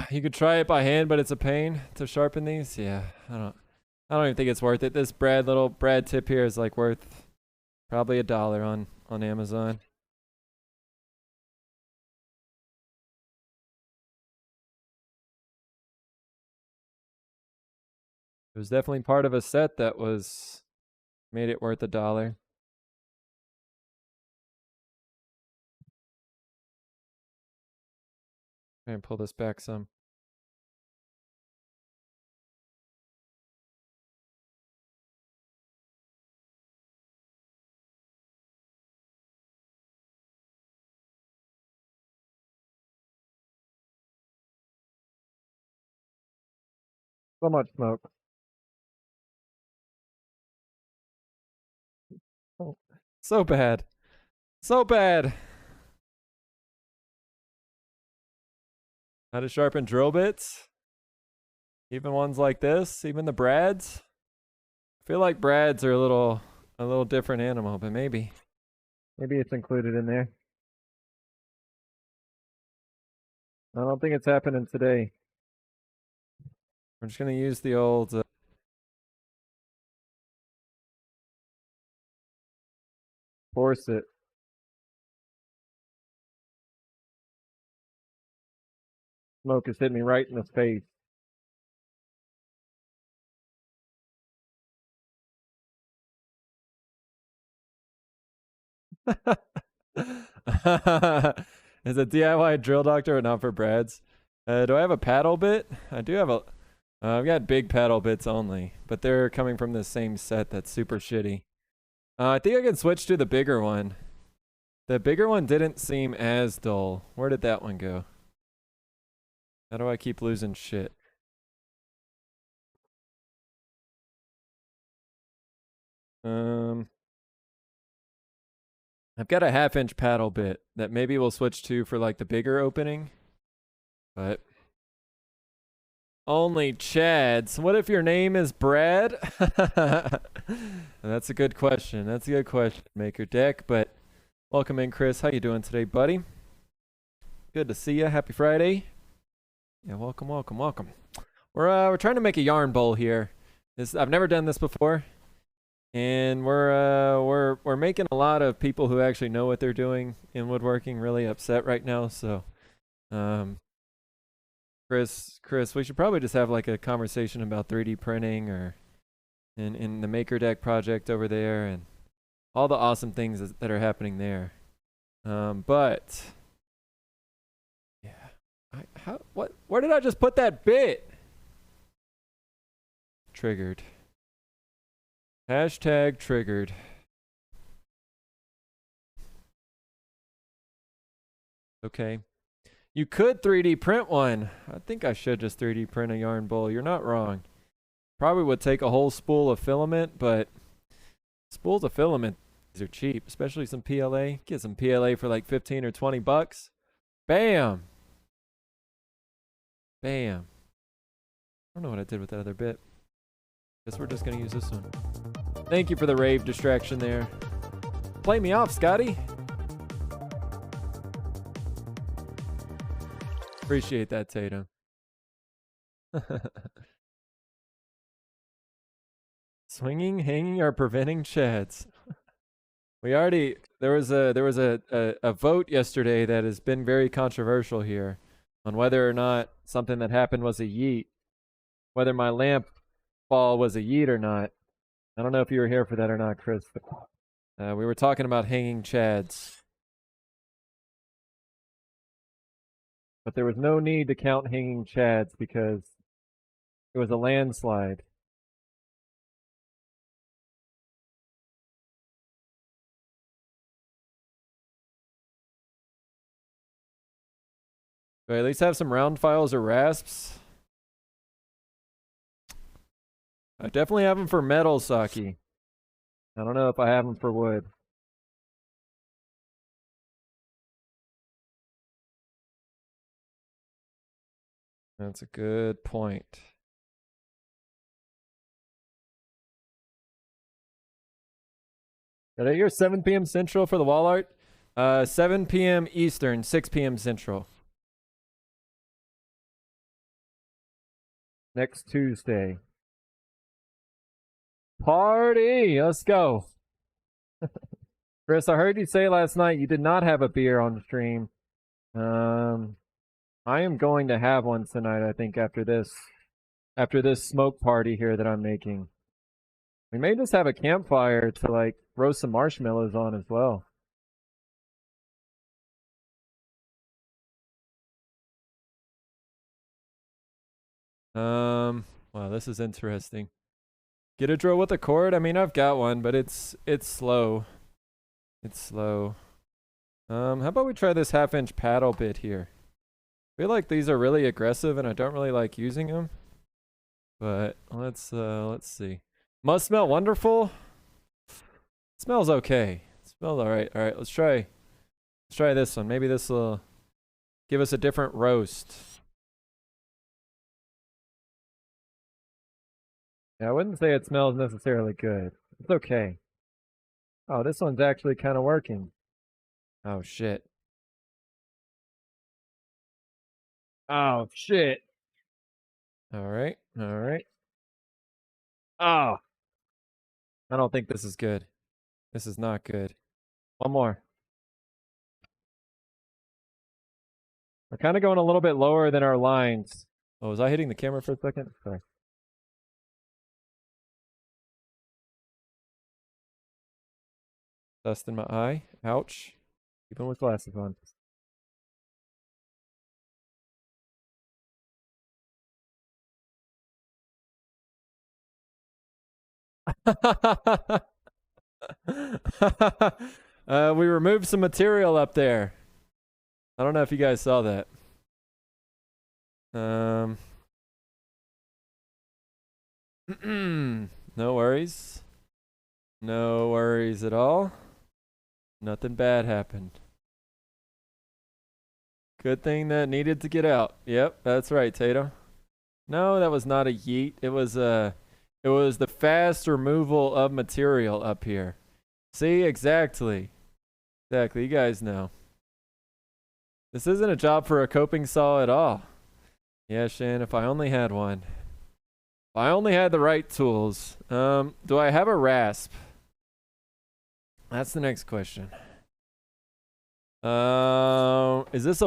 You could try it by hand, but it's a pain to sharpen these. Yeah, I don't even think it's worth it. This little Brad tip here is like worth probably $1 on Amazon. It was definitely part of a set that was made it worth $1. Try and pull this back some. So much smoke. Oh, so bad. So bad. How to sharpen drill bits? Even ones like this, even the brads. I feel like brads are a little different animal, but maybe it's included in there. I don't think it's happening today. We're just gonna use the old force it. Smoke is hitting me right in the face. Is a DIY drill doctor but not for brads? Do I have a paddle bit? I do have a. I've got big paddle bits only, but they're coming from the same set that's super shitty. I think I can switch to the bigger one. The bigger one didn't seem as dull. Where did that one go? How do I keep losing shit? I've got a 1/2 inch paddle bit that maybe we'll switch to for like the bigger opening. But only Chads. What if your name is Brad? That's a good question. That's a good question, Maker Deck. But welcome in, Chris. How you doing today, buddy? Good to see you. Happy Friday. Yeah, welcome, welcome, welcome. We're trying to make a yarn bowl here. I've never done this before, and we're making a lot of people who actually know what they're doing in woodworking really upset right now. So, Chris, we should probably just have like a conversation about 3D printing or in the Maker Deck project over there and all the awesome things that are happening there. But yeah, where did I just put that bit? Triggered. Hashtag triggered. Okay. You could 3D print one. I think I should just 3D print a yarn bowl. You're not wrong. Probably would take a whole spool of filament, but spools of filament, these are cheap, especially some PLA. Get some PLA for like 15 or 20 bucks. Bam. Bam. I don't know what I did with that other bit. Guess we're just gonna use this one. Thank you for the rave distraction there. Play me off, Scotty. Appreciate that, Tatum. Swinging, hanging, or preventing chads. There was a vote yesterday that has been very controversial here on whether or not something that happened was a yeet, whether my lamp fall was a yeet or not. I don't know if you were here for that or not, Chris. But, we were talking about hanging chads. But there was no need to count hanging chads because it was a landslide. Do I at least have some round files or rasps? I definitely have them for metal, Saki. I don't know if I have them for wood. That's a good point. Did I hear 7 p.m. Central for the wall art? 7 p.m. Eastern, 6 p.m. Central. Next Tuesday. Party! Let's go. Chris, I heard you say last night you did not have a beer on the stream. I am going to have one tonight, I think, after this. after this smoke party here that I'm making. We may just have a campfire to like roast some marshmallows on as well. Wow, this is interesting. Get a drill with a cord? I mean, I've got one, but it's slow. It's slow. How about we try this half-inch paddle bit here? I feel like these are really aggressive and I don't really like using them. But let's see. Must smell wonderful. Smells okay. Smells all right. All right, let's try this one. Maybe this will give us a different roast. Yeah, I wouldn't say it smells necessarily good. It's okay. Oh, this one's actually kind of working. Oh, shit. Oh, shit. All right. All right. Oh. I don't think this is good. This is not good. One more. We're kind of going a little bit lower than our lines. Oh, was I hitting the camera for a second? Sorry. Dust in my eye. Ouch. Even with glasses on. We removed some material up there. I don't know if you guys saw that. No worries. No worries at all. Nothing bad happened. Good thing that needed to get out. Yep, that's right, Tato. No, that was not a yeet. It was the fast removal of material up here. See, exactly. Exactly, you guys know. This isn't a job for a coping saw at all. Yeah, Shan, if I only had one. If I only had the right tools. Do I have a rasp? That's the next question. Is this a